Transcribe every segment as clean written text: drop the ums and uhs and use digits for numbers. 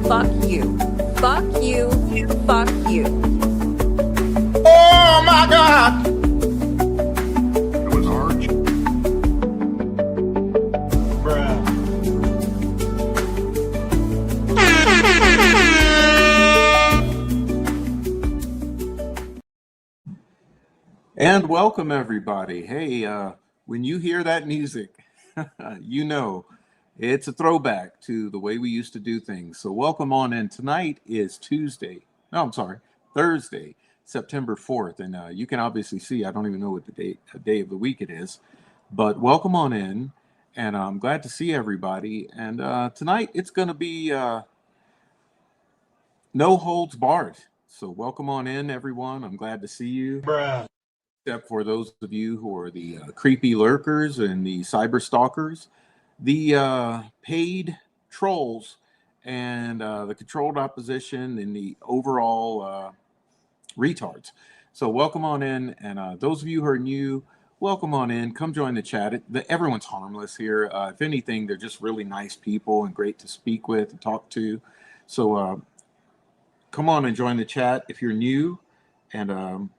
Fuck you. Fuck you. Fuck you. Oh my God! It was Arch. Bruh. And welcome everybody. Hey, when you hear that music, you know it's a throwback to the way we used to do things. So welcome on in. Tonight is Thursday, September 4th. And you can obviously see, I don't even know what the day of the week it is, but welcome on in. And I'm glad to see everybody. And tonight it's going to be no holds barred. So welcome on in, everyone. I'm glad to see you. Bruh. Except for those of you who are the creepy lurkers and the cyber stalkers, the paid trolls, and the controlled opposition, and the overall retards. So welcome on in, and those of you who are new, welcome on in. Come join the chat. Everyone's harmless here. If anything, they're just really nice people and great to speak with and talk to. So come on and join the chat if you're new, and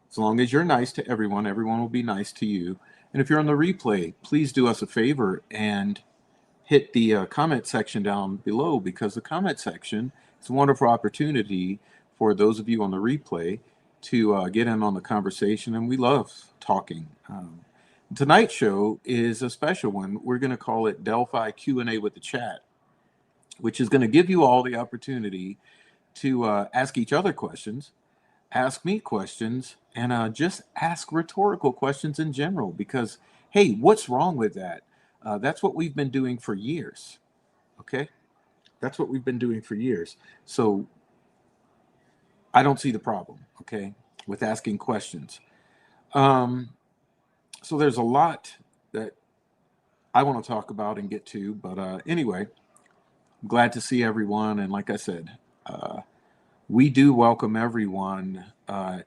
as long as you're nice to everyone, everyone will be nice to you. And if you're on the replay, please do us a favor and hit the comment section down below, because the comment section is a wonderful opportunity for those of you on the replay to get in on the conversation. And we love talking. Tonight's show is a special one. We're going to call it Delphi Q&A with the chat, which is going to give you all the opportunity to ask each other questions, ask me questions, and just ask rhetorical questions in general, because, hey, what's wrong with that? That's what we've been doing for years. Okay, that's what we've been doing for years. So I don't see the problem. Okay, with asking questions. Um, so there's a lot that I want to talk about and get to, but anyway, I'm glad to see everyone. And like I said, we do welcome everyone,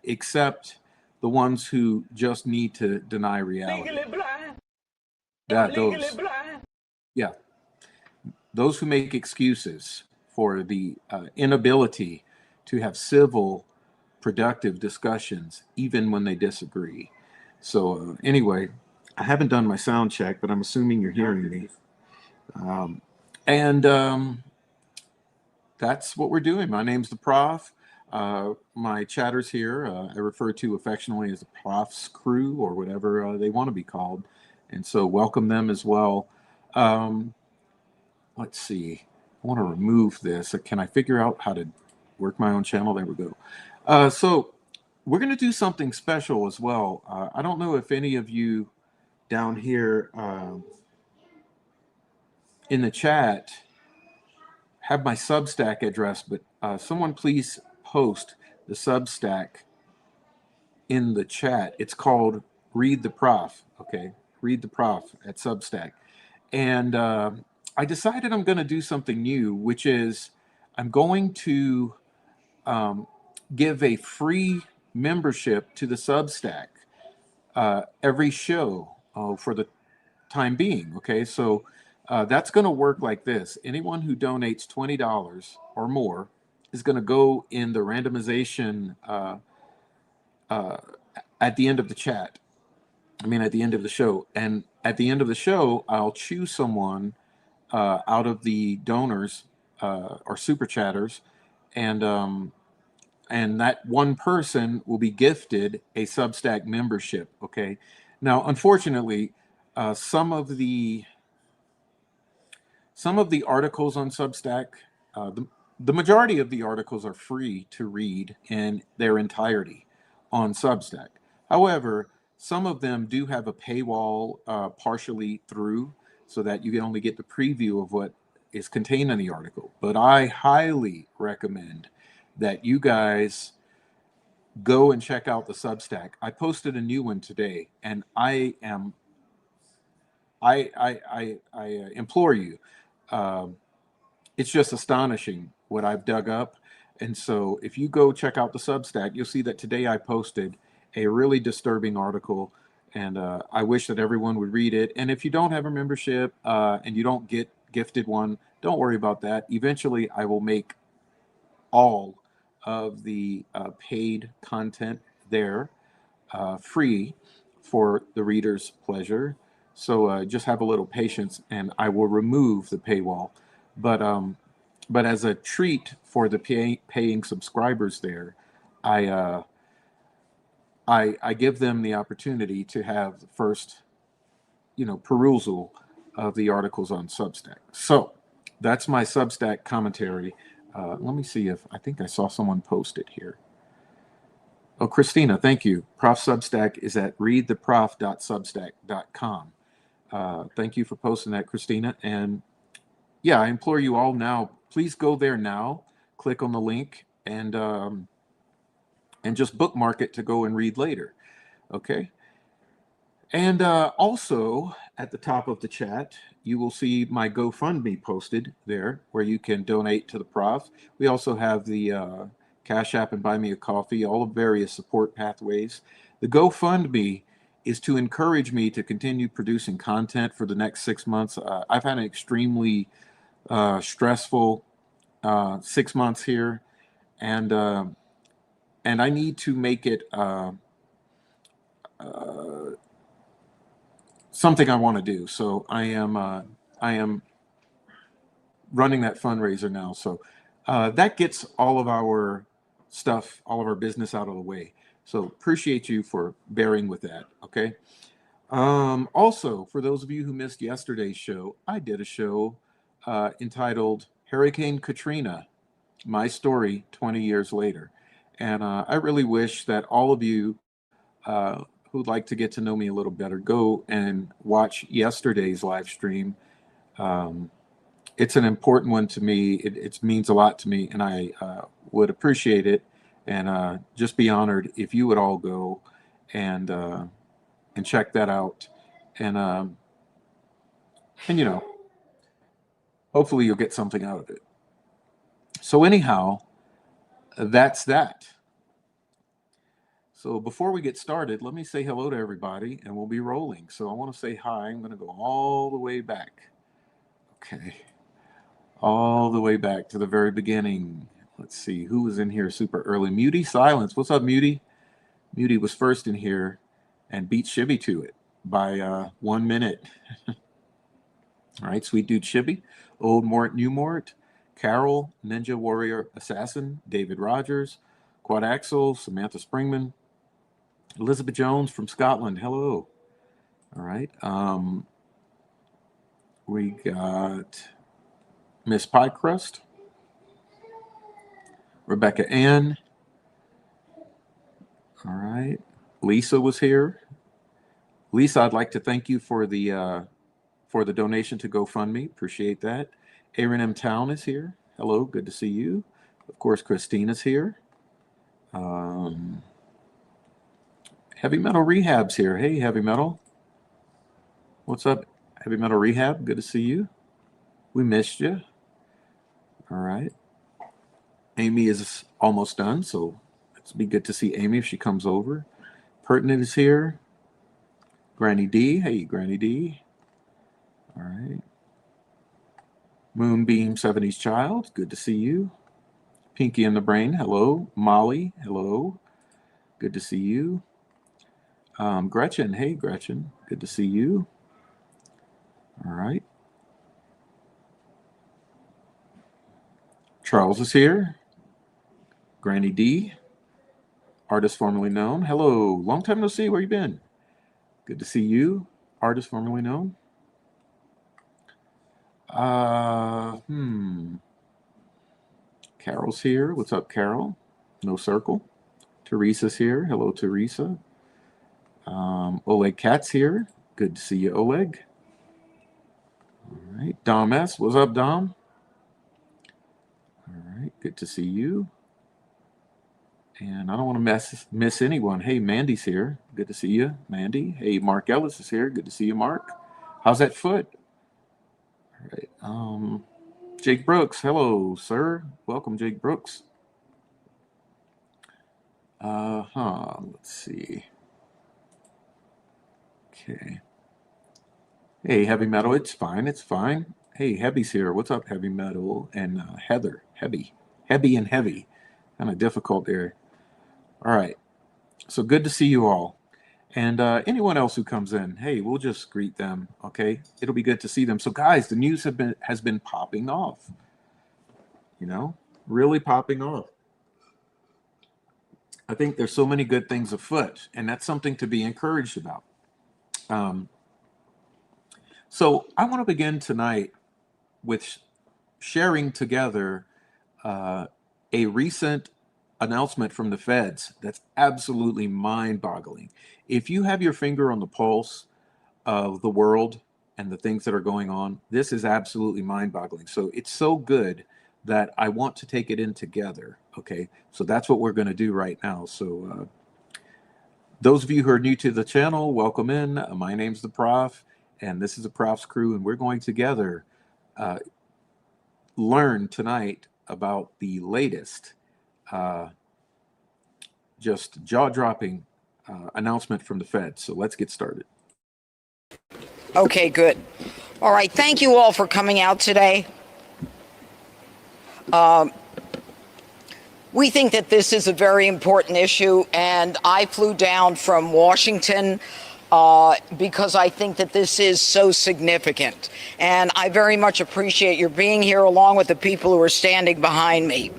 except the ones who just need to deny reality. Yeah, yeah, those who make excuses for the inability to have civil, productive discussions, even when they disagree. So anyway, I haven't done my sound check, but I'm assuming you're hearing me. And that's what we're doing. My name's the Prof. My chatters here, I refer to affectionately as the Prof's crew or whatever they want to be called. And so welcome them as well. Um, let's see. I want to remove this. Can I figure out how to work my own channel? There we go. So we're going to do something special as well. I don't know if any of you down here in the chat have my Substack address, but someone please post the Substack in the chat. It's called Read the Prof. Okay, Read the Prof at Substack. And I decided I'm going to do something new, which is I'm going to give a free membership to the Substack every show for the time being. Okay, so that's going to work like this. Anyone who donates $20 or more is going to go in the randomization at the end of the chat. I mean, at the end of the show. And at the end of the show, I'll choose someone out of the donors or super chatters, and that one person will be gifted a Substack membership. Okay. Now, unfortunately, some of the articles on Substack, the majority of the articles are free to read in their entirety on Substack. However, some of them do have a paywall partially through so that you can only get the preview of what is contained in the article. But I highly recommend that you guys go and check out the Substack. I posted a new one today, and I implore you. It's just astonishing what I've dug up. And so if you go check out the Substack, you'll see that today I posted a really disturbing article, and I wish that everyone would read it. And if you don't have a membership and you don't get gifted one, don't worry about that. Eventually, I will make all of the paid content there free for the reader's pleasure. So just have a little patience, and I will remove the paywall. But as a treat for the paying subscribers there, I give them the opportunity to have the first, perusal of the articles on Substack. So that's my Substack commentary. Let me see if I think I saw someone post it here. Oh, Christina, thank you. Prof Substack is at readtheprof.substack.com. Thank you for posting that, Christina. And yeah, I implore you all now, please go there now, click on the link, and just bookmark it to go and read later. Okay. And also at the top of the chat, you will see my GoFundMe posted there, where you can donate to the Prof. We also have the Cash App and Buy Me a Coffee, all of various support pathways. The GoFundMe is to encourage me to continue producing content for the next 6 months. I've had an extremely stressful 6 months here, and I need to make it something I want to do. So I am running that fundraiser now. So that gets all of our stuff, all of our business out of the way. So appreciate you for bearing with that. Okay. Also, for those of you who missed yesterday's show, I did a show entitled Hurricane Katrina, My Story 20 Years Later. And I really wish that all of you who'd like to get to know me a little better, go and watch yesterday's live stream. It's an important one to me. It means a lot to me, and I would appreciate it and just be honored if you would all go and check that out. And you know, hopefully you'll get something out of it. So anyhow, that's that. So before we get started, let me say hello to everybody and we'll be rolling. So I want to say hi. I'm going to go all the way back. Okay. All the way back to the very beginning. Let's see who was in here super early. Muty Silence. What's up, Muty? Muty was first in here and beat Shibby to it by 1 minute. All right, Sweet Dude Shibby, Old Mort, New Mort, Carol, Ninja Warrior Assassin, David Rogers, Quad Axel, Samantha Springman, Elizabeth Jones from Scotland. Hello. All right. We got Miss Pie Crust, Rebecca Ann. All right. Lisa was here. Lisa, I'd like to thank you for the donation to GoFundMe. Appreciate that. Aaron M. Town is here. Hello, good to see you. Of course, Christina's here. Heavy Metal Rehab's here. Hey, Heavy Metal. What's up, Heavy Metal Rehab? Good to see you. We missed you. All right. Amy is almost done, so it's be good to see Amy if she comes over. Pertinent is here. Granny D. Hey, Granny D. All right. Moonbeam 70s Child. Good to see you. Pinky in the Brain. Hello. Molly. Hello. Good to see you. Gretchen. Hey, Gretchen. Good to see you. All right. Charles is here. Granny D. Artist formerly known. Hello. Long time no see. Where you been? Good to see you. Artist formerly known. Carol's here. What's up, Carol? No circle. Teresa's here. Hello, Teresa. Oleg Cat's here. Good to see you, Oleg. All right. Dom S. What's up, Dom? All right. Good to see you. And I don't want to miss anyone. Hey, Mandy's here. Good to see you, Mandy. Hey, Mark Ellis is here. Good to see you, Mark. How's that foot? All right. Jake Brooks. Hello, sir. Welcome, Jake Brooks. Let's see. Okay. Hey, Heavy Metal. It's fine. It's fine. Hey, Heavy's here. What's up, Heavy Metal? And Heather. Heavy and Heavy. Kind of difficult there. All right. So good to see you all. And anyone else who comes in, hey, we'll just greet them, okay? It'll be good to see them. So, guys, the news has been popping off. You know, really popping off. I think there's so many good things afoot, and that's something to be encouraged about. So I want to begin tonight with sharing together a recent announcement from the feds that's absolutely mind-boggling. If you have your finger on the pulse of the world and the things that are going on, this is absolutely mind-boggling. So it's so good that I want to take it in together. Okay, so that's what we're going to do right now. So those of you who are new to the channel, welcome in. My name's the Prof, and this is the Prof's crew, and we're going together learn tonight about the latest just jaw-dropping announcement from the Fed. So let's get started. Okay, good. All right, thank you all for coming out today. We think that this is a very important issue, and I flew down from Washington because I think that this is so significant. And I very much appreciate your being here along with the people who are standing behind me.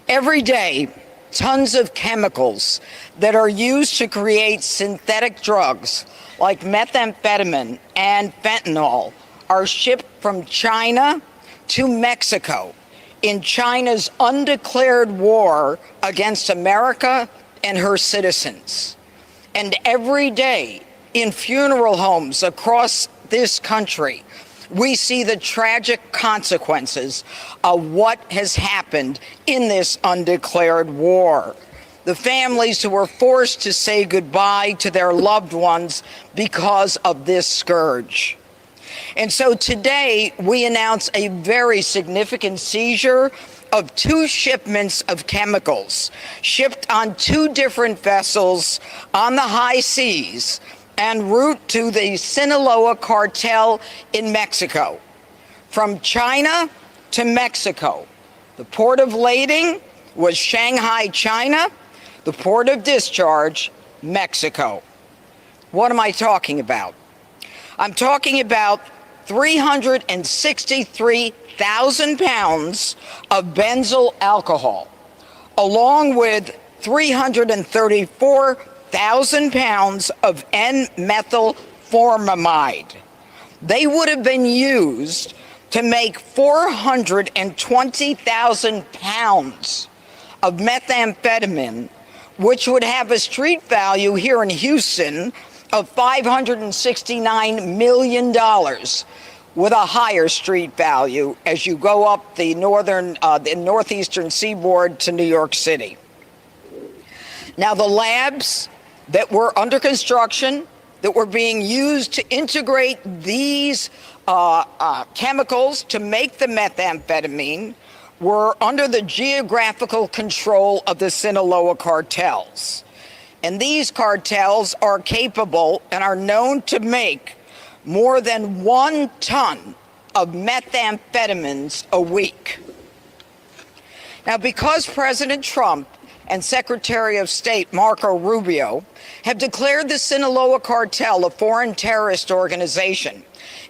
Every day, tons of chemicals that are used to create synthetic drugs like methamphetamine and fentanyl are shipped from China to Mexico in China's undeclared war against America and her citizens. And every day in funeral homes across this country, we see the tragic consequences of what has happened in this undeclared war. The families who were forced to say goodbye to their loved ones because of this scourge. And so today we announce a very significant seizure of 2 shipments of chemicals shipped on 2 different vessels on the high seas en route to the Sinaloa cartel in Mexico. From China to Mexico. The port of lading was Shanghai, China. The port of discharge, Mexico. What am I talking about? I'm talking about 363,000 pounds of benzyl alcohol, along with 334,000 pounds of N-methylformamide. They would have been used to make 420,000 pounds of methamphetamine, which would have a street value here in Houston of $569 million, with a higher street value as you go up the northeastern seaboard to New York City. Now, the labs that were under construction, that were being used to integrate these chemicals to make the methamphetamine, were under the geographical control of the Sinaloa cartels. And these cartels are capable and are known to make more than 1 ton of methamphetamines a week. Now, because President Trump and Secretary of State Marco Rubio have declared the Sinaloa cartel a foreign terrorist organization,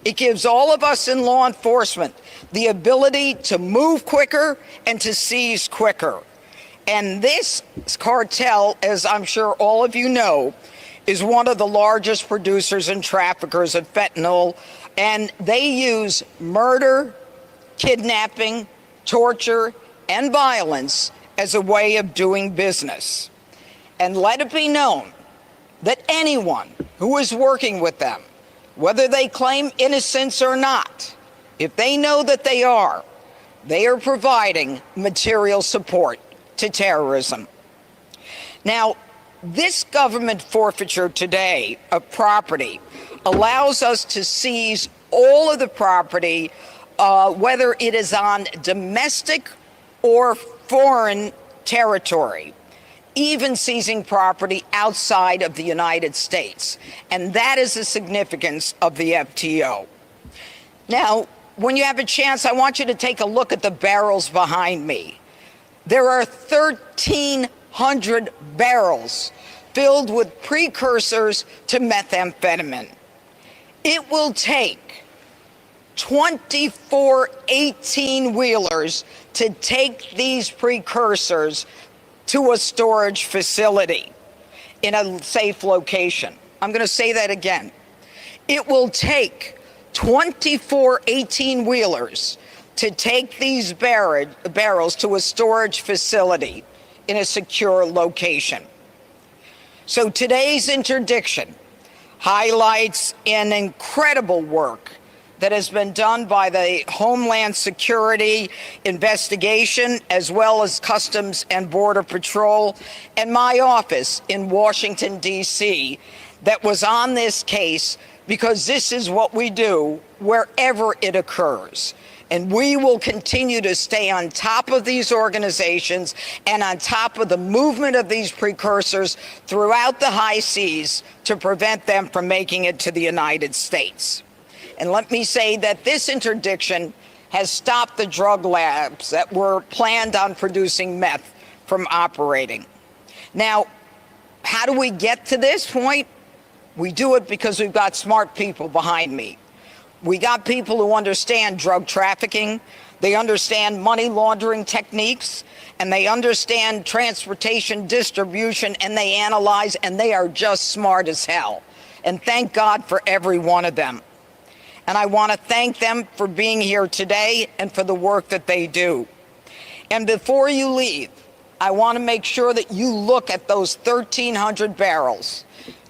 it gives all of us in law enforcement the ability to move quicker and to seize quicker. And this cartel, as I'm sure all of you know, is one of the largest producers and traffickers of fentanyl, and they use murder, kidnapping, torture, and violence as a way of doing business. And let it be known that anyone who is working with them, whether they claim innocence or not, if they know that they are providing material support to terrorism. Now, this government forfeiture today of property allows us to seize all of the property, whether it is on domestic or foreign territory, even seizing property outside of the United States. And that is the significance of the FTO. Now, when you have a chance, I want you to take a look at the barrels behind me. There are 1,300 barrels filled with precursors to methamphetamine. It will take 24 18-wheelers to take these precursors to a storage facility in a safe location. I'm going to say that again. It will take 24 18-wheelers to take these barrels to a storage facility in a secure location. So today's interdiction highlights an incredible work that has been done by the Homeland Security investigation, as well as Customs and Border Patrol, and my office in Washington, D.C., that was on this case, because this is what we do wherever it occurs. And we will continue to stay on top of these organizations and on top of the movement of these precursors throughout the high seas to prevent them from making it to the United States. And let me say that this interdiction has stopped the drug labs that were planned on producing meth from operating. Now, how do we get to this point? We do it because we've got smart people behind me. We got people who understand drug trafficking, they understand money laundering techniques, and they understand transportation distribution, and they analyze, and they are just smart as hell. And thank God for every one of them. And I want to thank them for being here today and for the work that they do. And before you leave, I want to make sure that you look at those 1,300 barrels,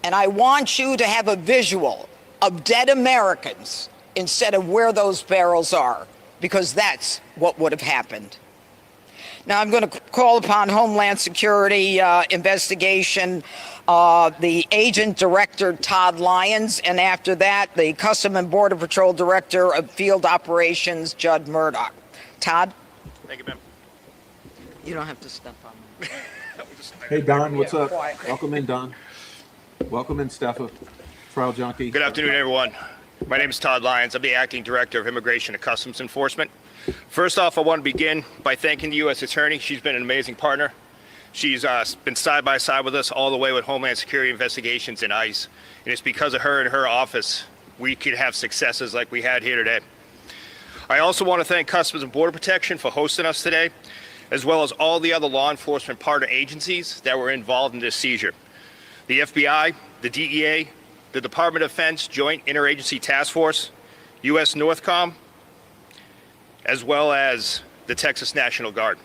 And I want you to have a visual of dead Americans instead of where those barrels are, because that's what would have happened. Now I'm going to call upon Homeland Security investigation, the agent director, Todd Lyons, and after that, the Custom and Border Patrol Director of Field Operations, Judd Murdoch. Todd? Thank you, ma'am. You don't have to step on me. Hey, Don, what's up? quiet. Welcome in, Don. Welcome in, Steffa, trial junkie. Good afternoon, everyone. My name is Todd Lyons. I'm the Acting Director of Immigration and Customs Enforcement. First off, I want to begin by thanking the U.S. Attorney. She's been an amazing partner. She's been side by side with us all the way with Homeland Security investigations and ICE. And it's because of her and her office we could have successes like we had here today. I also want to thank Customs and Border Protection for hosting us today, as well as all the other law enforcement partner agencies that were involved in this seizure. The FBI, the DEA, the Department of Defense Joint Interagency Task Force, U.S. Northcom, as well as the Texas National Guard.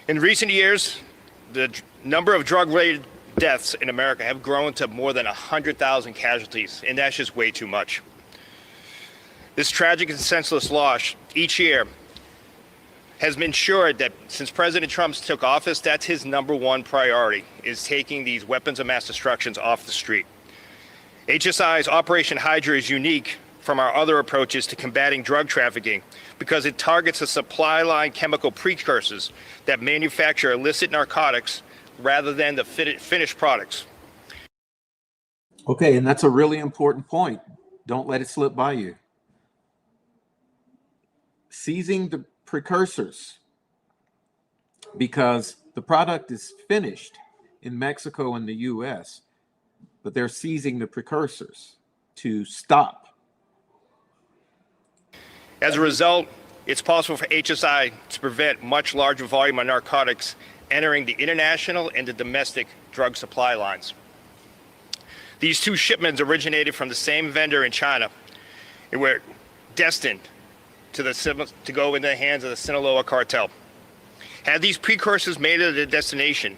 In recent years, the number of drug-related deaths in America have grown to more than 100,000 casualties, and that's just way too much. This tragic and senseless loss each year has ensured that since President Trump took office, that's his #1 priority, is taking these weapons of mass destruction off the street. HSI's Operation Hydra is unique from our other approaches to combating drug trafficking because it targets the supply line chemical precursors that manufacture illicit narcotics rather than the finished products. Okay, and that's a really important point. Don't let it slip by you. Seizing the precursors, because the product is finished in Mexico and the US, but they're seizing the precursors to stop. As a result, it's possible for HSI to prevent much larger volume of narcotics entering the international and the domestic drug supply lines. These two shipments originated from the same vendor in China and were destined to go into the hands of the Sinaloa cartel. Had these precursors made it to their destination,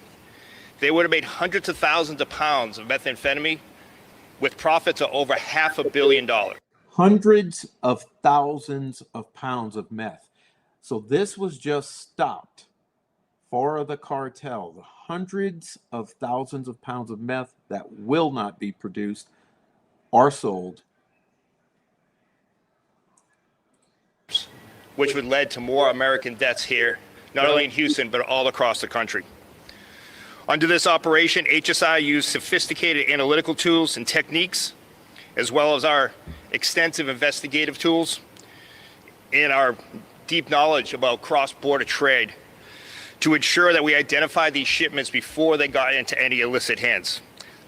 they would have made hundreds of thousands of pounds of methamphetamine with profits of over $500 million. Hundreds of thousands of pounds of meth. So this was just stopped for the cartel. The hundreds of thousands of pounds of meth that will not be produced or sold, which would lead to more American deaths here, not only in Houston, but all across the country. Under this operation, HSI used sophisticated analytical tools and techniques, as well as our extensive investigative tools and our deep knowledge about cross-border trade to ensure that we identify these shipments before they got into any illicit hands.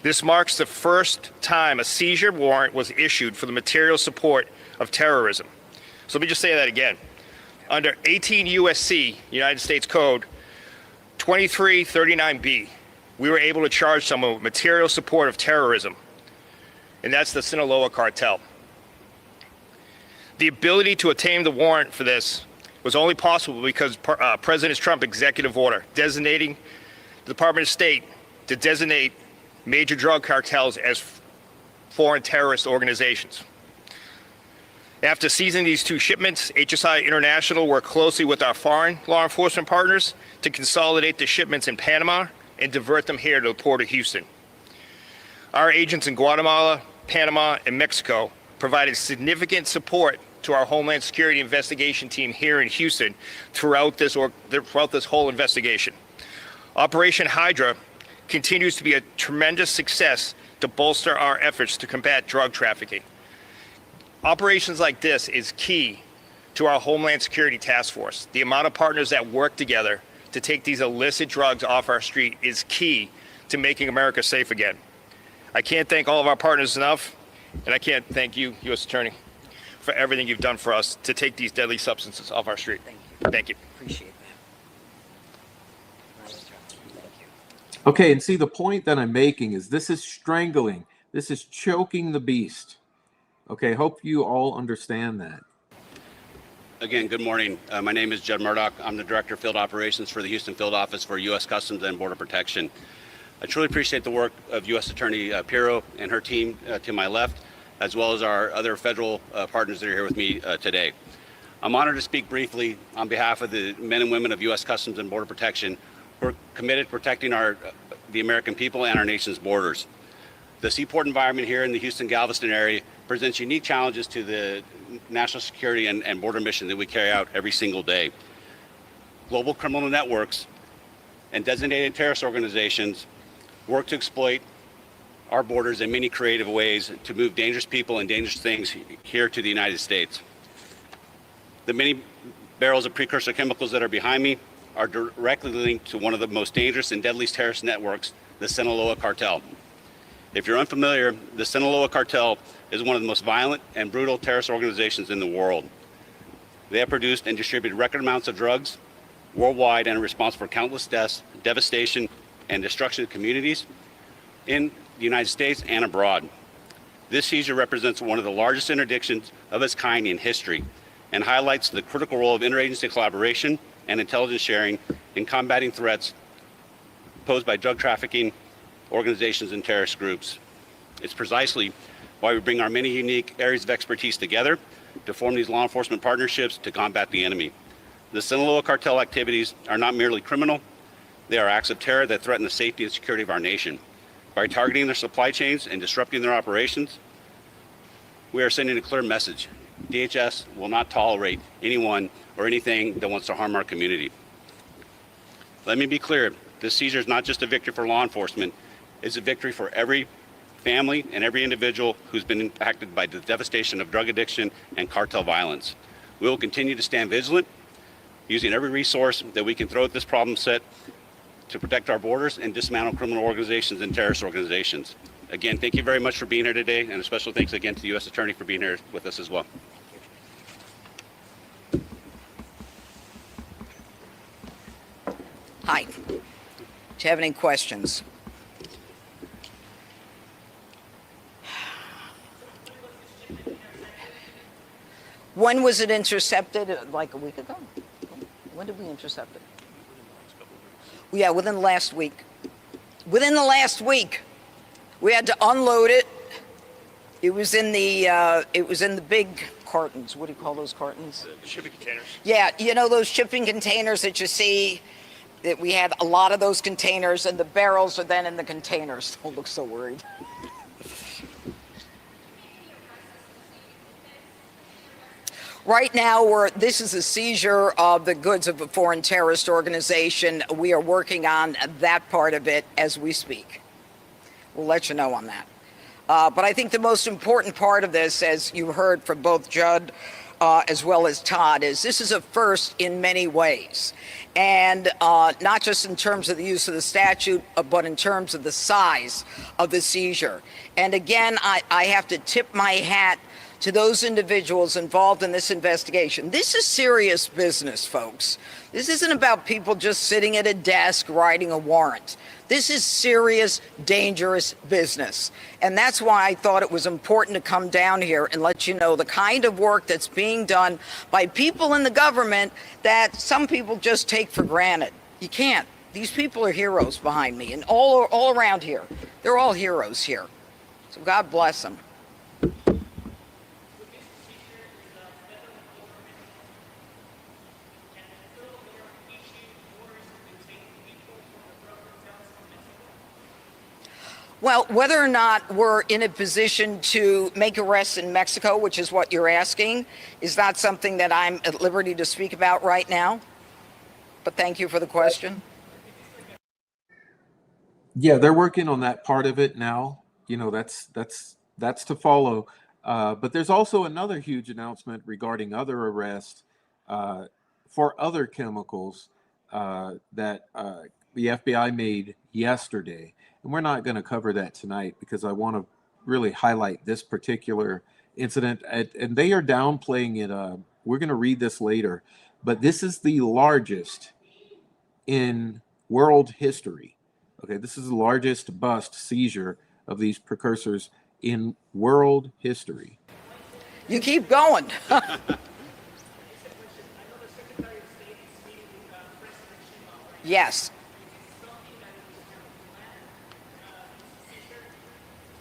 This marks the first time a seizure warrant was issued for the material support of terrorism. So let me just say that again. Under 18 U.S.C. United States Code 2339B, we were able to charge someone with material support of terrorism, and that's the Sinaloa cartel. The ability to obtain the warrant for this was only possible because President Trump's executive order designating the Department of State to designate major drug cartels as foreign terrorist organizations. After seizing these two shipments, HSI International worked closely with our foreign law enforcement partners to consolidate the shipments in Panama and divert them here to the port of Houston. Our agents in Guatemala, Panama, and Mexico provided significant support to our Homeland Security investigation team here in Houston throughout this whole investigation. Operation Hydra continues to be a tremendous success to bolster our efforts to combat drug trafficking. Operations like this is key to our Homeland Security Task Force. The amount of partners that work together to take these illicit drugs off our street is key to making America safe again. I can't thank all of our partners enough, and I can't thank you, U.S. Attorney, for everything you've done for us to take these deadly substances off our street. Thank you. Appreciate that. Okay, and see, the point that I'm making is this is strangling. This is choking the beast. Okay, hope you all understand that. Again, good morning. My name is Judd Murdoch. I'm the Director of Field Operations for the Houston Field Office for U.S. Customs and Border Protection. I truly appreciate the work of U.S. Attorney Pirro and her team to my left, as well as our other federal partners that are here with me today. I'm honored to speak briefly on behalf of the men and women of U.S. Customs and Border Protection who are committed to protecting the American people and our nation's borders. The seaport environment here in the Houston-Galveston area presents unique challenges to the national security and border mission that we carry out every single day. Global criminal networks and designated terrorist organizations work to exploit our borders in many creative ways to move dangerous people and dangerous things here to the United States. The many barrels of precursor chemicals that are behind me are directly linked to one of the most dangerous and deadliest terrorist networks, the Sinaloa cartel. If you're unfamiliar, the Sinaloa cartel is one of the most violent and brutal terrorist organizations in the world. They have produced and distributed record amounts of drugs worldwide and are responsible for countless deaths, devastation, and destruction of communities in the United States and abroad. This seizure represents one of the largest interdictions of its kind in history and highlights the critical role of interagency collaboration and intelligence sharing in combating threats posed by drug trafficking organizations and terrorist groups. It's precisely why we bring our many unique areas of expertise together to form these law enforcement partnerships to combat the enemy. The Sinaloa cartel activities are not merely criminal, they are acts of terror that threaten the safety and security of our nation. By targeting their supply chains and disrupting their operations, we are sending a clear message. DHS will not tolerate anyone or anything that wants to harm our community. Let me be clear, this seizure is not just a victory for law enforcement, it's a victory for every family and every individual who's been impacted by the devastation of drug addiction and cartel violence. We will continue to stand vigilant, using every resource that we can throw at this problem set to protect our borders and dismantle criminal organizations and terrorist organizations. Again, thank you very much for being here today, and a special thanks again to the U.S. Attorney for being here with us as well. Hi. Do you have any questions? When was it intercepted? Like a week ago? When did we intercept it? Yeah, within the last week. Within the last week, we had to unload it. It was in the big cartons. What do you call those cartons? The shipping containers. Yeah, you know those shipping containers that you see. That we had a lot of those containers, and the barrels are then in the containers. Don't look so worried. Right now, this is a seizure of the goods of a foreign terrorist organization. We are working on that part of it as we speak. We'll let you know on that. But I think the most important part of this, as you heard from both Judd as well as Todd, is this is a first in many ways. And not just in terms of the use of the statute, but in terms of the size of the seizure. And again, I have to tip my hat to those individuals involved in this investigation. This is serious business, folks. This isn't about people just sitting at a desk writing a warrant. This is serious, dangerous business. And that's why I thought it was important to come down here and let you know the kind of work that's being done by people in the government that some people just take for granted. You can't. These people are heroes behind me, and all around here. They're all heroes here. So God bless them. Well, whether or not we're in a position to make arrests in Mexico, which is what you're asking, is not something that I'm at liberty to speak about right now. But thank you for the question. Yeah, they're working on that part of it now. You know, that's to follow. But there's also another huge announcement regarding other arrests for other chemicals that the FBI made yesterday. And we're not going to cover that tonight because I want to really highlight this particular incident. And they are downplaying it. We're going to read this later. But this is the largest in world history. Okay, this is the largest bust seizure of these precursors in world history. You keep going. Yes.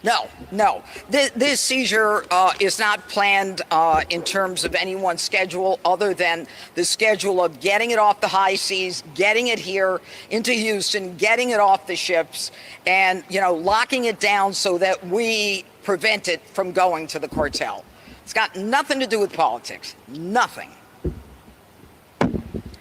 No, no. This seizure is not planned in terms of anyone's schedule other than the schedule of getting it off the high seas, getting it here into Houston, getting it off the ships, and, you know, locking it down so that we prevent it from going to the cartel. It's got nothing to do with politics. Nothing.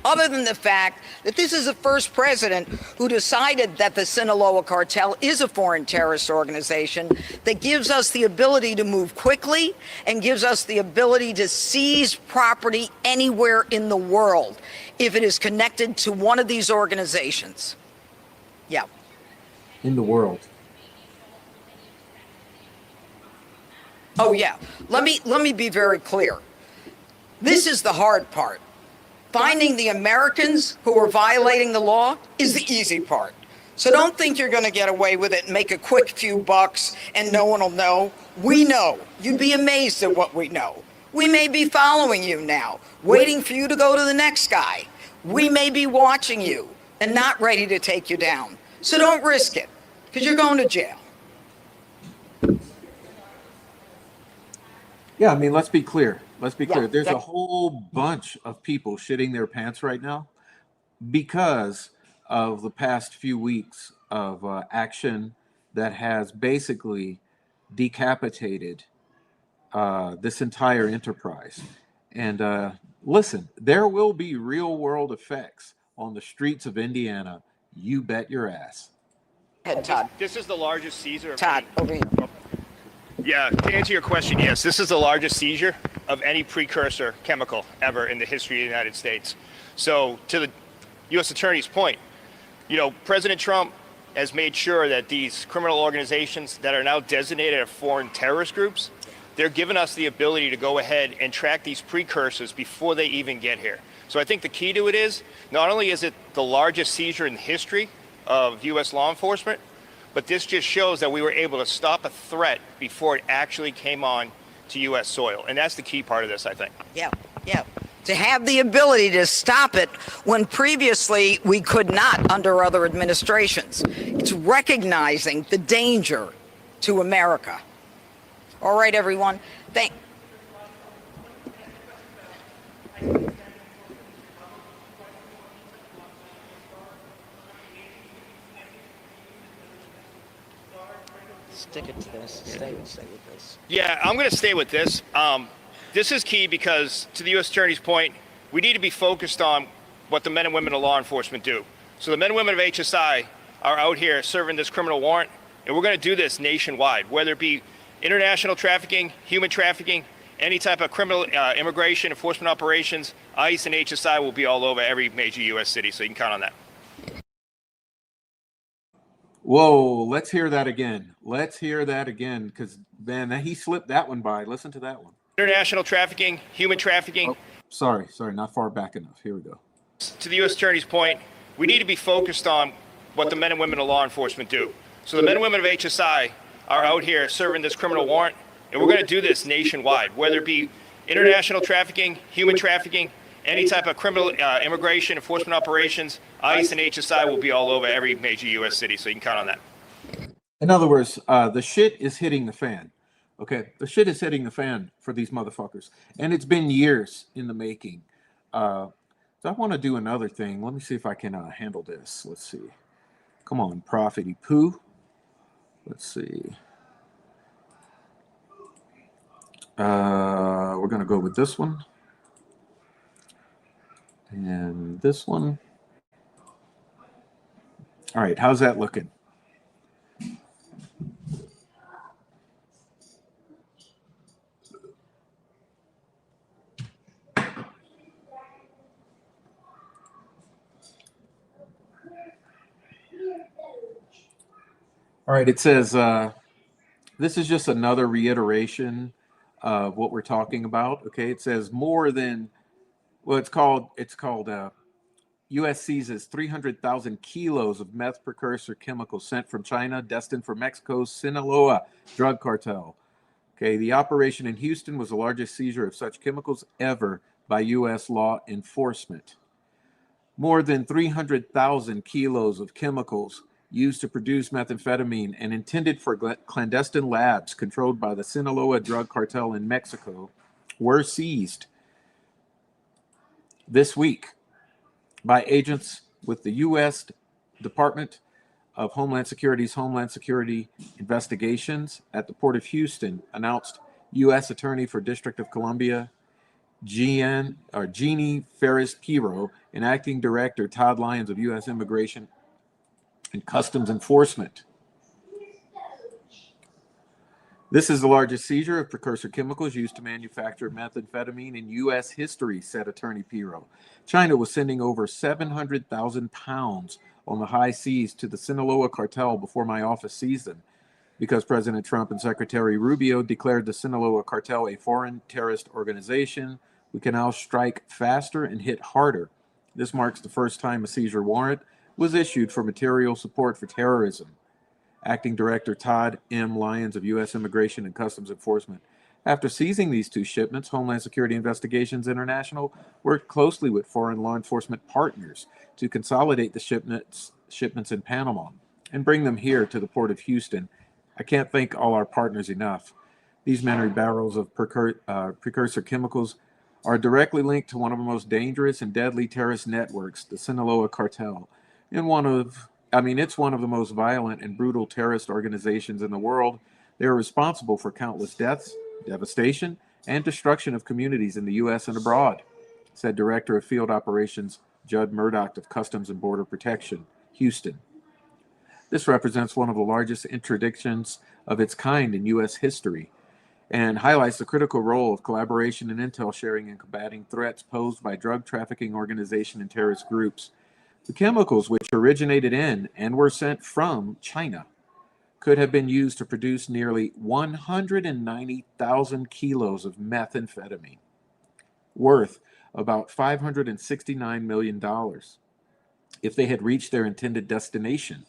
Other than the fact that this is the first president who decided that the Sinaloa cartel is a foreign terrorist organization that gives us the ability to move quickly and gives us the ability to seize property anywhere in the world if it is connected to one of these organizations. Yeah. In the world. Oh, yeah. Let me be very clear. This is the hard part. Finding the Americans who are violating the law is the easy part. So don't think you're going to get away with it and make a quick few bucks and no one will know. We know. You'd be amazed at what we know. We may be following you now, waiting for you to go to the next guy. We may be watching you and not ready to take you down. So don't risk it, because you're going to jail. Yeah, I mean, let's be clear. Let's be clear. Yeah, There's a whole bunch of people shitting their pants right now because of the past few weeks of action that has basically decapitated this entire enterprise. And listen, there will be real world effects on the streets of Indiana. You bet your ass. Head, Todd. This is the largest seizure. Todd, over here. Yeah, to answer your question, yes, this is the largest seizure of any precursor chemical ever in the history of the United States. So to the U.S. Attorney's point, you know, President Trump has made sure that these criminal organizations that are now designated as foreign terrorist groups, they're giving us the ability to go ahead and track these precursors before they even get here. So I think the key to it is, not only is it the largest seizure in the history of U.S. law enforcement, but this just shows that we were able to stop a threat before it actually came on to U.S. soil. And that's the key part of this, I think. Yeah, yeah. To have the ability to stop it when previously we could not under other administrations. It's recognizing the danger to America. All right, everyone. Stick it to this. Stay with this. Yeah, I'm going to stay with this. This is key because, to the U.S. Attorney's point, we need to be focused on what the men and women of law enforcement do. So the men and women of HSI are out here serving this criminal warrant, and we're going to do this nationwide, whether it be international trafficking, human trafficking, any type of criminal immigration enforcement operations. ICE and HSI will be all over every major U.S. city, so you can count on that. Whoa, let's hear that again. Let's hear that again, because, man, he slipped that one by. Listen to that one. International trafficking, human trafficking. Oh, sorry, not far back enough. Here we go. To the U.S. Attorney's point, we need to be focused on what the men and women of law enforcement do. So the men and women of HSI are out here serving this criminal warrant, and we're going to do this nationwide, whether it be international trafficking, human trafficking, any type of criminal immigration enforcement operations. ICE and HSI will be all over every major U.S. city, so you can count on that. In other words, the shit is hitting the fan. Okay, the shit is hitting the fan for these motherfuckers, and it's been years in the making. So I want to do another thing. Let me see if I can handle this. Let's see. Come on, Proffity Poo. Let's see. We're gonna go with this one. And this one. All right, how's that looking? All right, it says, this is just another reiteration of what we're talking about. Okay, it says more than, well, it's called U.S. seizes 300,000 kilos of meth precursor chemicals sent from China, destined for Mexico's Sinaloa drug cartel. Okay, the operation in Houston was the largest seizure of such chemicals ever by U.S. law enforcement. More than 300,000 kilos of chemicals used to produce methamphetamine and intended for clandestine labs controlled by the Sinaloa drug cartel in Mexico were seized this week by agents with the U.S. Department of Homeland Security's Homeland Security Investigations at the Port of Houston, announced U.S. Attorney for District of Columbia Jeannie Ferris-Piro and Acting Director Todd Lyons of U.S. Immigration and Customs Enforcement. This is the largest seizure of precursor chemicals used to manufacture methamphetamine in U.S. history, said Attorney Piro. China was sending over 700,000 pounds on the high seas to the Sinaloa cartel before my office seized them, because President Trump and Secretary Rubio declared the Sinaloa cartel a foreign terrorist organization. We can now strike faster and hit harder. This marks the first time a seizure warrant was issued for material support for terrorism. Acting Director Todd M. Lyons of U.S. Immigration and Customs Enforcement. After seizing these two shipments, Homeland Security Investigations International worked closely with foreign law enforcement partners to consolidate the shipments in Panama and bring them here to the Port of Houston. I can't thank all our partners enough. These many barrels of precursor chemicals are directly linked to one of the most dangerous and deadly terrorist networks, the Sinaloa cartel, and it's one of the most violent and brutal terrorist organizations in the world. They are responsible for countless deaths, devastation, and destruction of communities in the U.S. and abroad, said Director of Field Operations Judd Murdoch of Customs and Border Protection, Houston. This represents one of the largest interdictions of its kind in U.S. history and highlights the critical role of collaboration and intel sharing in combating threats posed by drug trafficking organizations and terrorist groups. The chemicals, which originated in and were sent from China, could have been used to produce nearly 190,000 kilos of methamphetamine, worth about $569 million, if they had reached their intended destination.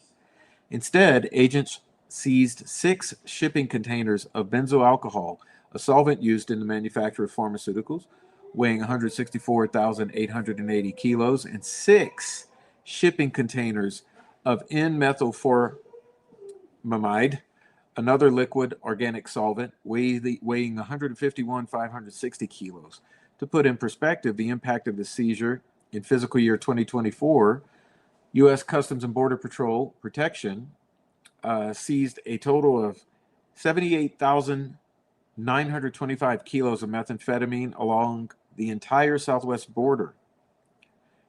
Instead, agents seized 6 shipping containers of benzoyl alcohol, a solvent used in the manufacture of pharmaceuticals, weighing 164,880 kilos, and 6 shipping containers of N-methylformamide, another liquid organic solvent, weighing 151,560 kilos. To put in perspective the impact of the seizure in fiscal year 2024, U.S. Customs and Border Protection seized a total of 78,925 kilos of methamphetamine along the entire southwest border.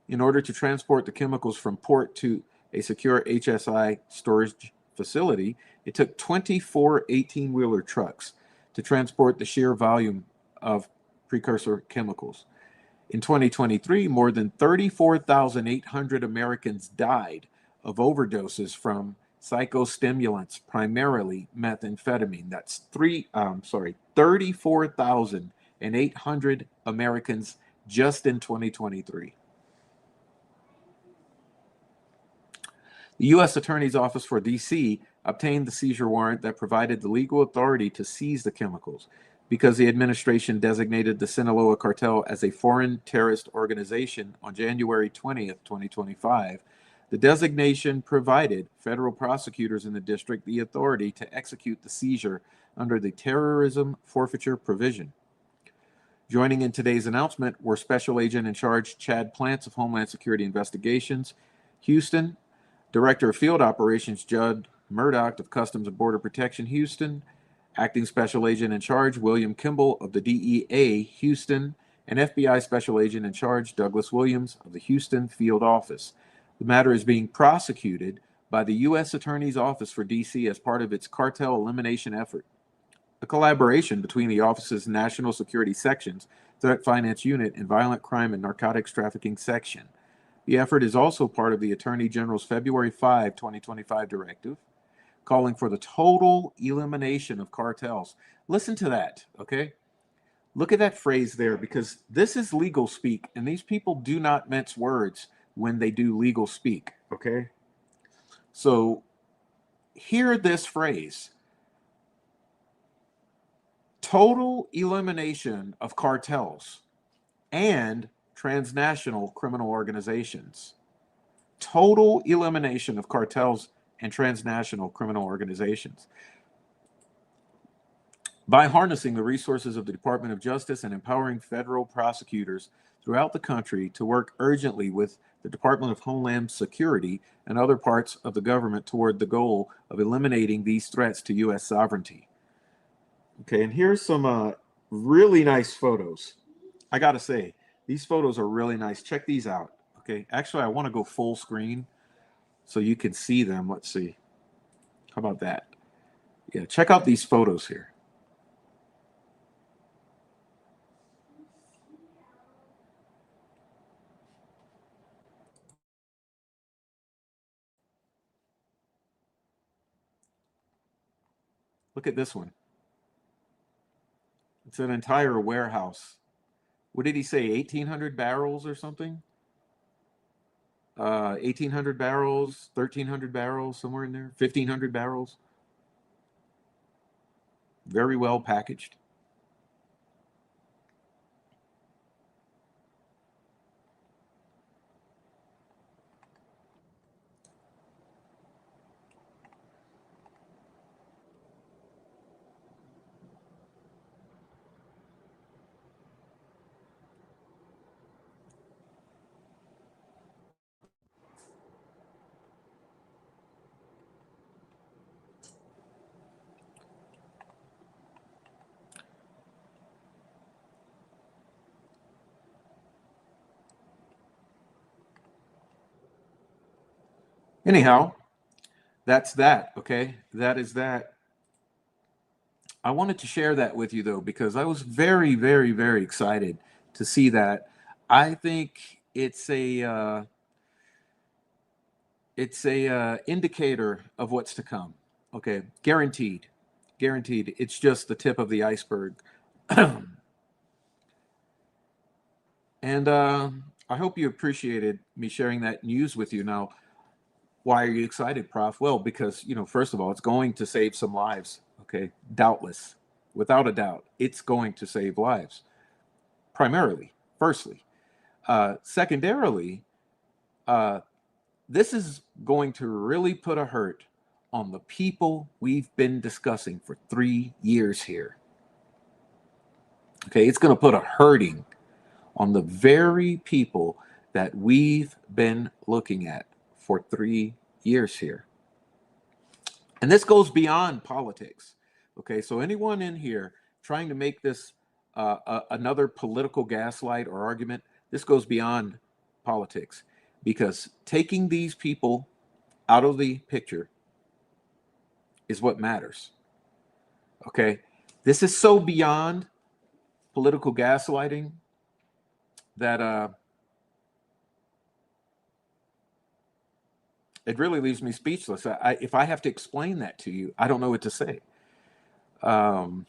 In order to transport the chemicals from port to a secure HSI storage facility, it took 24 18-wheeler trucks to transport the sheer volume of precursor chemicals. In 2023, more than 34,800 Americans died of overdoses from psychostimulants, primarily methamphetamine. That's 34,800 Americans just in 2023. The U.S. Attorney's Office for D.C. obtained the seizure warrant that provided the legal authority to seize the chemicals because the administration designated the Sinaloa cartel as a foreign terrorist organization on January 20th, 2025. The designation provided federal prosecutors in the district the authority to execute the seizure under the terrorism forfeiture provision. Joining in today's announcement were Special Agent in Charge Chad Plants of Homeland Security Investigations, Houston, Director of Field Operations Judd Murdoch of Customs and Border Protection, Houston, Acting Special Agent in Charge William Kimball of the DEA, Houston, and FBI Special Agent in Charge Douglas Williams of the Houston Field Office. The matter is being prosecuted by the U.S. Attorney's Office for D.C. as part of its cartel elimination effort, a collaboration between the office's National Security Sections, Threat Finance Unit, and Violent Crime and Narcotics Trafficking Section. The effort is also part of the Attorney General's February 5, 2025 directive, calling for the total elimination of cartels. Listen to that, okay? Look at that phrase there, because this is legal speak, and these people do not mince words when they do legal speak, okay? So hear this phrase: total elimination of cartels and transnational criminal organizations. Total elimination of cartels and transnational criminal organizations. By harnessing the resources of the Department of Justice and empowering federal prosecutors throughout the country to work urgently with the Department of Homeland Security and other parts of the government toward the goal of eliminating these threats to U.S. sovereignty. Okay, and here's some really nice photos. I gotta say, these photos are really nice. Check these out. Okay, actually, I want to go full screen so you can see them. Let's see. How about that? Yeah, check out these photos here. Look at this one. It's an entire warehouse. What did he say? 1,800 barrels or something? 1,800 barrels, 1,300 barrels, somewhere in there. 1,500 barrels. Very well packaged. Anyhow, that's that, okay? That is that. I wanted to share that with you, though, because I was very, very, very excited to see that. I think it's a indicator of what's to come. Okay, guaranteed, guaranteed. It's just the tip of the iceberg. And I hope you appreciated me sharing that news with you. Now, why are you excited, Prof? Well, because, you know, first of all, it's going to save some lives. Okay, doubtless, without a doubt, it's going to save lives. Primarily, firstly, secondarily, this is going to really put a hurt on the people we've been discussing for 3 years here. Okay, it's going to put a hurting on the very people that we've been looking at for 3 years here. And this goes beyond politics. Okay, so anyone in here trying to make this another political gaslight or argument, this goes beyond politics, because taking these people out of the picture is what matters. Okay, this is so beyond political gaslighting that it really leaves me speechless. If I have to explain that to you, I don't know what to say. Now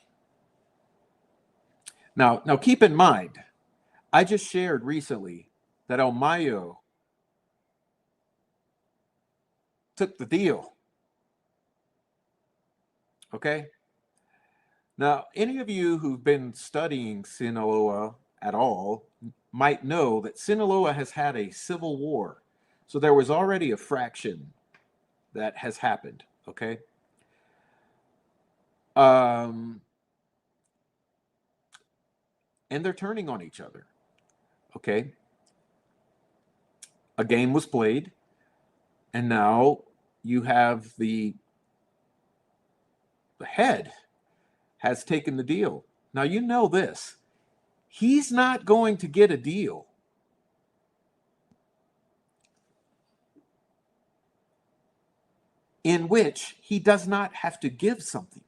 keep in mind, I just shared recently that El Mayo took the deal. Okay? Now, any of you who've been studying Sinaloa at all might know that Sinaloa has had a civil war. So there was already a fraction that has happened. Okay? And they're turning on each other. Okay? A game was played, and now you have the head has taken the deal. Now, you know this. He's not going to get a deal in which he does not have to give something.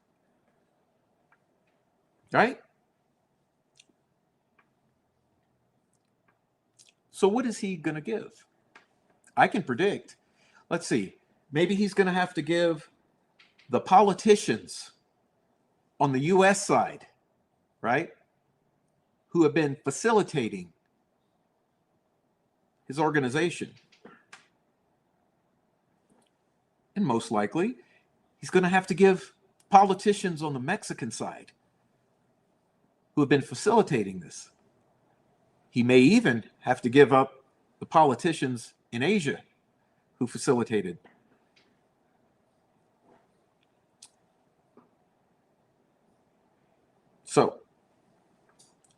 Right? So what is he going to give? I can predict. Let's see. Maybe he's going to have to give the politicians on the U.S. side, right, who have been facilitating his organization. And most likely, he's going to have to give politicians on the Mexican side who have been facilitating this. He may even have to give up the politicians in Asia who facilitated So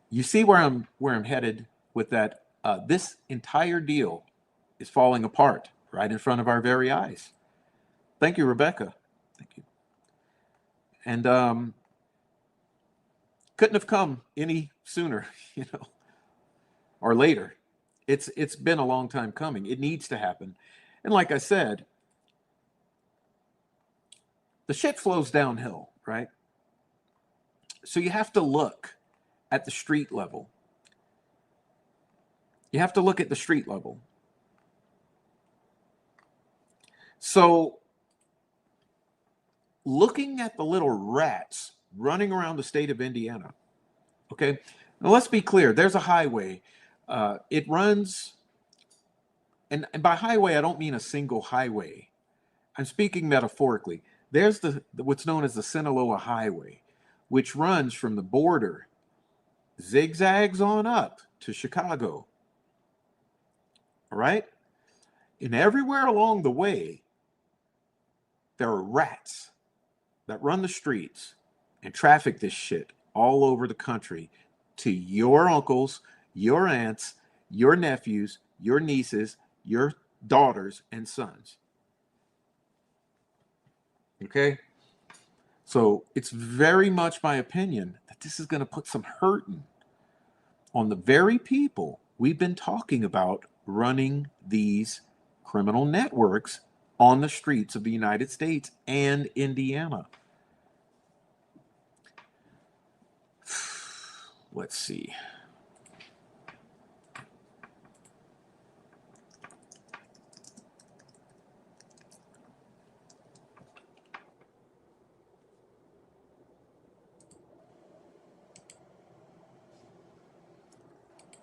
you see where I'm headed with that. This entire deal is falling apart right in front of our very eyes. Thank you, Rebecca. Thank you. And couldn't have come any sooner, or later. It's been a long time coming. It needs to happen. And like I said, the shit flows downhill, right? So you have to look at the street level. You have to look at the street level. So looking at the little rats running around the state of Indiana, okay? Now let's be clear. There's a highway. It runs, and by highway, I don't mean a single highway. I'm speaking metaphorically. There's what's known as the Sinaloa Highway, which runs from the border, zigzags on up to Chicago. All right? And everywhere along the way, there are rats that run the streets and traffic this shit all over the country to your uncles, your aunts, your nephews, your nieces, your daughters, and sons. Okay? So it's very much my opinion that this is going to put some hurting on the very people we've been talking about running these criminal networks on the streets of the United States and Indiana. Let's see.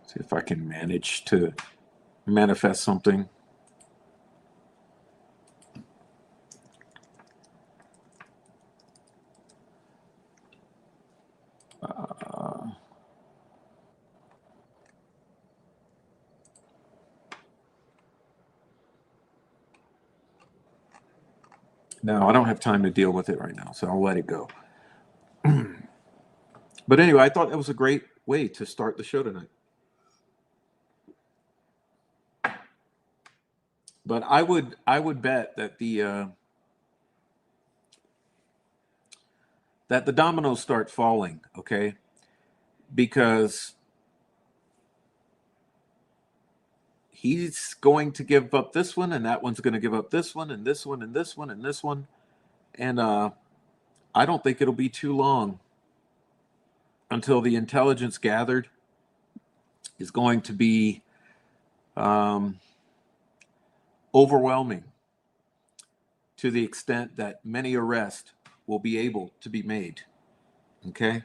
See if I can manage to manifest something. No, I don't have time to deal with it right now, so I'll let it go. But anyway, I thought that was a great way to start the show tonight. But I would bet that the dominoes start falling, okay? Because he's going to give up this one, and that one's going to give up this one, and this one, and this one, and this one. And I don't think it'll be too long until the intelligence gathered is going to be overwhelming to the extent that many arrests will be able to be made. Okay?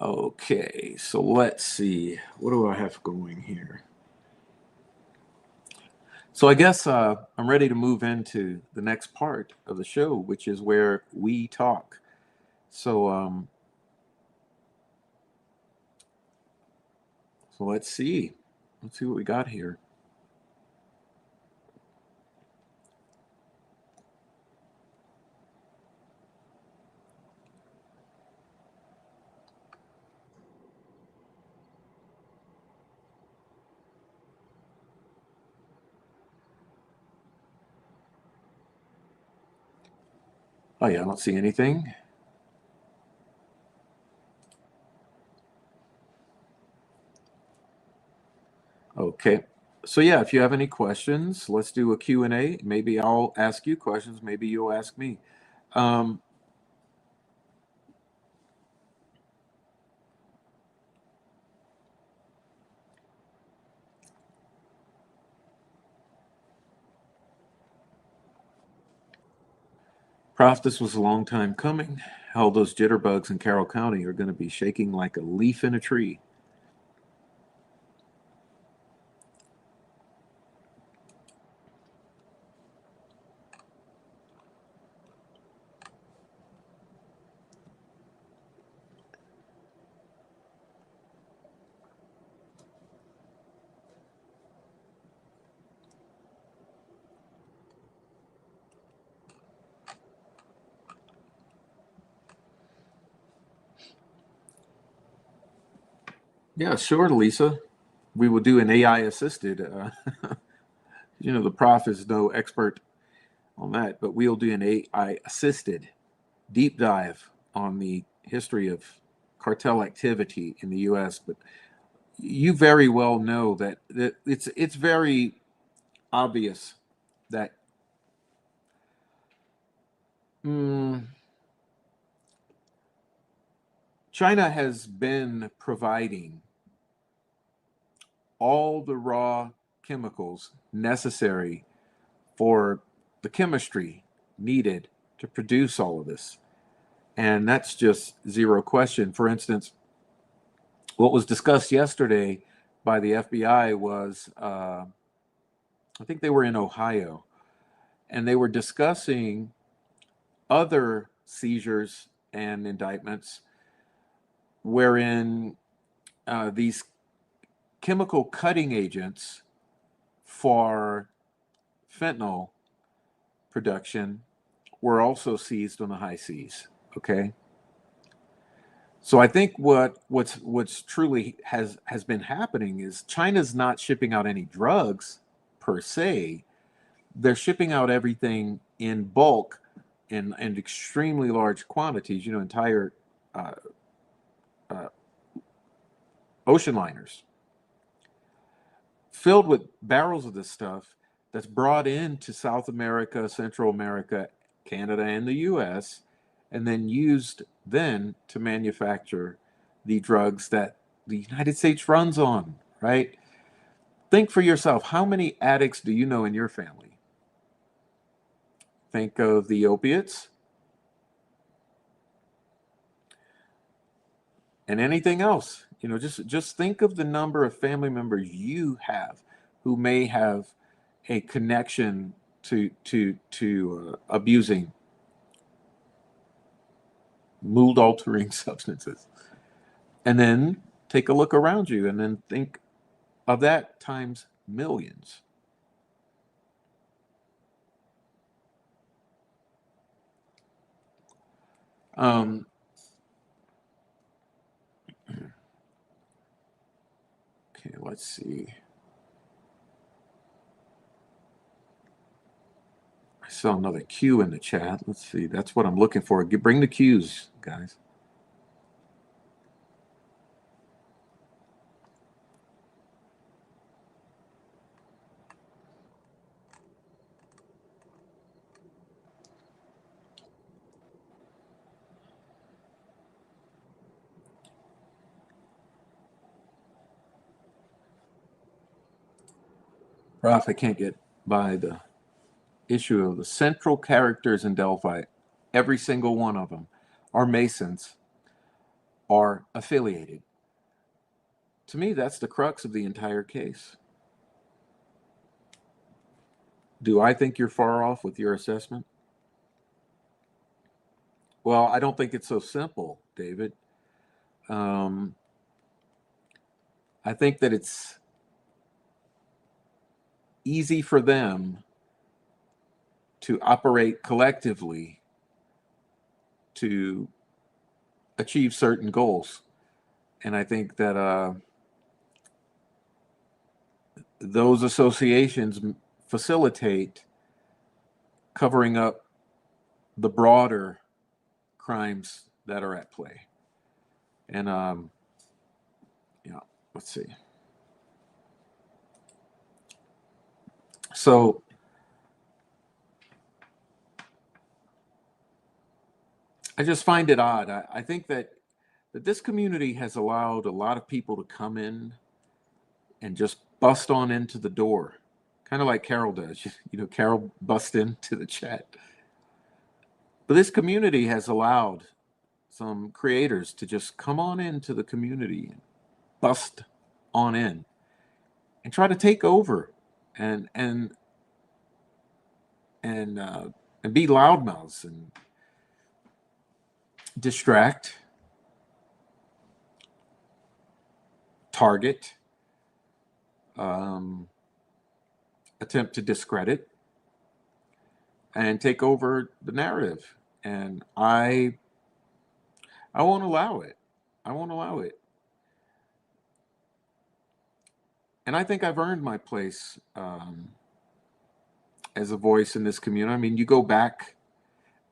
Okay, so let's see. What do I have going here? So I guess I'm ready to move into the next part of the show, which is where we talk. So so let's see. Let's see what we got here. Oh yeah, I don't see anything. Okay. So yeah, if you have any questions, let's do a Q&A. Maybe I'll ask you questions. Maybe you'll ask me. Prof, this was a long time coming. How those jitterbugs in Carroll County are going to be shaking like a leaf in a tree. Yeah, sure, Lisa. We will do an AI assisted. The prof is no expert on that, but we'll do an AI assisted deep dive on the history of cartel activity in the U.S. But you very well know that it's very obvious that mm, China has been providing all the raw chemicals necessary for the chemistry needed to produce all of this. And that's just zero question. For instance, what was discussed yesterday by the FBI was, I think they were in Ohio, and they were discussing other seizures and indictments wherein these chemical cutting agents for fentanyl production were also seized on the high seas. Okay, so I think what's truly has been happening is China's not shipping out any drugs per se. They're shipping out everything in bulk in extremely large quantities. Entire uh, uh, ocean liners filled with barrels of this stuff that's brought into South America, Central America, Canada, and the U.S., and then used then to manufacture the drugs that the United States runs on, right? Think for yourself, how many addicts do you know in your family? Think of the opiates and anything else. Just think of the number of family members you have who may have a connection to abusing mood altering substances. And then take a look around you and then think of that times millions. Um, okay, let's see. I saw another Q in the chat. Let's see. That's what I'm looking for. Bring the Qs, guys. Prof, I can't get by the issue of the central characters in Delphi. Every single one of them are Masons, are affiliated. To me, that's the crux of the entire case. Do I think you're far off with your assessment? Well, I don't think it's so simple, David. Um, I think that it's easy for them to operate collectively to achieve certain goals. And I think that those associations facilitate covering up the broader crimes that are at play. And yeah, let's see. So I just find it odd. I think that this community has allowed a lot of people to come in and just bust on into the door, kind of like Carol does. Carol busts into the chat. But this community has allowed some creators to just come on into the community and bust on in and try to take over and and uh, and be loudmouths and distract, target, um, attempt to discredit, and take over the narrative. And I won't allow it. I won't allow it. And I think I've earned my place as a voice in this community. I mean, you go back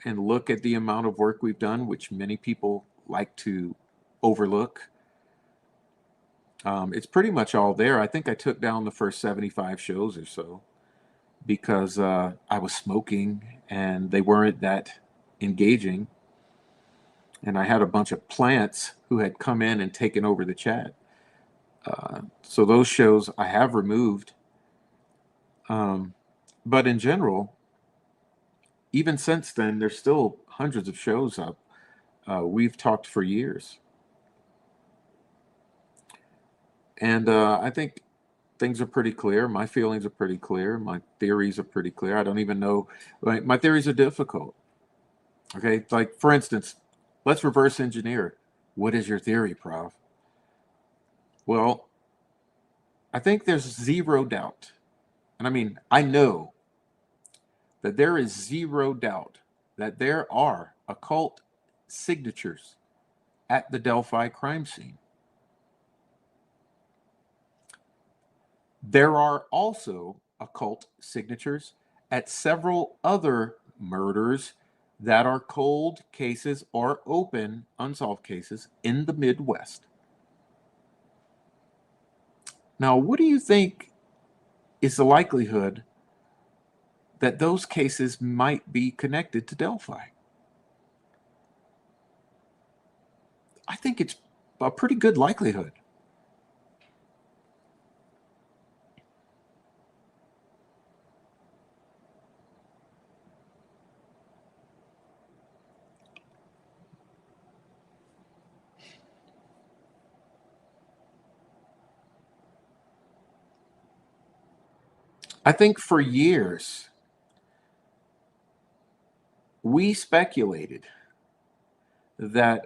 and look at the amount of work we've done, which many people like to overlook. It's pretty much all there. I think I took down the first 75 shows or so because I was smoking and they weren't that engaging. And I had a bunch of plants who had come in and taken over the chat. So those shows I have removed. But in general, even since then, there's still hundreds of shows up. We've talked for years. And I think things are pretty clear. My feelings are pretty clear. My theories are pretty clear. I don't even know. Like, my theories are difficult. Okay, like for instance, let's reverse engineer. What is your theory, Prof? Well, I think there's zero doubt. And I mean, I know that there is zero doubt that there are occult signatures at the Delphi crime scene. There are also occult signatures at several other murders that are cold cases or open, unsolved cases in the Midwest. Now, what do you think is the likelihood that those cases might be connected to Delphi? I think it's a pretty good likelihood. I think for years, we speculated that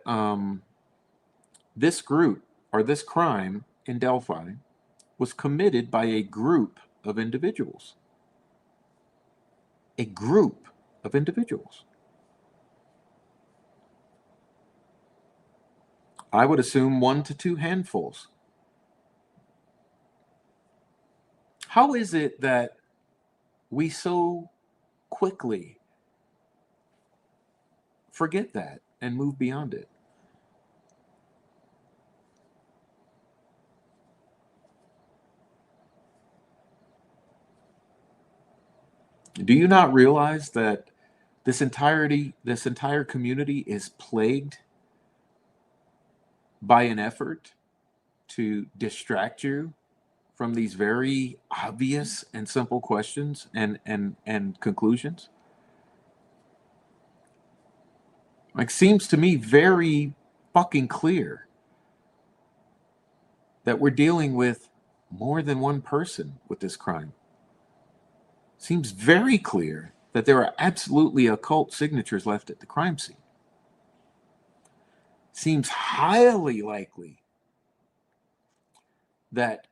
this group or this crime in Delphi was committed by a group of individuals. A group of individuals. I would assume 1 to 2 handfuls. How is it that we so quickly forget that and move beyond it? Do you not realize that this entire community is plagued by an effort to distract you from these very obvious and simple questions and conclusions? Like, seems to me very fucking clear that we're dealing with more than one person with this crime. Seems very clear that there are absolutely occult signatures left at the crime scene. Seems highly likely that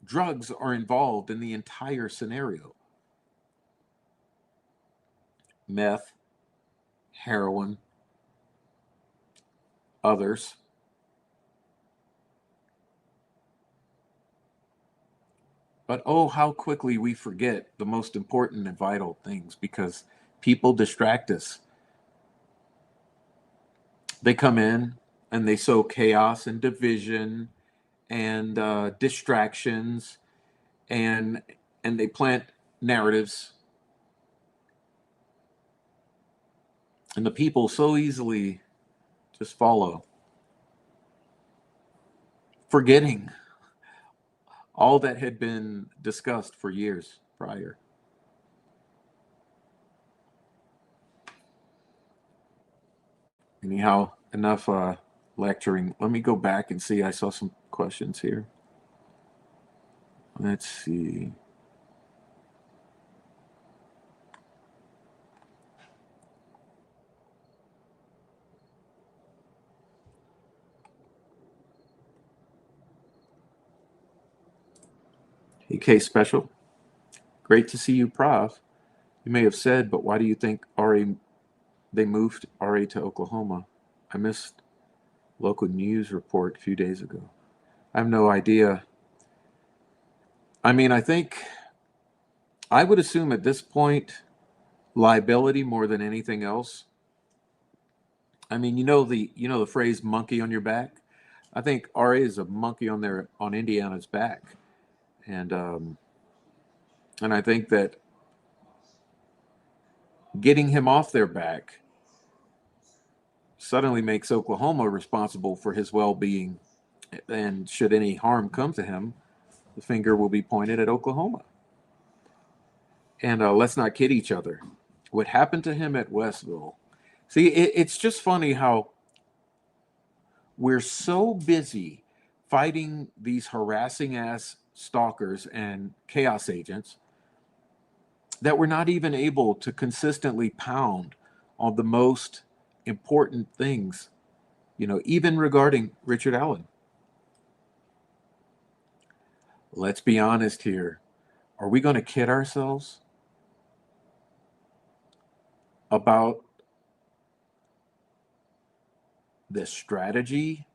drugs are involved in the entire scenario. Meth, heroin, others. But oh, how quickly we forget the most important and vital things because people distract us. They come in and they sow chaos and division and distractions, and they plant narratives. And the people so easily just follow, forgetting all that had been discussed for years prior. Anyhow, enough lecturing. Let me go back and see. I saw some questions here. Let's see. Hey, K Special. Great to see you, Prof. You may have said, but why do you think they moved RA to Oklahoma? I missed local news report a few days ago. I have no idea. I mean, I would assume at this point, liability more than anything else. I mean, the phrase monkey on your back. I think RA is a monkey on Indiana's back. And I think that getting him off their back suddenly makes Oklahoma responsible for his well-being. And should any harm come to him, the finger will be pointed at Oklahoma. And let's not kid each other. What happened to him at Westville? See, it's just funny how we're so busy fighting these harassing ass stalkers and chaos agents that we're not even able to consistently pound on the most important things, even regarding Richard Allen. Let's be honest here. Are we going to kid ourselves about the strategy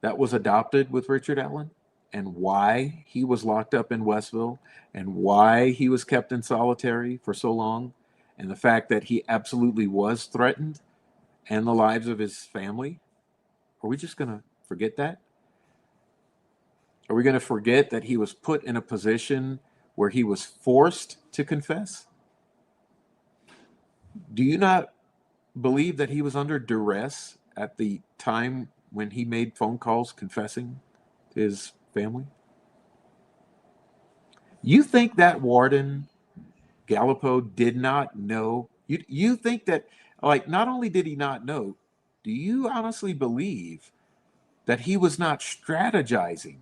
that was adopted with Richard Allen and why he was locked up in Westville and why he was kept in solitary for so long, and the fact that he absolutely was threatened and the lives of his family? Are we just going to forget that? Are we going to forget that he was put in a position where he was forced to confess? Do you not believe that he was under duress at the time when he made phone calls confessing to his family? You think that warden, Gallipo, did not know? You think that, like, not only did he not know, do you honestly believe that he was not strategizing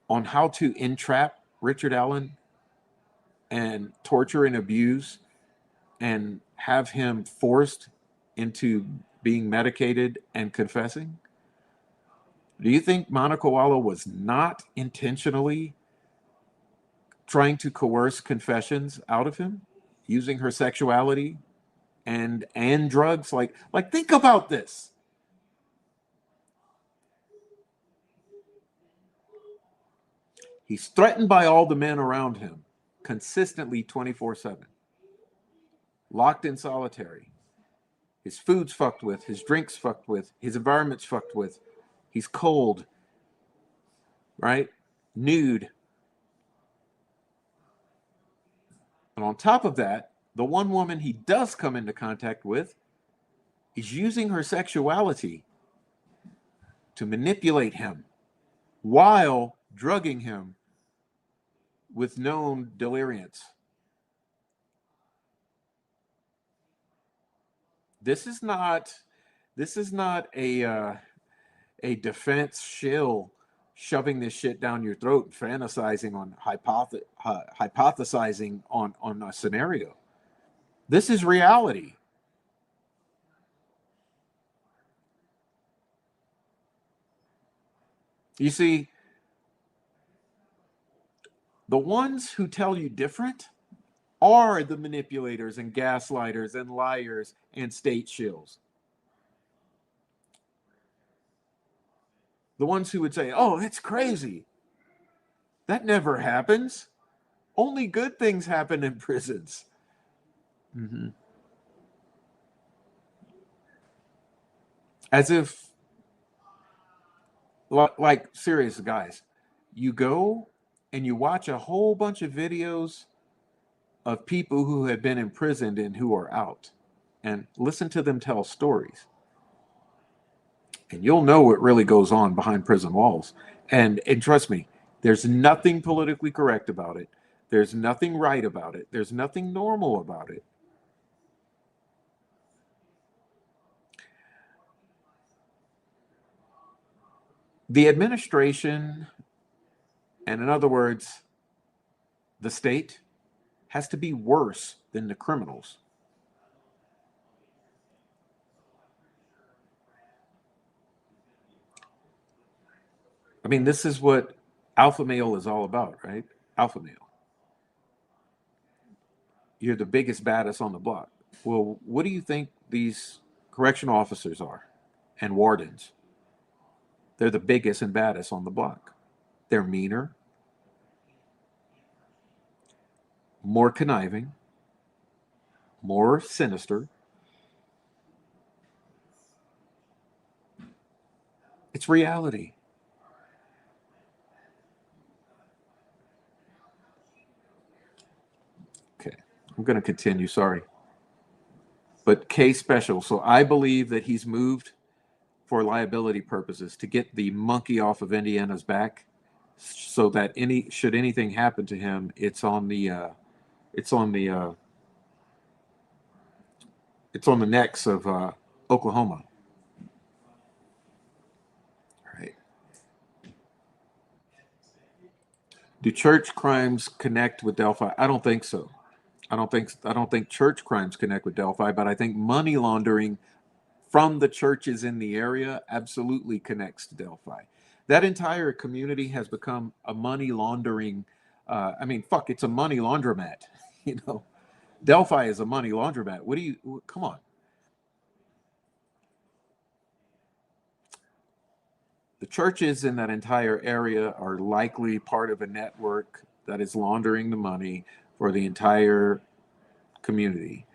on how to entrap Richard Allen and torture and abuse and have him forced into being medicated and confessing? Do you think Monica Walla was not intentionally trying to coerce confessions out of him using her sexuality and drugs? Like think about this. He's threatened by all the men around him consistently 24/7. Locked in solitary. His food's fucked with, his drink's fucked with, his environment's fucked with. He's cold, right? Nude. And on top of that, the one woman he does come into contact with is using her sexuality to manipulate him while drugging him with known deliriants. This is not a defense shill shoving this shit down your throat and fantasizing on hypothesizing on a scenario. This is reality. You see, the ones who tell you different are the manipulators and gaslighters and liars and state shills. The ones who would say, oh, it's crazy. That never happens. Only good things happen in prisons. Mm-hmm. As if, like, serious guys, you go and you watch a whole bunch of videos of people who have been imprisoned and who are out, and listen to them tell stories. And you'll know what really goes on behind prison walls. And trust me, there's nothing politically correct about it. There's nothing right about it. There's nothing normal about it. The administration, and in other words, the state, has to be worse than the criminals. I mean, this is what alpha male is all about, right? Alpha male. You're the biggest, baddest on the block. Well, what do you think these correctional officers are and wardens? They're the biggest and baddest on the block. They're meaner. more conniving, more sinister. It's reality. Okay, I'm going to continue. Sorry. But case special. So I believe that he's moved for liability purposes to get the monkey off of Indiana's back, so that should anything happen to him, it's on the necks of Oklahoma. All right. Do church crimes connect with Delphi? I don't think so. I don't think church crimes connect with Delphi, but I think money laundering from the churches in the area absolutely connects to Delphi. That entire community has become a money laundering. Fuck, it's a money laundromat. You know, Delphi is a money laundromat. Come on. The churches in that entire area are likely part of a network that is laundering the money for the entire community.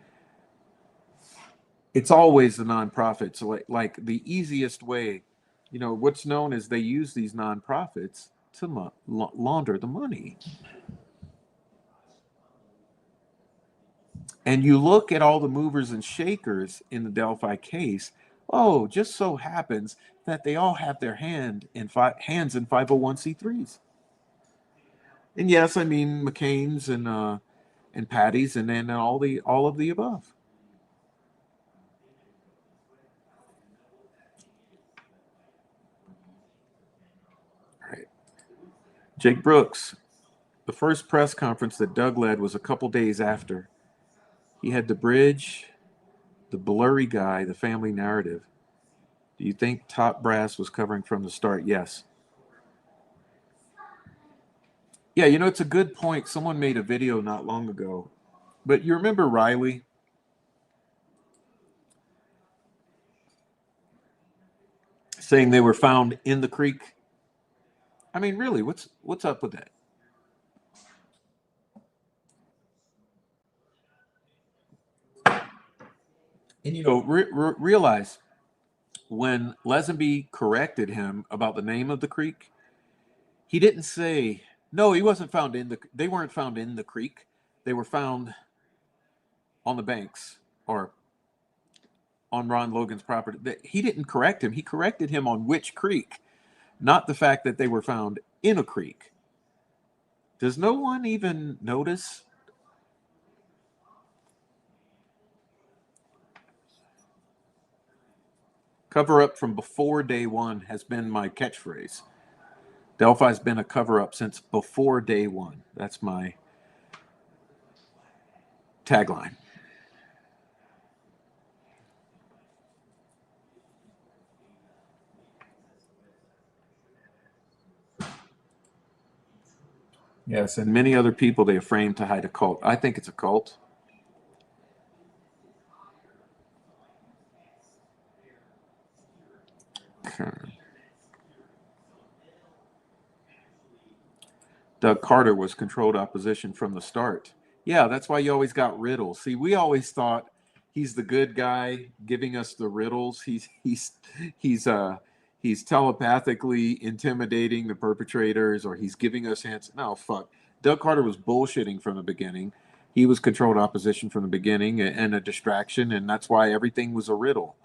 It's always the nonprofits. Like the easiest way, what's known as they use these nonprofits to launder the money. And you look at all the movers and shakers in the Delphi case. Oh, just so happens that they all have their hands in 501c3s. And yes, I mean McCain's and Patty's, and then all of the above. All right. Jake Brooks, the first press conference that Doug led was a couple days after. He had to bridge the blurry guy, the family narrative. Do you think top brass was covering from the start? Yes. Yeah, it's a good point. Someone made a video not long ago. But you remember Riley? Saying they were found in the creek? I mean, really, what's up with that? And realize when Lesenby corrected him about the name of the creek, he didn't say, no, he wasn't found they weren't found in the creek. They were found on the banks or on Ron Logan's property. He didn't correct him. He corrected him on which creek, not the fact that they were found in a creek. Does no one even notice? Cover up from before day one has been my catchphrase. Delphi's been a cover up since before day one. That's my tagline. Yes, and many other people they have framed to hide a cult. I think it's a cult. Okay. Doug Carter was controlled opposition from the start. Yeah, that's why you always got riddles. See, we always thought he's the good guy giving us the riddles. He's telepathically intimidating the perpetrators, or he's giving us hints. No, fuck. Doug Carter was bullshitting from the beginning. He was controlled opposition from the beginning and a distraction, and that's why everything was a riddle.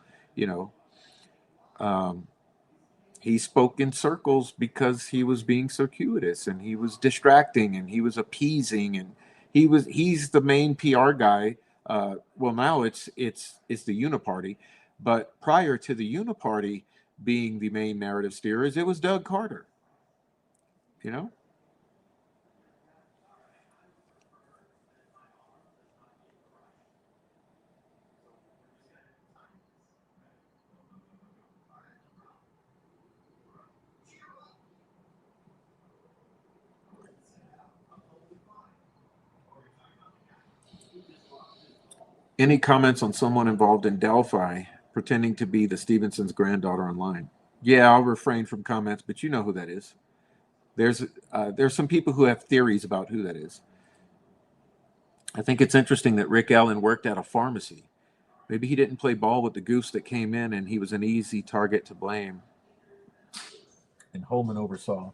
He spoke in circles because he was being circuitous, and he was distracting, and he was appeasing, and he's the main PR guy. Well, now it's the Uniparty, but prior to the Uniparty being the main narrative steerers, it was Doug Carter. Any comments on someone involved in Delphi pretending to be the Stevenson's granddaughter online? Yeah, I'll refrain from comments, but you know who that is. There's some people who have theories about who that is. I think it's interesting that Rick Allen worked at a pharmacy. Maybe he didn't play ball with the goose that came in and he was an easy target to blame. And Holman oversaw.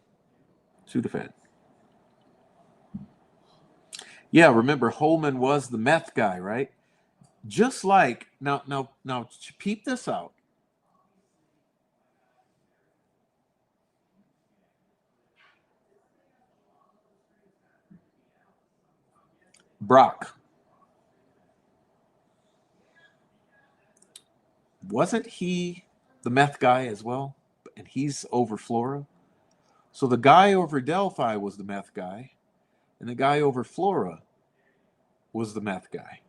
Sudafed. Yeah, remember Holman was the meth guy, right? Just like now peep this out. Brock. Wasn't he the meth guy as well? And he's over Flora. So the guy over Delphi was the meth guy, and the guy over Flora was the meth guy.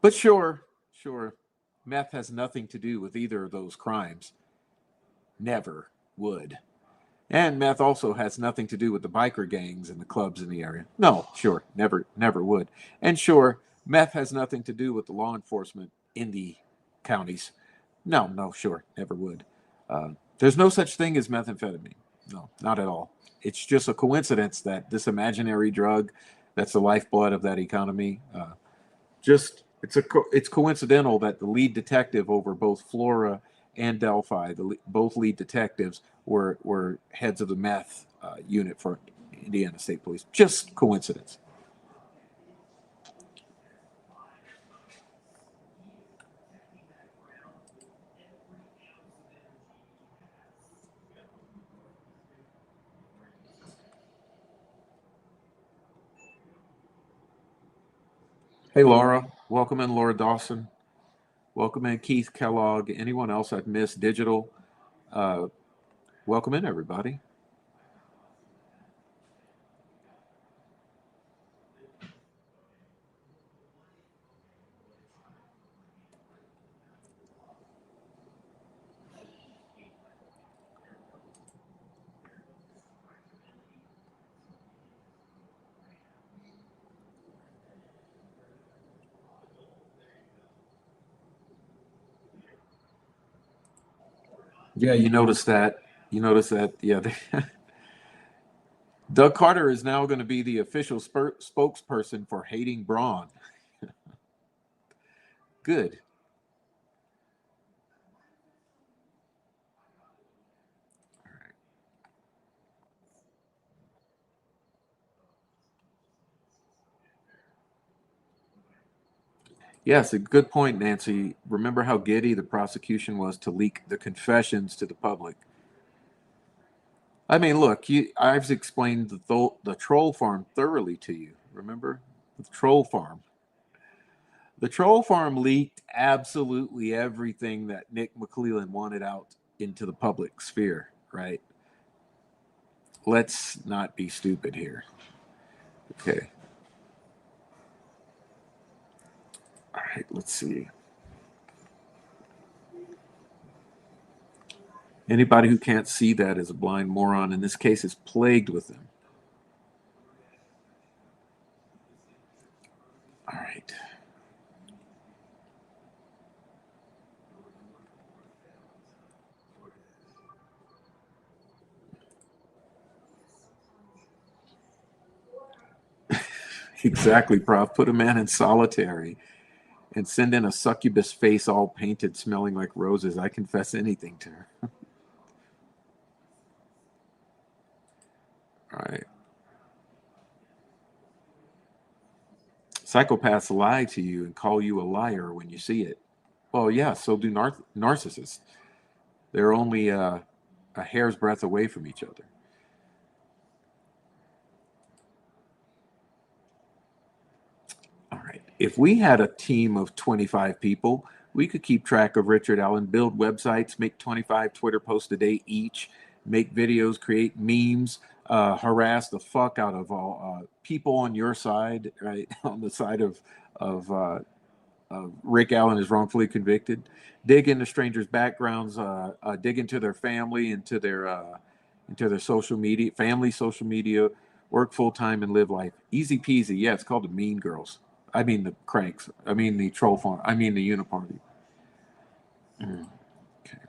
But sure, meth has nothing to do with either of those crimes. Never would. And meth also has nothing to do with the biker gangs and the clubs in the area. No, sure, never would. And sure, meth has nothing to do with the law enforcement in the counties. No, sure, never would. There's no such thing as methamphetamine. No, not at all. It's just a coincidence that this imaginary drug, that's the lifeblood of that economy, it's coincidental that the lead detective over both Flora and Delphi, both lead detectives were heads of the meth unit for Indiana State Police. Just coincidence. Hey, Laura. Welcome in, Laura Dawson. Welcome in, Keith Kellogg. Anyone else I've missed? Digital. Welcome in, everybody. Yeah, you notice that. Yeah. Doug Carter is now going to be the official spokesperson for hating Braun. Good. Yes, a good point, Nancy. Remember how giddy the prosecution was to leak the confessions to the public. I mean, look, I've explained the troll farm thoroughly to you. Remember the troll farm. The troll farm leaked absolutely everything that Nick McClellan wanted out into the public sphere, right? Let's not be stupid here. Okay. All right, let's see. Anybody who can't see that is a blind moron. In this case, is plagued with them. All right. Exactly, Prof. Put a man in solitary and send in a succubus face all painted, smelling like roses. I confess anything to her. All right. Psychopaths lie to you and call you a liar when you see it. Well, yeah, so do narcissists. They're only a hair's breadth away from each other. All right. If we had a team of 25 people, we could keep track of Richard Allen, build websites, make 25 Twitter posts a day each, make videos, create memes, harass the fuck out of all people on your side, right? On the side of Rick Allen is wrongfully convicted. Dig into strangers' backgrounds, dig into their family, into their social media, family social media, work full time and live life. Easy peasy. Yeah, it's called the Mean Girls. I mean the Cranks. I mean the Troll Farm. I mean the Uniparty. Okay.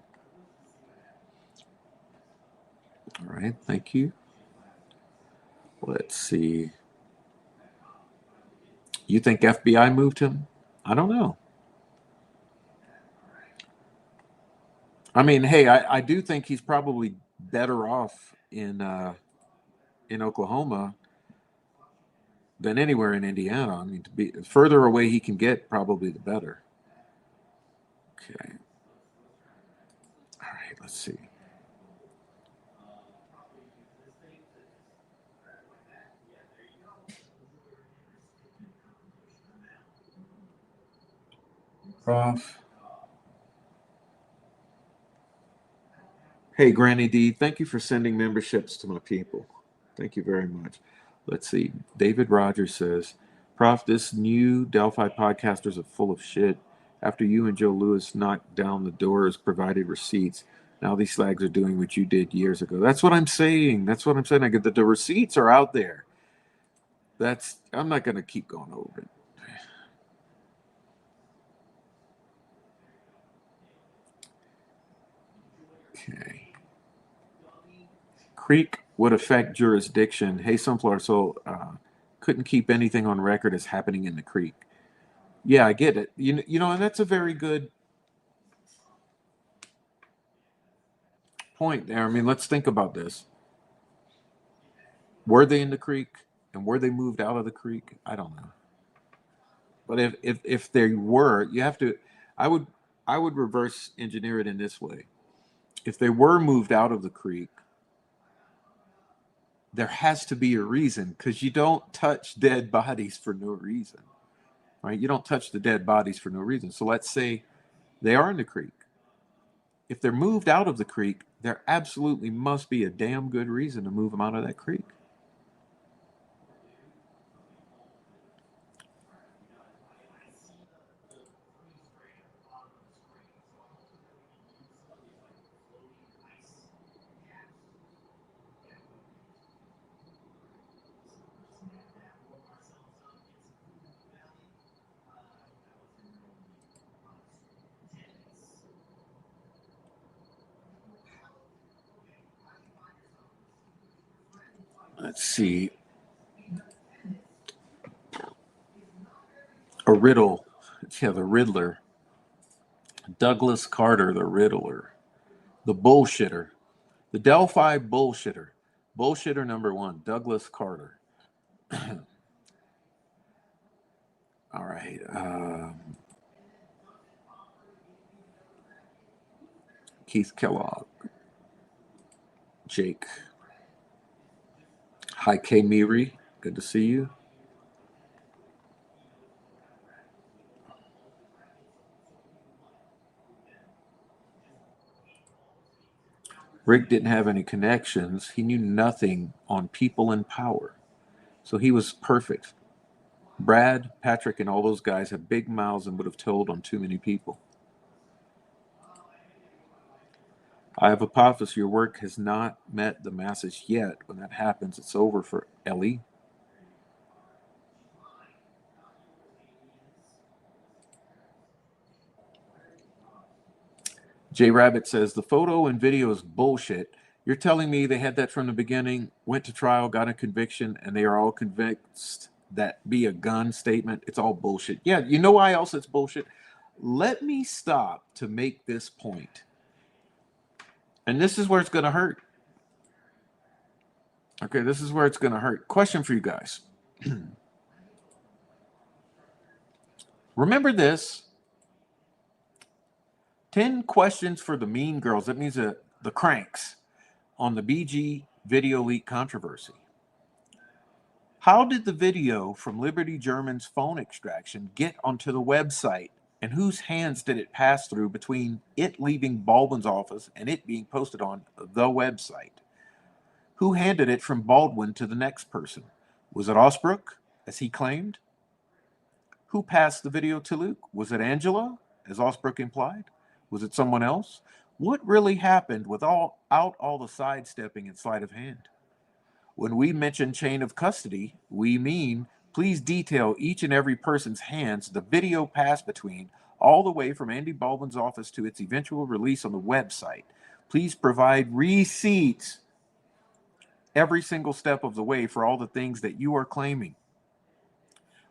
All right. Thank you. Let's see. You think FBI moved him? I don't know. I mean, hey, I do think he's probably better off in Oklahoma than anywhere in Indiana. I mean, to be further away he can get, probably the better. Okay. All right, let's see. Prof. Hey, Granny D, thank you for sending memberships to my people. Thank you very much. Let's see. David Rogers says, Prof, this new Delphi podcasters are full of shit. After you and Joe Lewis knocked down the doors, provided receipts, now these slags are doing what you did years ago. That's what I'm saying. That's what I'm saying. I get that the receipts are out there. I'm not going to keep going over it. Okay. Creek would affect jurisdiction. Hey, Sunflower Soul, couldn't keep anything on record as happening in the creek. Yeah, I get it. You know, and that's a very good point there. I mean, let's think about this. Were they in the creek, and were they moved out of the creek? I don't know. But if they were, you have to. I would reverse engineer it in this way. If they were moved out of the creek, there has to be a reason, because you don't touch dead bodies for no reason, right? You don't touch the dead bodies for no reason. So let's say they are in the creek. If they're moved out of the creek, there absolutely must be a damn good reason to move them out of that creek. Let's see. A riddle. Yeah, the Riddler. Douglas Carter, the Riddler. The bullshitter. The Delphi bullshitter. Bullshitter number one, Douglas Carter. All right. Keith Kellogg. Jake. Hi, K. Miri. Good to see you. Rick didn't have any connections. He knew nothing on people in power. So he was perfect. Brad, Patrick, and all those guys have big mouths and would have told on too many people. I have a hypothesis your work has not met the masses yet. When that happens, it's over for Ellie. J Rabbit says, the photo and video is bullshit. You're telling me they had that from the beginning, went to trial, got a conviction, and they are all convinced that be a gun statement? It's all bullshit. Yeah, you know why else it's bullshit? Let me stop to make this point. And this is where it's going to hurt. Okay, this is where it's going to hurt. Question for you guys. Remember this. 10 questions for the mean girls. That means the cranks on the BG video leak controversy. How did the video from Liberty German's phone extraction get onto the website? And whose hands did it pass through between it leaving Baldwin's office and it being posted on the website? Who handed it from Baldwin to the next person? Was it Osbrook, as he claimed? Who passed the video to Luke? Was it Angela, as Osbrook implied? Was it someone else? What really happened without all the sidestepping and sleight of hand? When we mention chain of custody, we mean please detail each and every person's hands the video passed between, all the way from Andy Baldwin's office to its eventual release on the website. Please provide receipts every single step of the way for all the things that you are claiming.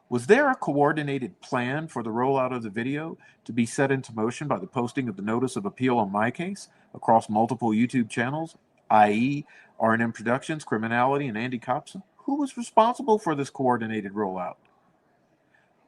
Was there a coordinated plan for the rollout of the video to be set into motion by the posting of the notice of appeal on my case across multiple YouTube channels, i.e. R&M Productions, Criminality, and Andy Copsa? Who was responsible for this coordinated rollout?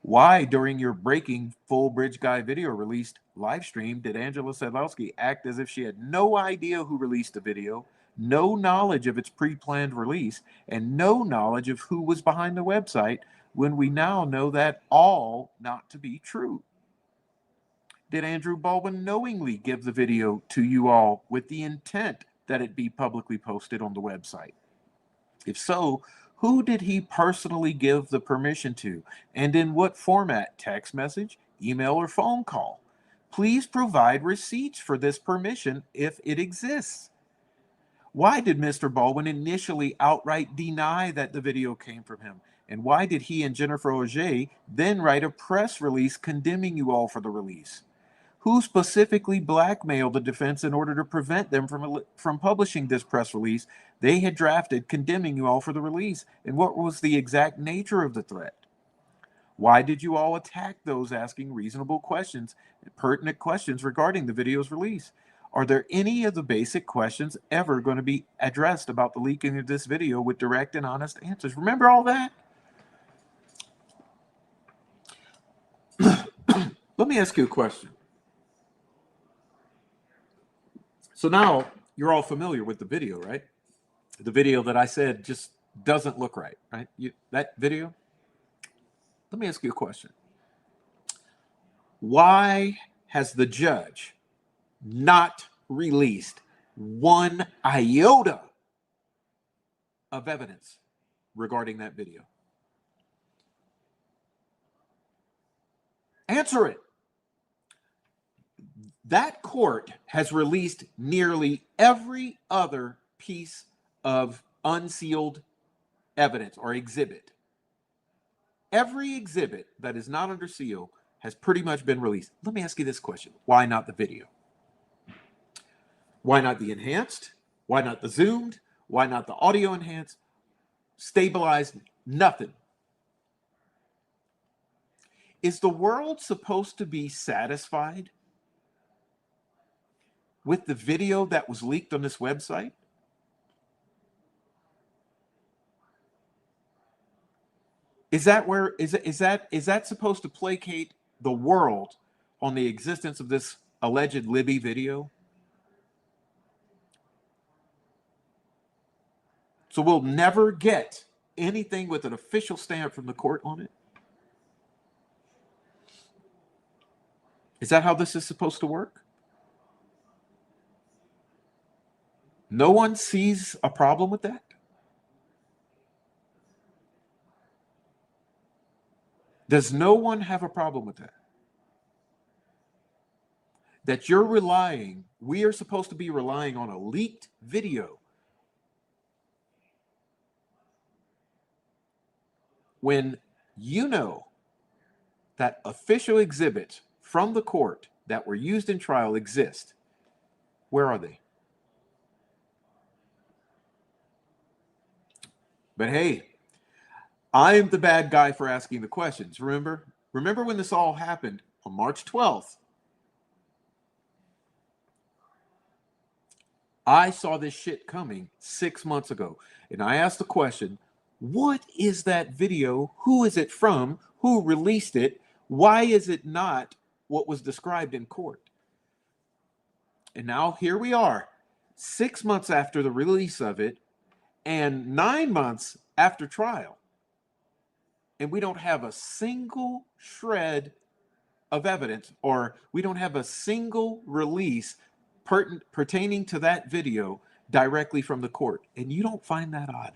Why, during your breaking Full Bridge Guy video released live stream, did Angela Sedlowski act as if she had no idea who released the video, no knowledge of its pre-planned release, and no knowledge of who was behind the website, when we now know that all not to be true? Did Andrew Baldwin knowingly give the video to you all with the intent that it be publicly posted on the website? If so, who did he personally give the permission to, and in what format? Text message, email, or phone call? Please provide receipts for this permission if it exists. Why did Mr. Baldwin initially outright deny that the video came from him? And why did he and Jennifer Auger then write a press release condemning you all for the release? Who specifically blackmailed the defense in order to prevent them from publishing this press release they had drafted condemning you all for the release? And what was the exact nature of the threat? Why did you all attack those asking reasonable questions, pertinent questions regarding the video's release? Are there any of the basic questions ever going to be addressed about the leaking of this video with direct and honest answers? Remember all that? Let me ask you a question. So now you're all familiar with the video, right? The video that I said just doesn't look right, right? That video? Let me ask you a question. Why has the judge not released one iota of evidence regarding that video? Answer it. That court has released nearly every other piece of unsealed evidence or exhibit. Every exhibit that is not under seal has pretty much been released. Let me ask you this question. Why not the video? Why not the enhanced? Why not the zoomed? Why not the audio enhanced? Stabilized? Nothing. Is the world supposed to be satisfied with the video that was leaked on this website? Is that supposed to placate the world on the existence of this alleged Libby video? So we'll never get anything with an official stamp from the court on it? Is that how this is supposed to work? No one sees a problem with that? Does no one have a problem with that? That we are supposed to be relying on a leaked video when you know that official exhibits from the court that were used in trial exist. Where are they? But hey, I'm the bad guy for asking the questions. Remember when this all happened on March 12th? I saw this shit coming 6 months ago. And I asked the question, what is that video? Who is it from? Who released it? Why is it not what was described in court? And now here we are, 6 months after the release of it and 9 months after trial. And we don't have a single shred of evidence, or we don't have a single release pertaining to that video directly from the court. And you don't find that odd?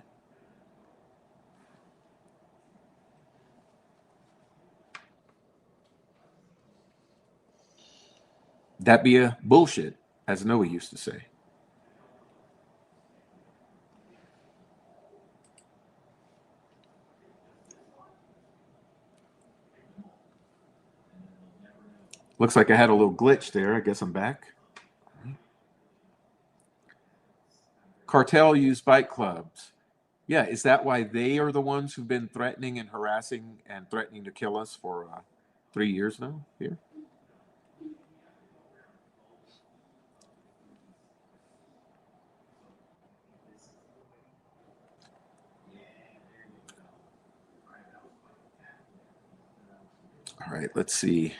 That be a bullshit, as Noah used to say. Looks like I had a little glitch there. I guess I'm back. Cartel used bike clubs Yeah, is that why they are the ones who've been threatening and harassing and threatening to kill us for 3 years now here? All right, let's see.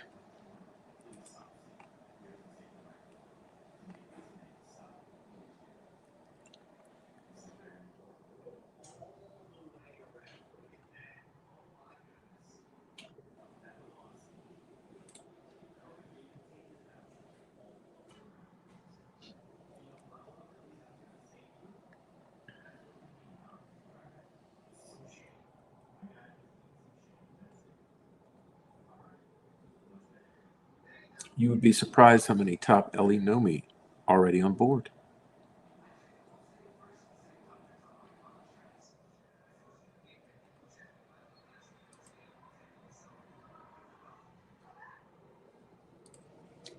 You would be surprised how many top Ellie know me already on board.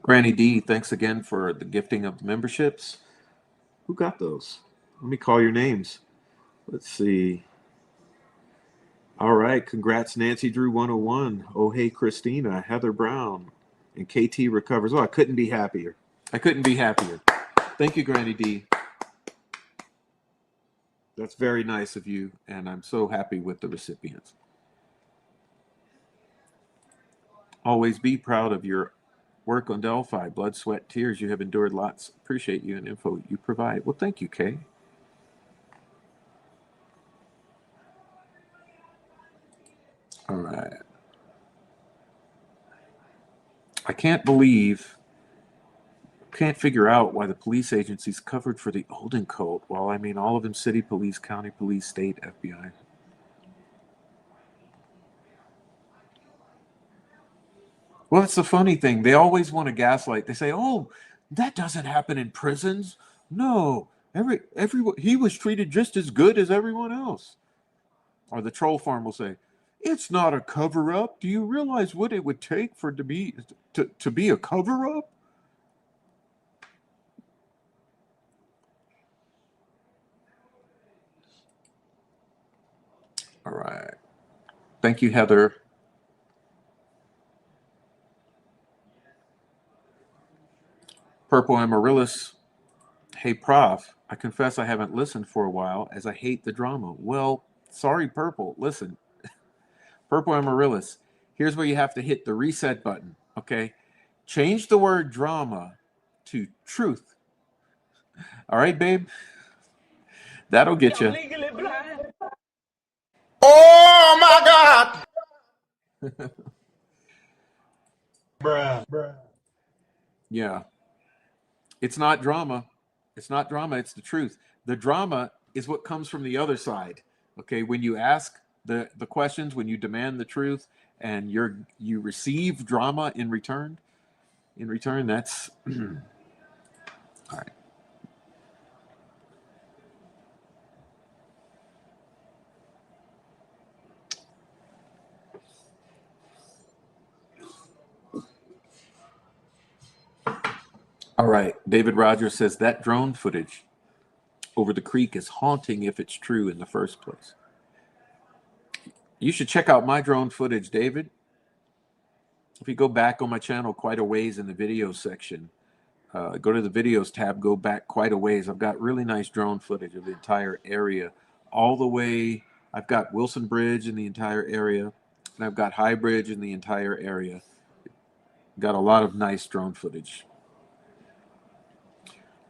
Granny D, thanks again for the gifting of the memberships. Who got those? Let me call your names. Let's see. All right, congrats, Nancy Drew 101. Oh, hey, Christina, Heather Brown, and KT Recovers. Oh, I couldn't be happier. I couldn't be happier. Thank you, Granny D. That's very nice of you, and I'm so happy with the recipients. Always be proud of your work on Delphi. Blood, sweat, tears. You have endured lots. Appreciate you and info you provide. Well, thank you, Kay. All right. I can't figure out why the police agencies covered for the Olden cult. Well, I mean, all of them: city police, county police, state, FBI. Well, it's the funny thing. They always want to gaslight. They say, "Oh, that doesn't happen in prisons." No, everyone he was treated just as good as everyone else. Or the troll farm will say, "It's not a cover up. Do you realize what it would take for to be a cover up?" All right. Thank you, Heather. Purple Amaryllis. Hey, Prof, I confess I haven't listened for a while as I hate the drama. Well, sorry, Purple. Listen, Purple Amaryllis, here's where you have to hit the reset button, okay? Change the word drama to truth. All right, babe? That'll get you. Oh my God! Bruh. Yeah. It's not drama. It's not drama. It's the truth. The drama is what comes from the other side. Okay. When you ask the questions, when you demand the truth and you receive drama in return, that's all right. All right. David Rogers says that drone footage over the creek is haunting if it's true in the first place. You should check out my drone footage, David. If you go back on my channel quite a ways in the video section, go to the videos tab, go back quite a ways. I've got really nice drone footage of the entire area, all the way. I've got Wilson Bridge in the entire area, and I've got High Bridge in the entire area. Got a lot of nice drone footage.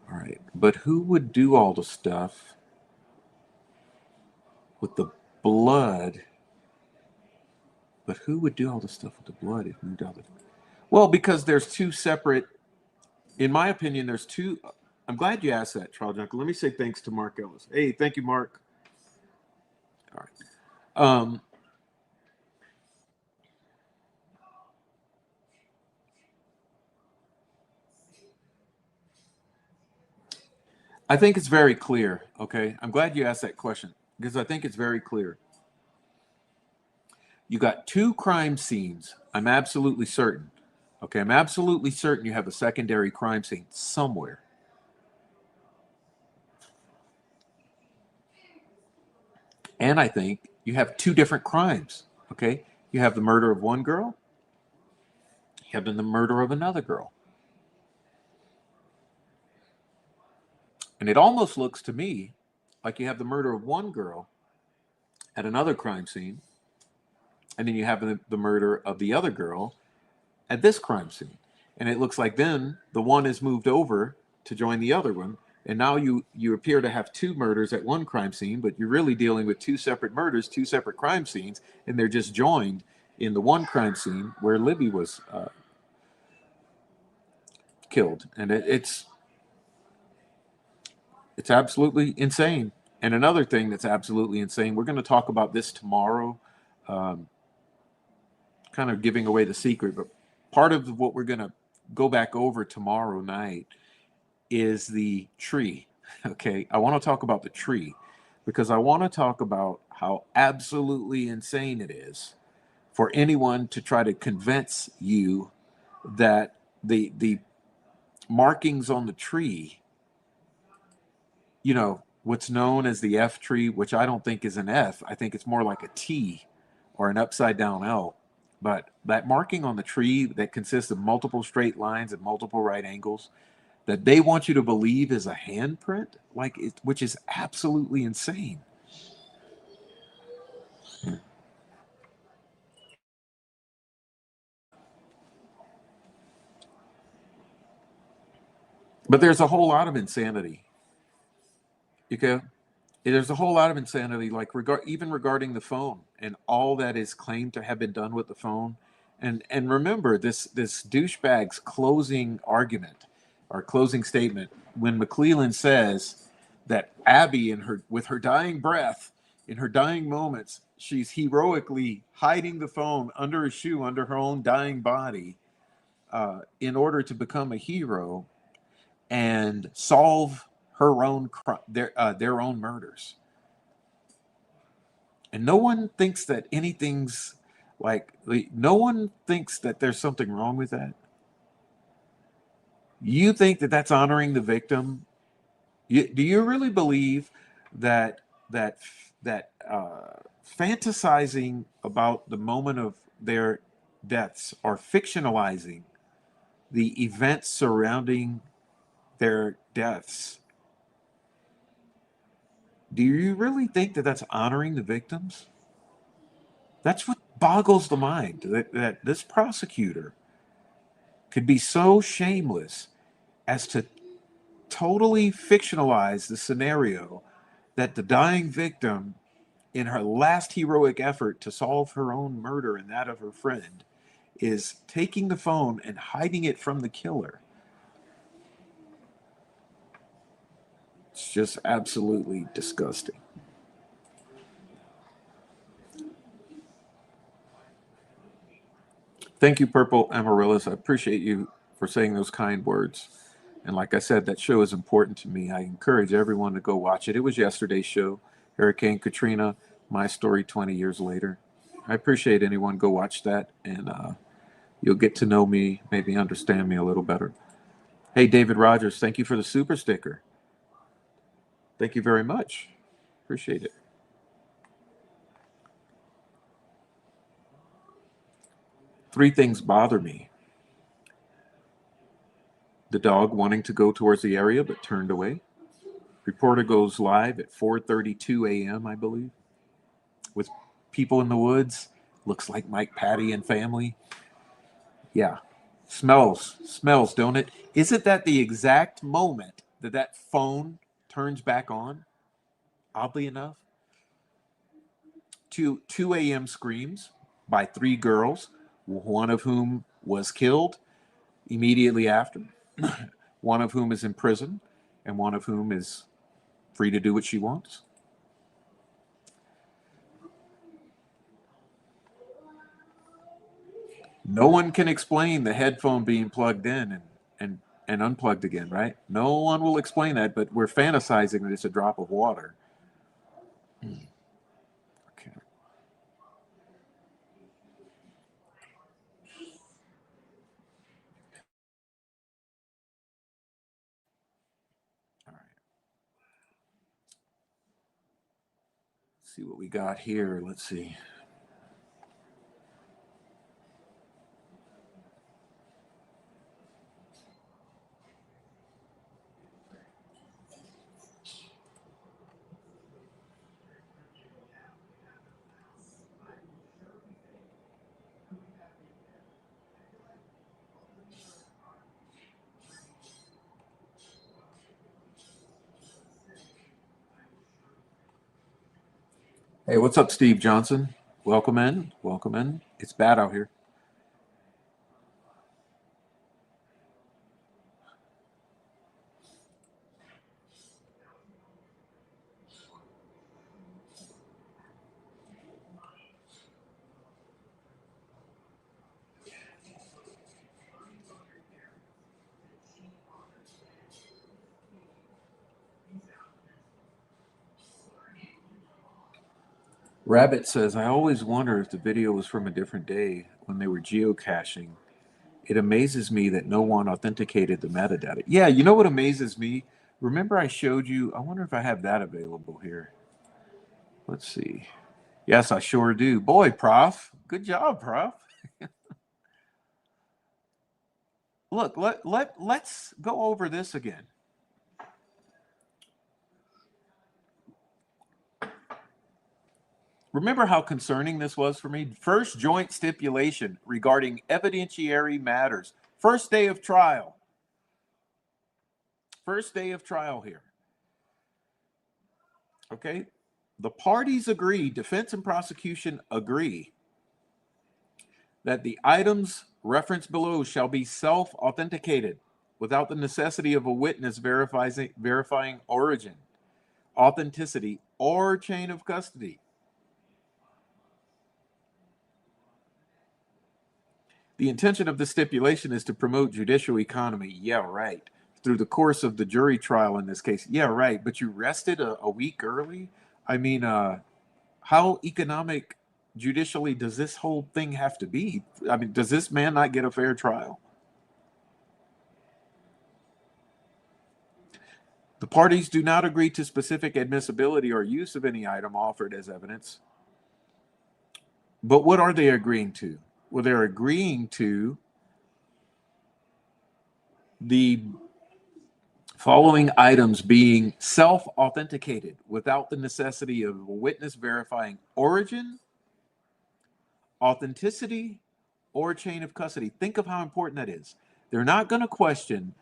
All right, but who would do all the stuff with the blood? But who would do all the stuff with the blood if moved out? Well, because there's two separate. In my opinion, there's two. I'm glad you asked that, Trial Junker. Let me say thanks to Mark Ellis. Hey, thank you, Mark. All right. I think it's very clear. Okay. I'm glad you asked that question because I think it's very clear. You got two crime scenes. I'm absolutely certain. Okay. I'm absolutely certain you have a secondary crime scene somewhere. And I think you have two different crimes. Okay. You have the murder of one girl, you have the murder of another girl. And it almost looks to me like you have the murder of one girl at another crime scene, and then you have the murder of the other girl at this crime scene. And it looks like then the one is moved over to join the other one. And now you appear to have two murders at one crime scene, but you're really dealing with two separate murders, two separate crime scenes, and they're just joined in the one crime scene where Libby was killed. And it's absolutely insane. And another thing that's absolutely insane, we're going to talk about this tomorrow, kind of giving away the secret, but part of what we're going to go back over tomorrow night is the tree. Okay. I want to talk about the tree because I want to talk about how absolutely insane it is for anyone to try to convince you that the markings on the tree, you know, what's known as the F tree, which I don't think is an F. I think it's more like a T or an upside down L. But that marking on the tree that consists of multiple straight lines and multiple right angles that they want you to believe is a handprint, like it, which is absolutely insane. But there's a whole lot of insanity. Okay, there's a whole lot of insanity, like even regarding the phone and all that is claimed to have been done with the phone. And remember this douchebag's closing argument or closing statement when McClellan says that Abby, in her with her dying breath, in her dying moments, she's heroically hiding the phone under a shoe under her own dying body in order to become a hero and solve her own their own murders. And no one thinks that anything's no one thinks that there's something wrong with that. You think that that's honoring the victim? Do you really believe that that fantasizing about the moment of their deaths or fictionalizing the events surrounding their deaths? Do you really think that that's honoring the victims? That's what boggles the mind, that this prosecutor could be so shameless as to totally fictionalize the scenario that the dying victim, in her last heroic effort to solve her own murder and that of her friend, is taking the phone and hiding it from the killer. It's just absolutely disgusting. Thank you, Purple Amaryllis. I appreciate you for saying those kind words. And like I said, that show is important to me. I encourage everyone to go watch it. It was yesterday's show, Hurricane Katrina, my story 20 years later. I appreciate anyone go watch that, and you'll get to know me, maybe understand me a little better. Hey, David Rogers, thank you for the super sticker. Thank you very much. Appreciate it. Three things bother me: the dog wanting to go towards the area but turned away. Reporter goes live at 4:32 a.m., I believe, with people in the woods. Looks like Mike Patty and family. Yeah. Smells, don't it? Isn't that the exact moment that that phone turns back on? Oddly enough. 2 a.m. screams by three girls, one of whom was killed immediately after, one of whom is in prison, and one of whom is free to do what she wants. No one can explain the headphone being plugged in and unplugged again, right? No one will explain that, but we're fantasizing that it's a drop of water. Okay. All right. see what we got here. Let's see. Hey, what's up, Steve Johnson? Welcome in. Welcome in. It's bad out here. Rabbit says, I always wonder if the video was from a different day when they were geocaching. It amazes me that no one authenticated the metadata. Yeah, you know what amazes me? Remember I showed you, I wonder if I have that available here. Let's see. Yes, I sure do. Boy, Prof. Good job, Prof. Look, let's go over this again. Remember how concerning this was for me? First joint stipulation regarding evidentiary matters. First day of trial. First day of trial here. Okay? The parties agree, defense and prosecution agree, that the items referenced below shall be self-authenticated without the necessity of a witness verifying origin, authenticity, or chain of custody. The intention of the stipulation is to promote judicial economy. Yeah, right. Through the course of the jury trial in this case. Yeah, right. But you rested a week early? I mean, how economic judicially does this whole thing have to be? I mean, does this man not get a fair trial? The parties do not agree to specific admissibility or use of any item offered as evidence. But what are they agreeing to? Well, they're agreeing to the following items being self-authenticated without the necessity of a witness verifying origin, authenticity, or chain of custody. Think of how important that is. They're not going to question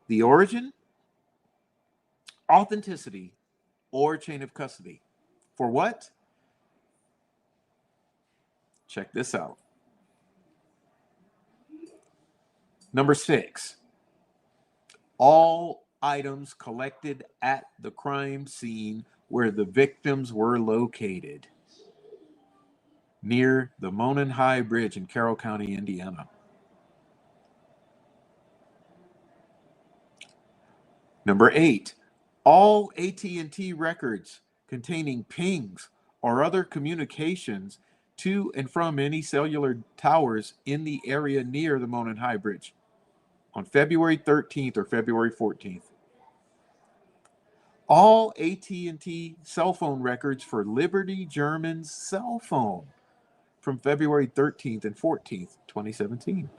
the origin, authenticity, or chain of custody. For what? Check this out. Number 6, all items collected at the crime scene where the victims were located near the Monon High Bridge in Carroll County, Indiana. Number 8, all AT&T records containing pings or other communications to and from any cellular towers in the area near the Monon High Bridge on February 13th or February 14th. All AT&T cell phone records for Liberty German's cell phone from February 13th and 14th, 2017.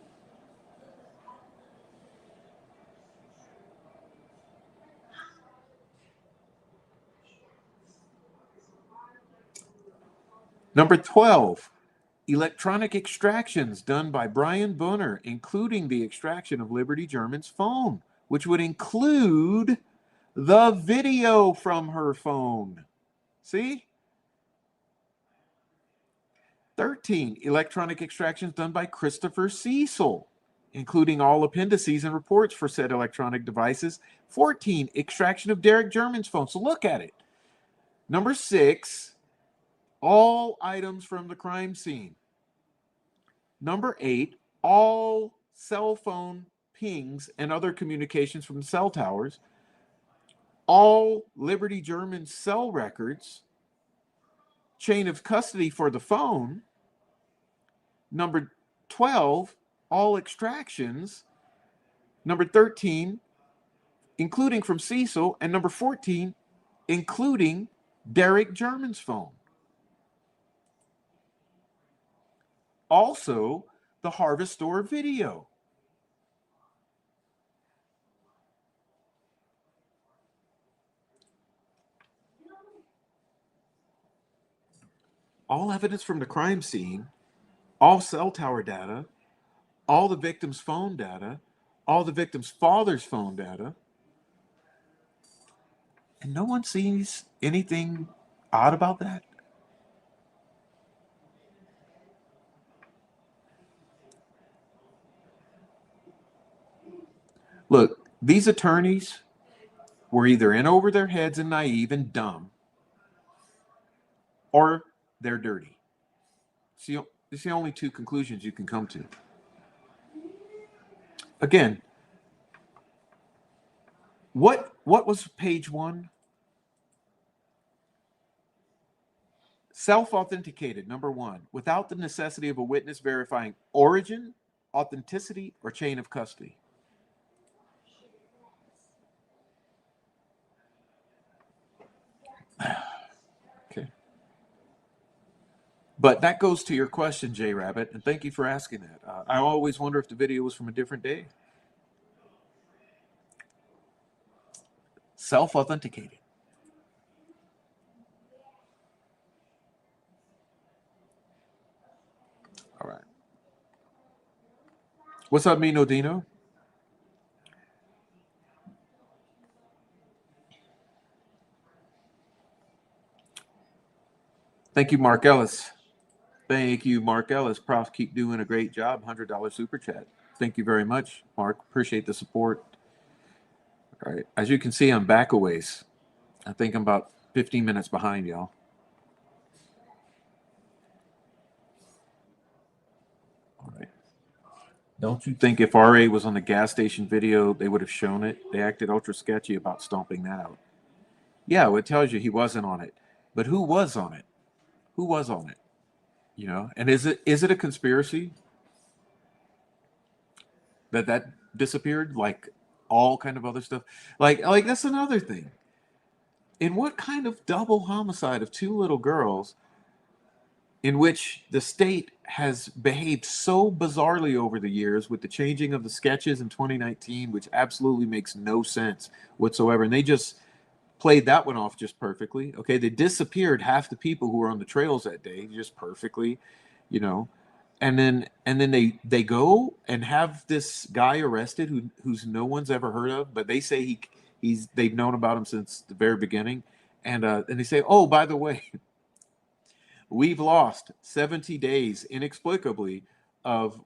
Number 12, electronic extractions done by Brian Bunner, including the extraction of Liberty German's phone, which would include the video from her phone. See? 13, electronic extractions done by Christopher Cecil, including all appendices and reports for said electronic devices. 14, extraction of Derek German's phone. So look at it. Number 6, all items from the crime scene. Number 8, all cell phone pings and other communications from the cell towers. All Liberty German cell records. Chain of custody for the phone. Number 12, all extractions. Number 13, including from Cecil. And number 14, including Derek German's phone. also the Harvest Store video. All evidence from the crime scene, all cell tower data, all the victim's phone data, all the victim's father's phone data, and no one sees anything odd about that. Look, these attorneys were either in over their heads and naive and dumb, or they're dirty. It's the only two conclusions you can come to. Again, what was page 1? Self-authenticated, number 1, without the necessity of a witness verifying origin, authenticity, or chain of custody. Okay. But that goes to your question, Jay Rabbit, and thank you for asking that. I always wonder if the video was from a different day. Self-authenticated. All right. What's up, Mino Dino? Thank you, Mark Ellis. Thank you, Mark Ellis. Profs keep doing a great job. $100 super chat. Thank you very much, Mark. Appreciate the support. All right. As you can see, I'm back a ways. I think I'm about 15 minutes behind, y'all. All right. Don't you think if RA was on the gas station video, they would have shown it? They acted ultra sketchy about stomping that out. Yeah, well, it tells you he wasn't on it. But who was on it? Who was on it? You know, and is it a conspiracy that disappeared, like all kind of other stuff? Like that's another thing. In what kind of double homicide of 2 little girls in which the state has behaved so bizarrely over the years with the changing of the sketches in 2019, which absolutely makes no sense whatsoever. And they just played that one off just perfectly. Okay, they disappeared half the people who were on the trails that day just perfectly, you know. And then they go and have this guy arrested who's no one's ever heard of, but they say they've known about him since the very beginning. And they say, oh, by the way, we've lost 70 days inexplicably of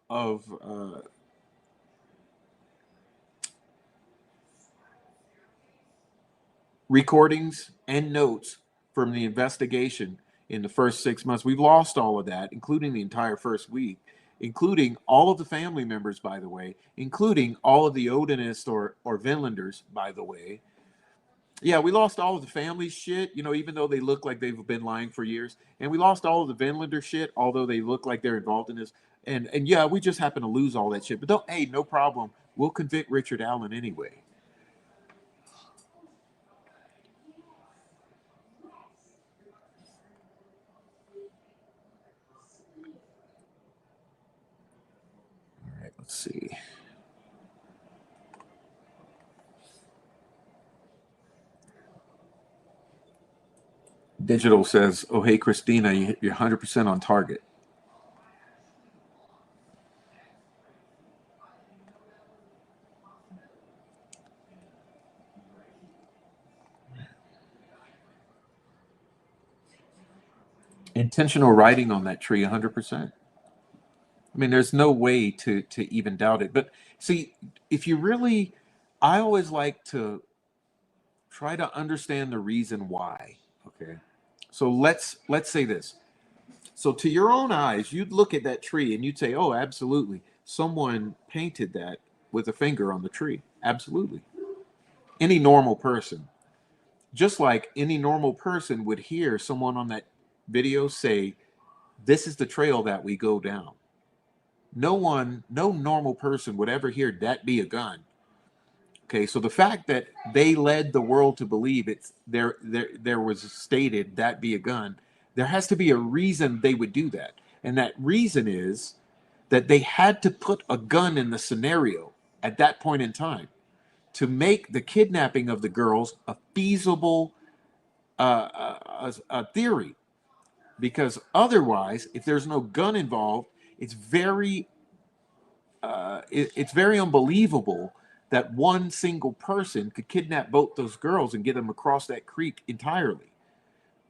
recordings and notes from the investigation in the first 6 months. We've lost all of that, including the entire first week, including all of the family members, by the way, including all of the Odinists or Vinlanders, by the way. Yeah, we lost all of the family shit, you know, even though they look like they've been lying for years. And we lost all of the Vinlander shit, although they look like they're involved in this. And yeah, we just happen to lose all that shit. But hey, no problem. We'll convict Richard Allen anyway. All right, let's see. Digital says, oh, hey, Christina, you're 100% on target. Intentional writing on that tree, 100%. I mean, there's no way to even doubt it. But see, if you really, I always like to try to understand the reason why. Okay. So let's say this. So to your own eyes, you'd look at that tree and you'd say, oh, absolutely. Someone painted that with a finger on the tree. Absolutely. Any normal person, just like any normal person would hear someone on that video say, this is the trail that we go down. No normal person would ever hear that be a gun. Okay, so the fact that they led the world to believe there was stated that be a gun, there has to be a reason they would do that. And that reason is that they had to put a gun in the scenario at that point in time to make the kidnapping of the girls a feasible a theory. Because otherwise, if there's no gun involved, it's very it's very unbelievable that one single person could kidnap both those girls and get them across that creek entirely.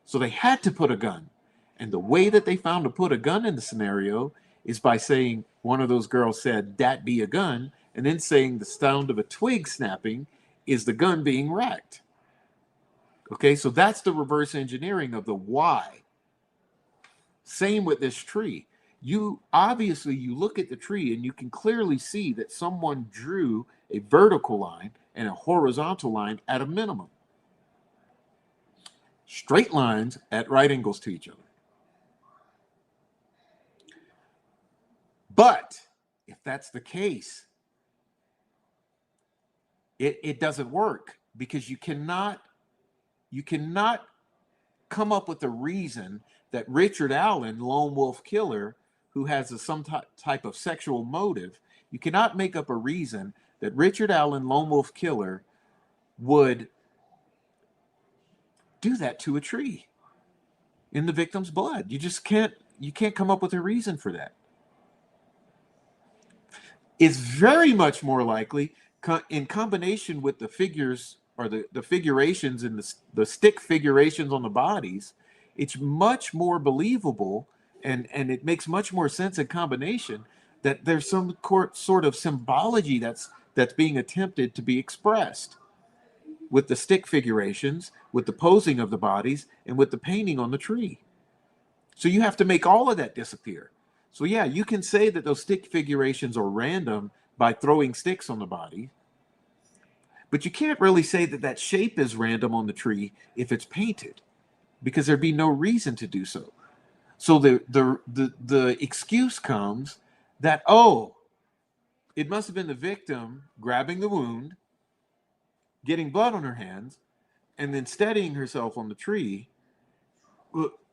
So they had to put a gun. And the way that they found to put a gun in the scenario is by saying one of those girls said, "That be a gun," and then saying the sound of a twig snapping is the gun being racked. Okay, so that's the reverse engineering of the why. Same with this tree. You obviously you look at the tree and you can clearly see that someone drew a vertical line and a horizontal line at a minimum. Straight lines at right angles to each other. But if that's the case, it doesn't work because you cannot come up with a reason that Richard Allen, lone wolf killer, who has some type of sexual motive, you cannot make up a reason that Richard Allen, lone wolf killer, would do that to a tree in the victim's blood. You just can't come up with a reason for that. It's very much more likely in combination with the figures or the figurations and the stick figurations on the bodies. It's much more believable and it makes much more sense in combination that there's some sort of symbology that's being attempted to be expressed with the stick figurations, with the posing of the bodies, and with the painting on the tree. So you have to make all of that disappear. So yeah, you can say that those stick figurations are random by throwing sticks on the body, but you can't really say that that shape is random on the tree if it's painted, because there'd be no reason to do so. So the excuse comes that, oh, it must have been the victim grabbing the wound, getting blood on her hands, and then steadying herself on the tree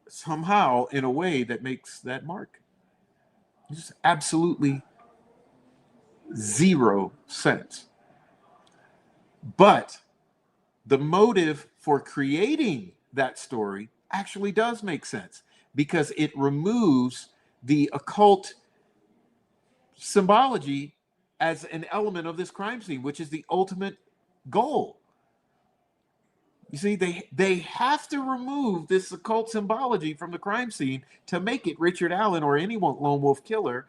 somehow in a way that makes that mark. It's just absolutely zero sense. But the motive for creating that story actually does make sense because it removes the occult symbology as an element of this crime scene, which is the ultimate goal. You see, they have to remove this occult symbology from the crime scene to make it Richard Allen or any lone wolf killer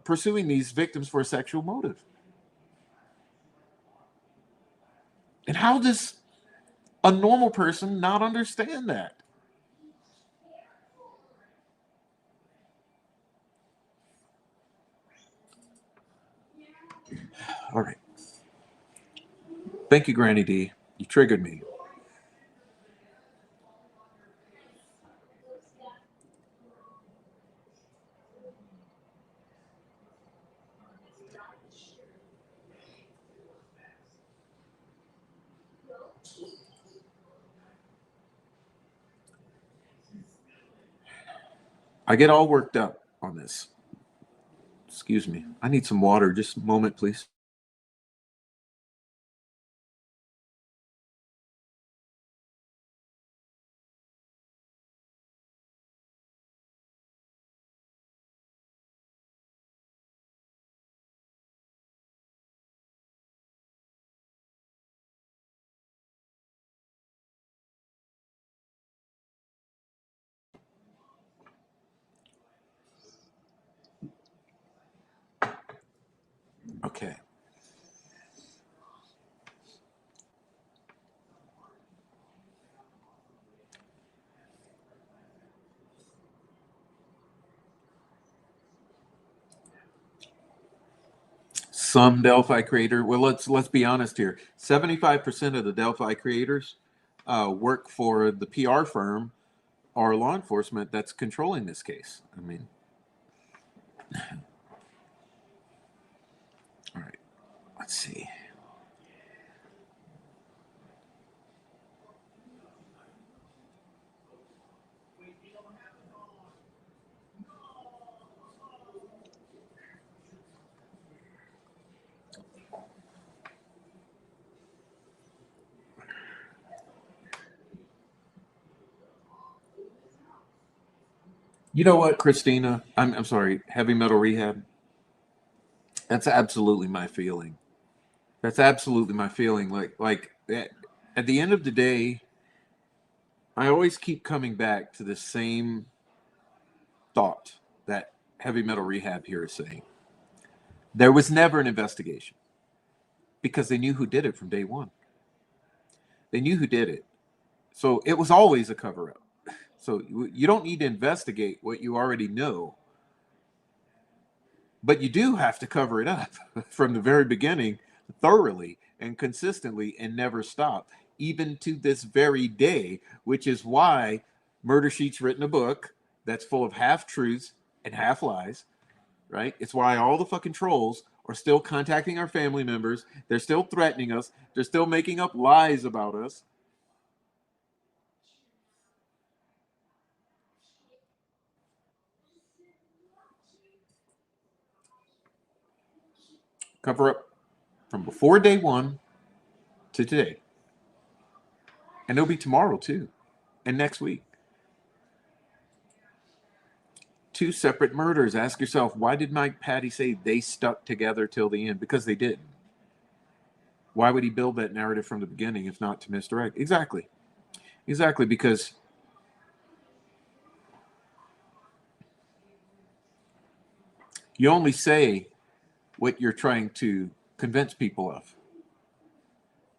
pursuing these victims for a sexual motive. And how does a normal person not understand that? All right. Thank you, Granny D. You triggered me. I get all worked up on this. Excuse me. I need some water. Just a moment, please. Okay. Some Delphi creator. Well, let's be honest here. 75% of the Delphi creators work for the PR firm or law enforcement that's controlling this case. I mean, all right. Let's see. You know what, Christina? I'm sorry, heavy metal rehab. That's absolutely my feeling. That's absolutely my feeling. At the end of the day, I always keep coming back to the same thought that heavy metal rehab here is saying. There was never an investigation because they knew who did it from day one. They knew who did it. So it was always a cover up. So you don't need to investigate what you already know, but you do have to cover it up from the very beginning, thoroughly and consistently, and never stop, even to this very day, which is why Murder Sheet's written a book that's full of half truths and half lies, right? It's why all the fucking trolls are still contacting our family members. They're still threatening us. They're still making up lies about us. Cover up from before day one to today. And it'll be tomorrow too. And next week. Two separate murders. Ask yourself, why did Mike Patty say they stuck together till the end? Because they didn't. Why would he build that narrative from the beginning if not to misdirect? Exactly. Exactly, because you only say what you're trying to convince people of.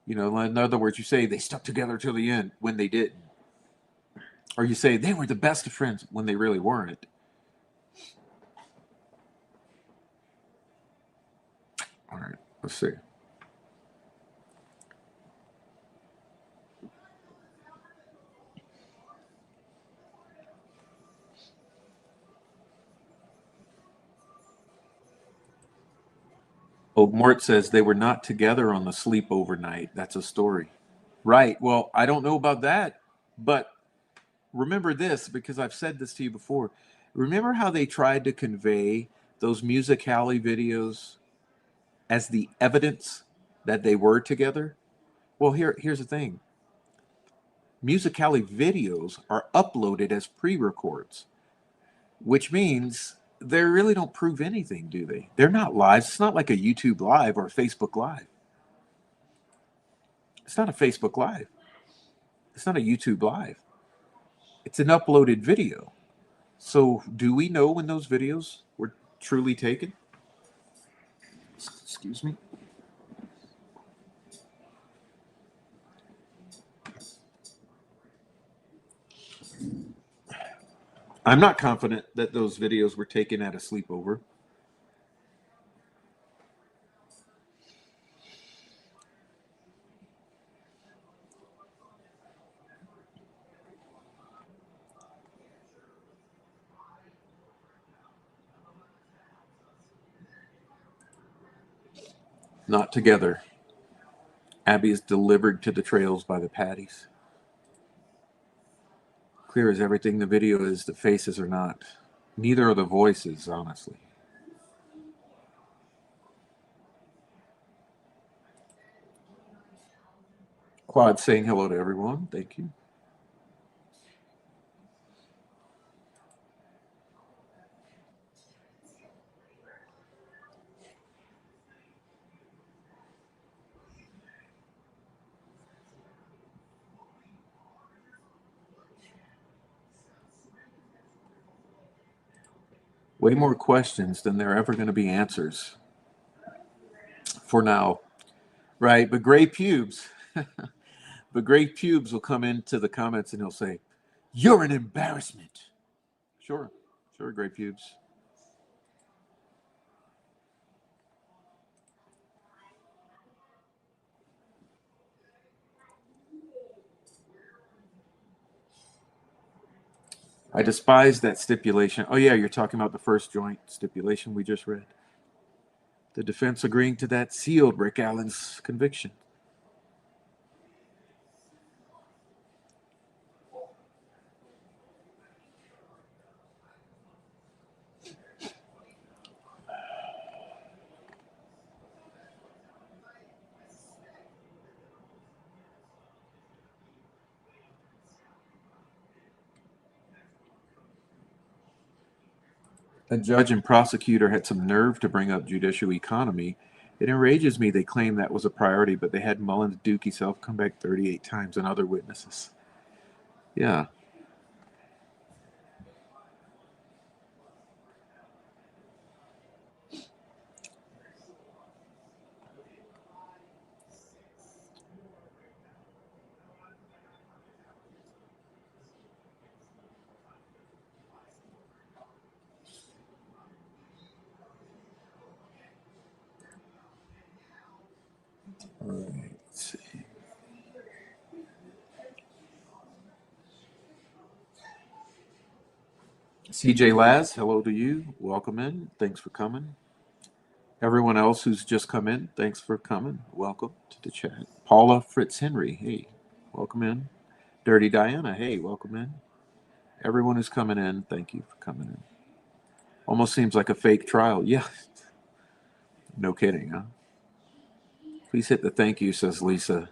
You know, in other words, you say they stuck together till the end when they didn't. Or you say they were the best of friends when they really weren't. All right, let's see. Oh, Mort says they were not together on the sleepover night. That's a story. Right. Well, I don't know about that, but remember this because I've said this to you before. Remember how they tried to convey those Musicali videos as the evidence that they were together? Well, here's the thing. Musicali videos are uploaded as pre-records, which means they really don't prove anything, do they? They're not live. It's not like a YouTube live or a Facebook live. It's not a Facebook live. It's not a YouTube live. It's an uploaded video. So, do we know when those videos were truly taken? Excuse me. I'm not confident that those videos were taken at a sleepover. Not together. Abby is delivered to the trails by the patties. Clear as everything the video is, the faces are not. Neither are the voices, honestly. Quad saying hello to everyone. Thank you. Way more questions than there are ever going to be answers for now. Right? But Gray Pubes, but Gray Pubes will come into the comments and he'll say, "You're an embarrassment." Sure. Sure, Gray Pubes. I despise that stipulation. Oh, yeah, you're talking about the first joint stipulation we just read. The defense agreeing to that sealed Rick Allen's conviction. A judge and prosecutor had some nerve to bring up judicial economy. It enrages me they claim that was a priority, but they had Mullins Duke himself come back 38 times and other witnesses. Yeah. All right, let's see. CJ Laz, hello to you. Welcome in. Thanks for coming. Everyone else who's just come in, thanks for coming. Welcome to the chat. Paula Fritz Henry, hey, welcome in. Dirty Diana, hey, welcome in. Everyone who's coming in, thank you for coming in. Almost seems like a fake trial. Yeah, no kidding, huh? Please hit the thank you, says Lisa.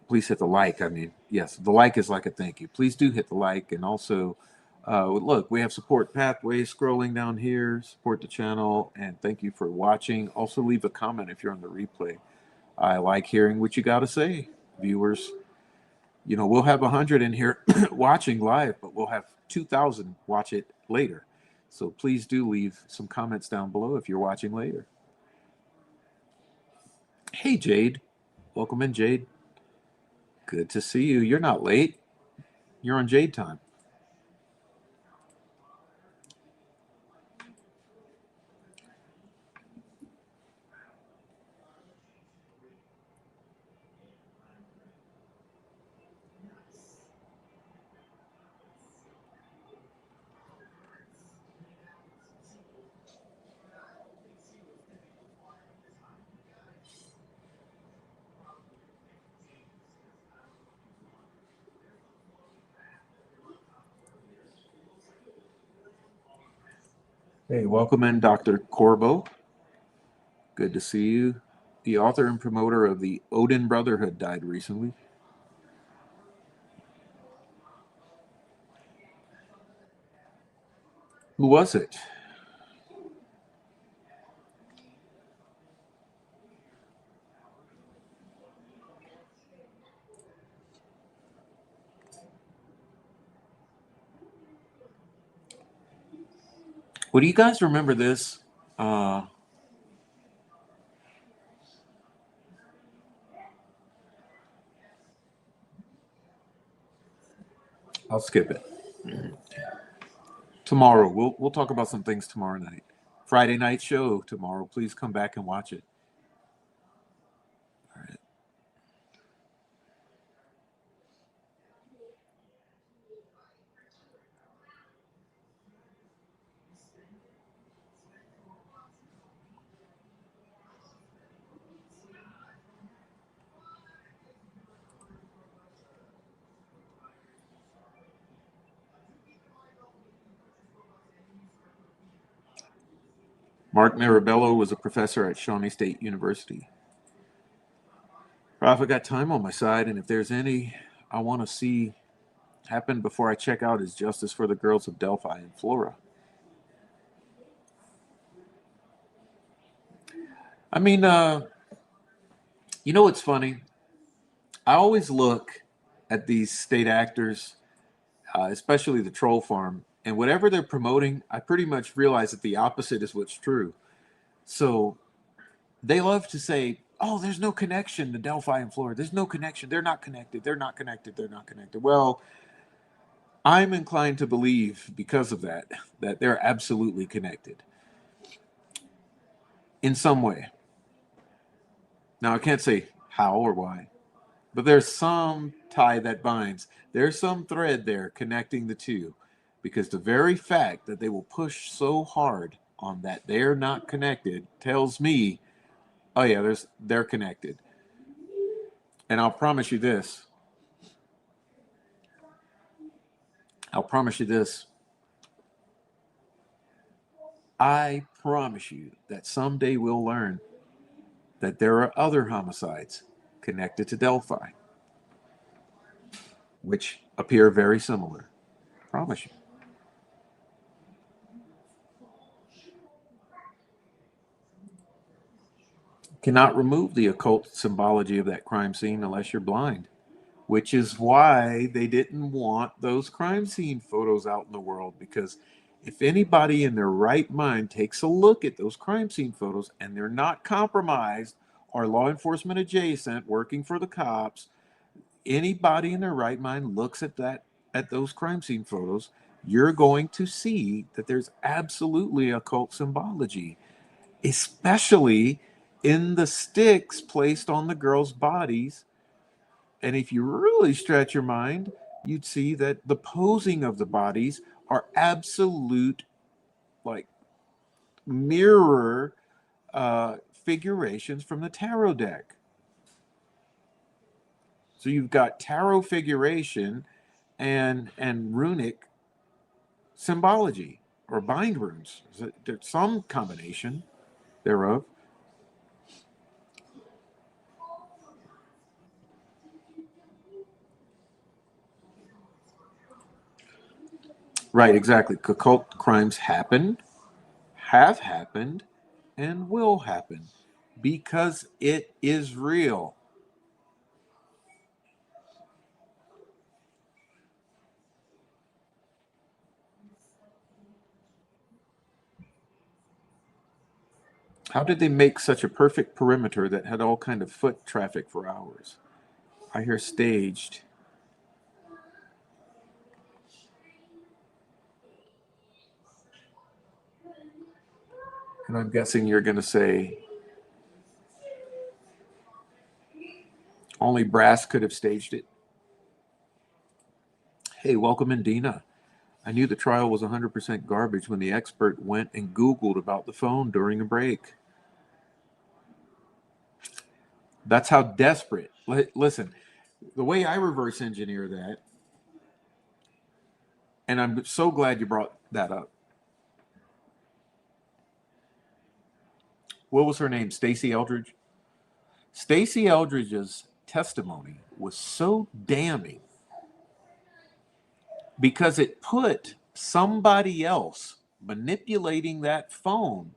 Please hit the like. I mean, yes, the like is like a thank you. Please do hit the like. And also, look, we have support pathways scrolling down here. Support the channel. And thank you for watching. Also, leave a comment if you're on the replay. I like hearing what you got to say, viewers. You know, we'll have 100 in here watching live, but we'll have 2,000 watch it later. So please do leave some comments down below if you're watching later. Hey, Jade. Welcome in, Jade. Good to see you. You're not late. You're on Jade time. Hey, welcome in, Dr. Corbo. Good to see you. The author and promoter of the Odin Brotherhood died recently. Who was it? Well, do you guys remember this? I'll skip it. Tomorrow, we'll talk about some things tomorrow night. Friday night show tomorrow. Please come back and watch it. All right. Mark Marabello was a professor at Shawnee State University. Prof, I got time on my side, and if there's any I want to see happen before I check out is justice for the girls of Delphi and Flora. I mean, you know what's funny? I always look at these state actors, especially the troll farm, and whatever they're promoting, I pretty much realize that the opposite is what's true. So they love to say, oh, there's no connection to Delphi and Florida. There's no connection. They're not connected. They're not connected. They're not connected. Well, I'm inclined to believe because of that they're absolutely connected in some way. Now, I can't say how or why, but there's some tie that binds. There's some thread there connecting the two, because the very fact that they will push so hard on that they're not connected tells me, oh yeah, they're connected. And I'll promise you this. I'll promise you this. I promise you that someday we'll learn that there are other homicides connected to Delphi, which appear very similar. Promise you. cannot remove the occult symbology of that crime scene unless you're blind, which is why they didn't want those crime scene photos out in the world. Because if anybody in their right mind takes a look at those crime scene photos and they're not compromised or law enforcement adjacent working for the cops, anybody in their right mind looks at those crime scene photos, you're going to see that there's absolutely occult symbology, especially in the sticks placed on the girls' bodies. And if you really stretch your mind, you'd see that the posing of the bodies are absolute, like, mirror figurations from the tarot deck. So you've got tarot figuration and runic symbology, or bind runes. There's some combination thereof. Right, exactly. Occult crimes happen, have happened, and will happen because it is real. How did they make such a perfect perimeter that had all kind of foot traffic for hours? I hear staged. And I'm guessing you're going to say only brass could have staged it. Hey, welcome in, Dina. I knew the trial was 100% garbage when the expert went and Googled about the phone during a break. That's how desperate. Listen, the way I reverse engineer that, and I'm so glad you brought that up. What was her name? Stacey Eldridge? Stacey Eldridge's testimony was so damning because it put somebody else manipulating that phone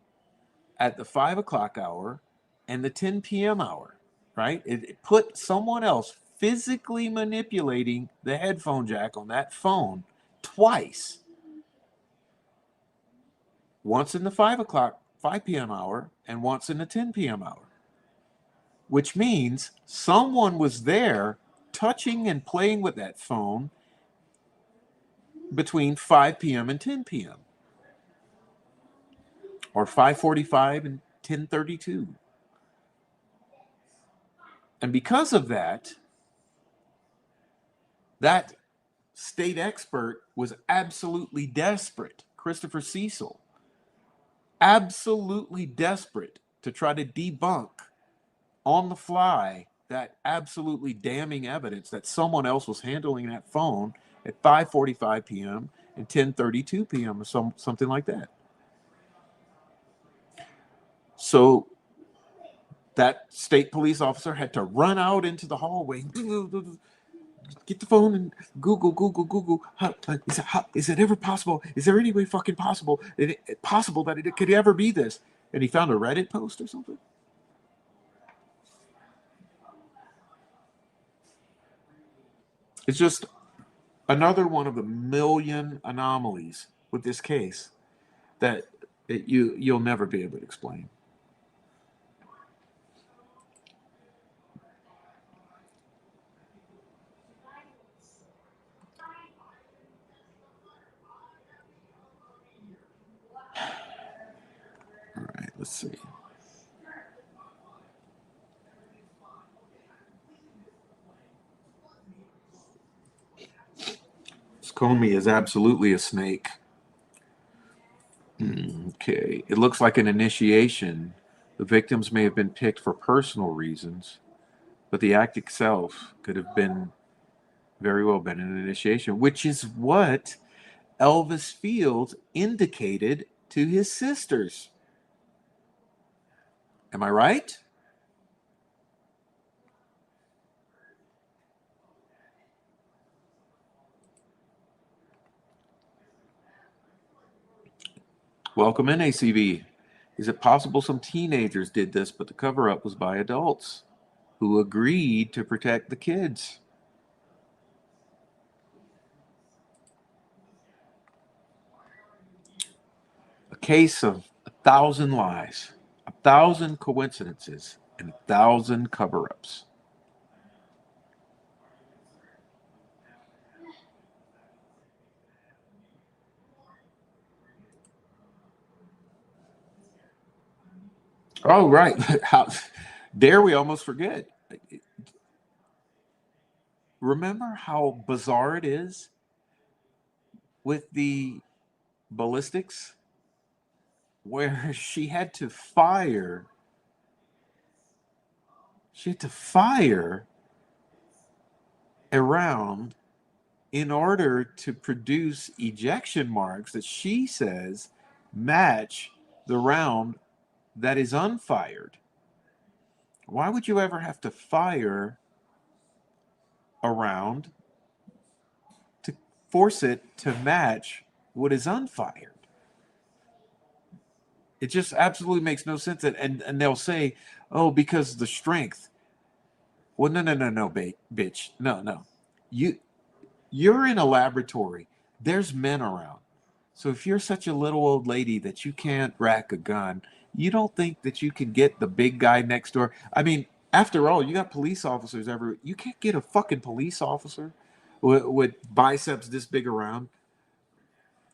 at the 5 o'clock hour and the 10 p.m. hour, right? It put someone else physically manipulating the headphone jack on that phone twice. Once in the 5 p.m. hour and once in the 10 p.m. hour. Which means someone was there touching and playing with that phone between 5 p.m. and 10 p.m. or 5:45 and 10:32. And because of that, that state expert was absolutely desperate, Christopher Cecil, absolutely desperate to try to debunk on the fly that absolutely damning evidence that someone else was handling that phone at 5:45 p.m. and 10:32 p.m. or something like that. So that state police officer had to run out into the hallway, get the phone and Google. Is it ever possible? Is there any way fucking possible that it could ever be this? And he found a Reddit post or something. It's just another one of the million anomalies with this case that you'll never be able to explain. All right, let's see. Comey is absolutely a snake. Okay, it looks like an initiation. The victims may have been picked for personal reasons, but the act itself could have been very well been an initiation, which is what Elvis Fields indicated to his sisters. Am I right? Welcome in, ACV. Is it possible some teenagers did this, but the cover-up was by adults who agreed to protect the kids? A case of 1,000 lies, 1,000 coincidences, and 1,000 cover-ups. Oh, right. How dare we almost forget? Remember how bizarre it is with the ballistics, where she had to fire a round in order to produce ejection marks that she says match the round that is unfired. Why would you ever have to fire a round to force it to match what is unfired? It just absolutely makes no sense. And they'll say, oh, because the strength. Well, no, bitch. No. You're in a laboratory. There's men around. So if you're such a little old lady that you can't rack a gun, you don't think that you can get the big guy next door? I mean, after all, you got police officers everywhere. You can't get a fucking police officer with biceps this big around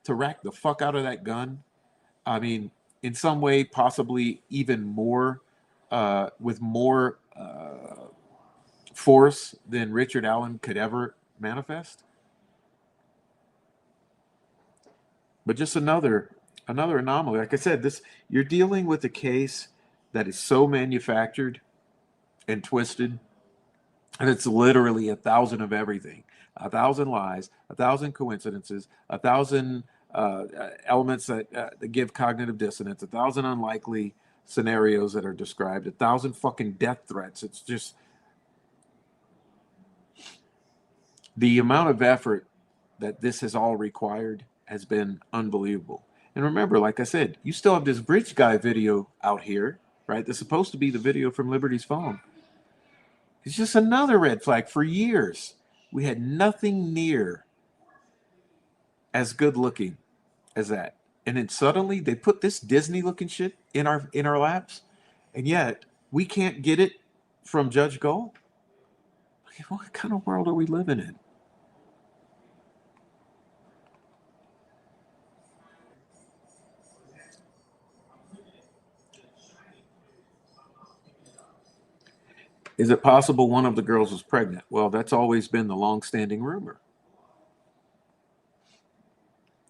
to rack the fuck out of that gun. I mean, in some way, possibly even more, with more force than Richard Allen could ever manifest. But just another anomaly. Like I said, this, you're dealing with a case that is so manufactured and twisted, and it's literally 1,000 of everything, 1,000 lies, 1,000 coincidences, 1,000 elements that give cognitive dissonance, 1,000 unlikely scenarios that are described, 1,000 fucking death threats. It's just the amount of effort that this has all required has been unbelievable. And remember, like I said, you still have this bridge guy video out here, right? That's supposed to be the video from Liberty's phone. It's just another red flag. For years, we had nothing near as good looking as that. And then suddenly they put this Disney looking shit in our laps, and yet we can't get it from Judge Gold. What kind of world are we living in? Is it possible one of the girls was pregnant? Well, that's always been the long-standing rumor.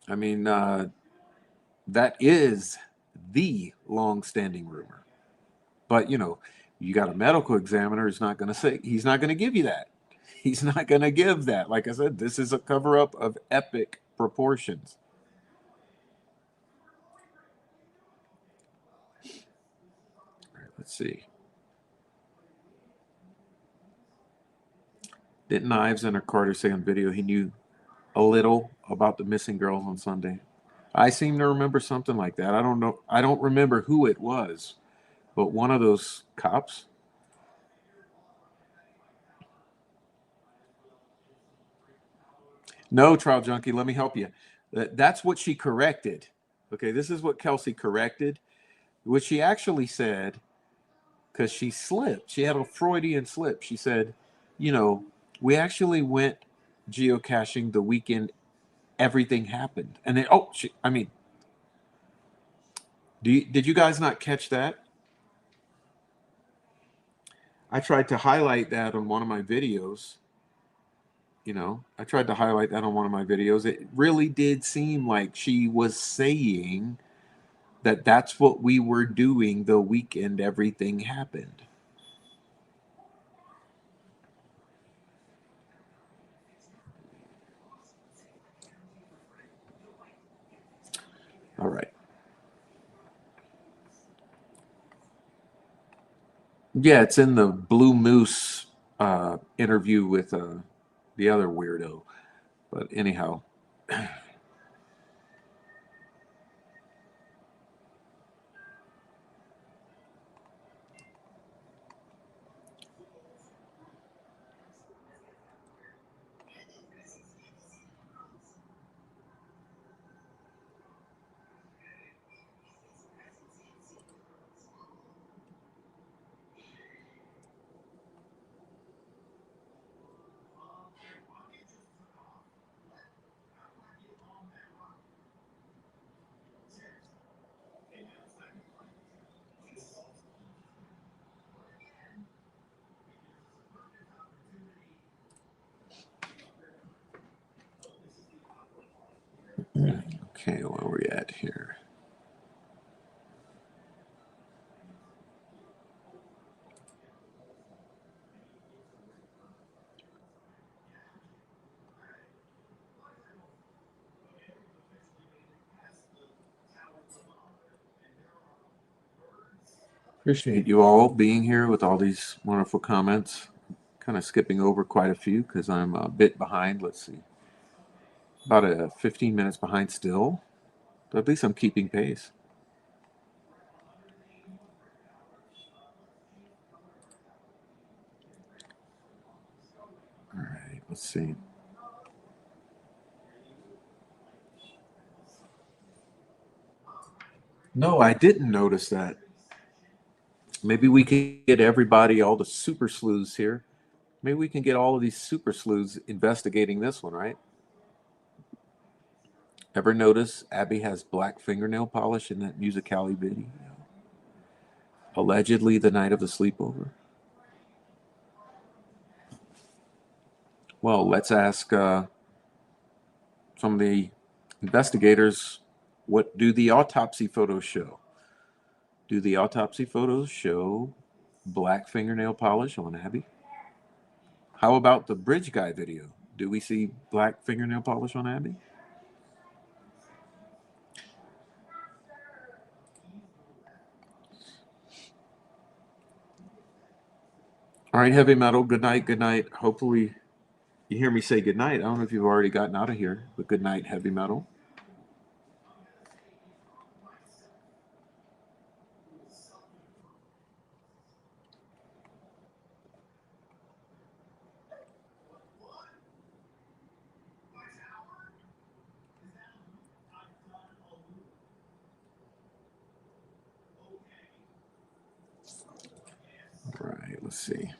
I mean, that is the long-standing rumor. But, you know, you got a medical examiner who's not going to say, he's not going to give you that. He's not going to give that. Like I said, this is a cover-up of epic proportions. All right, let's see. Didn't Ives and Carter say on video he knew a little about the missing girls on Sunday? I seem to remember something like that. I don't know. I don't remember who it was, but one of those cops. No, Trial Junkie, let me help you. That's what she corrected. Okay, this is what Kelsey corrected. What she actually said, because she slipped. She had a Freudian slip. She said, you know, we actually went geocaching the weekend everything happened. And then, I mean, did you guys not catch that? I tried to highlight that on one of my videos. You know, I tried to highlight that on one of my videos. It really did seem like she was saying that that's what we were doing the weekend everything happened. All right. Yeah, it's in the Blue Moose interview with the other weirdo. But anyhow, Okay, where are we at here? Appreciate you all being here with all these wonderful comments. Kind of skipping over quite a few because I'm a bit behind. Let's see. About 15 minutes behind still. But at least I'm keeping pace. All right, let's see. No, I didn't notice that. Maybe we can get everybody, all the super sleuths here. Maybe we can get all of these super sleuths investigating this one, right? Ever notice Abby has black fingernail polish in that musicality video? Allegedly the night of the sleepover. Well, let's ask some of the investigators, what do the autopsy photos show? Do the autopsy photos show black fingernail polish on Abby? How about the bridge guy video? Do we see black fingernail polish on Abby? All right, heavy metal. Good night. Good night. Hopefully you hear me say good night. I don't know if you've already gotten out of here, but good night, heavy metal. All right, let's see.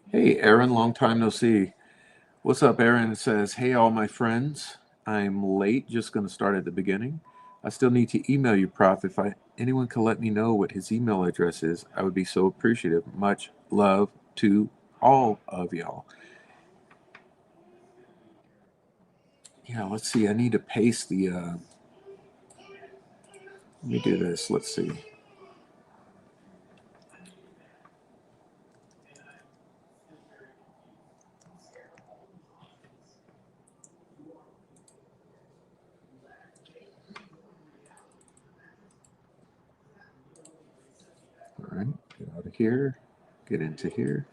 Hey, Aaron, long time no see. What's up, Aaron? It says, hey, all my friends. I'm late, just going to start at the beginning. I still need to email you, Prof. If anyone can let me know what his email address is, I would be so appreciative. Much love to all of y'all. Yeah, let's see. I need to paste the... let me do this. Let's see. All right, get out of here. Get into here.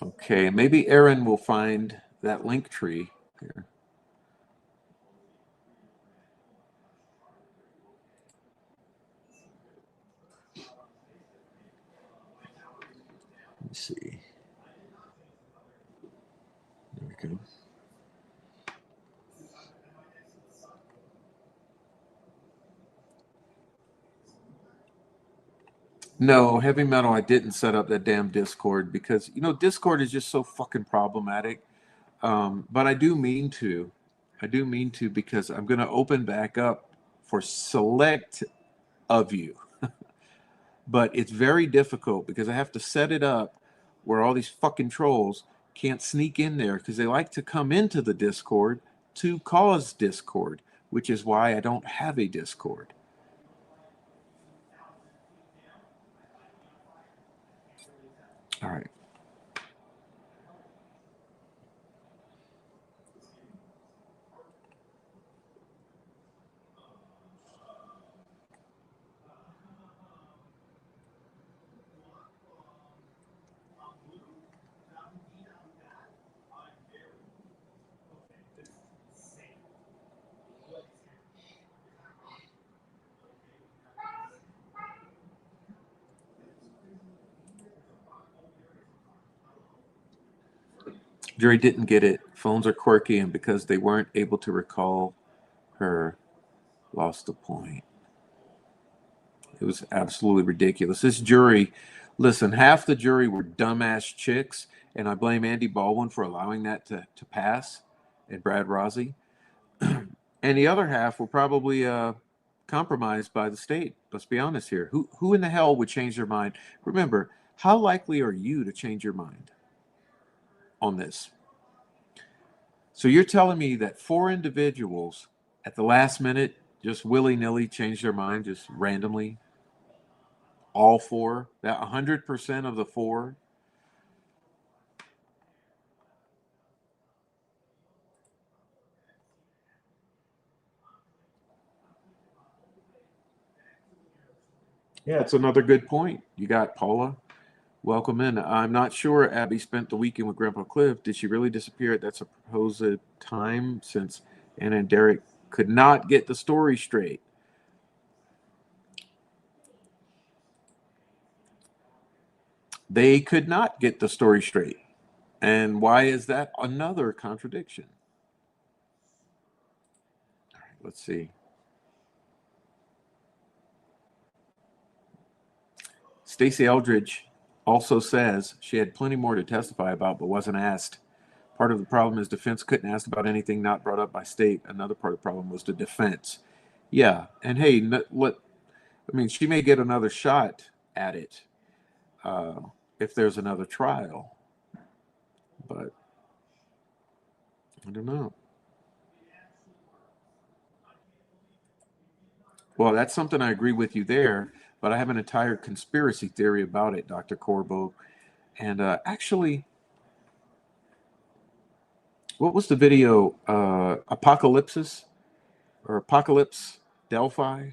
Okay, maybe Aaron will find that link tree here. Let me see. There we go. No, heavy metal, I didn't set up that damn Discord because, Discord is just so fucking problematic. But I do mean to. I do mean to because I'm going to open back up for select of you. But it's very difficult because I have to set it up where all these fucking trolls can't sneak in there because they like to come into the Discord to cause discord, which is why I don't have a Discord. All right. Jury didn't get it. Phones are quirky, and because they weren't able to recall her, lost the point. It was absolutely ridiculous. This jury, listen, half the jury were dumbass chicks, and I blame Andy Baldwin for allowing that to pass, and Brad Rossi. And the other half were probably compromised by the state. Let's be honest here. Who in the hell would change their mind? Remember, how likely are you to change your mind on this? So you're telling me that 4 individuals at the last minute just willy-nilly changed their mind, just randomly? All 4? That 100% of the 4? Yeah, it's another good point. You got Paula. Welcome in. I'm not sure Abby spent the weekend with Grandpa Cliff. Did she really disappear at that supposed time since Anna and Derek could not get the story straight? They could not get the story straight. And why is that another contradiction? All right, let's see. Stacey Eldridge also says she had plenty more to testify about but wasn't asked. Part of the problem is defense couldn't ask about anything not brought up by state. Another part of the problem was the defense. Yeah, and hey, she may get another shot at it if there's another trial, but I don't know. Well, that's something I agree with you there, but I have an entire conspiracy theory about it, Dr. Corbo. And actually, what was the video? Apocalypse Delphi?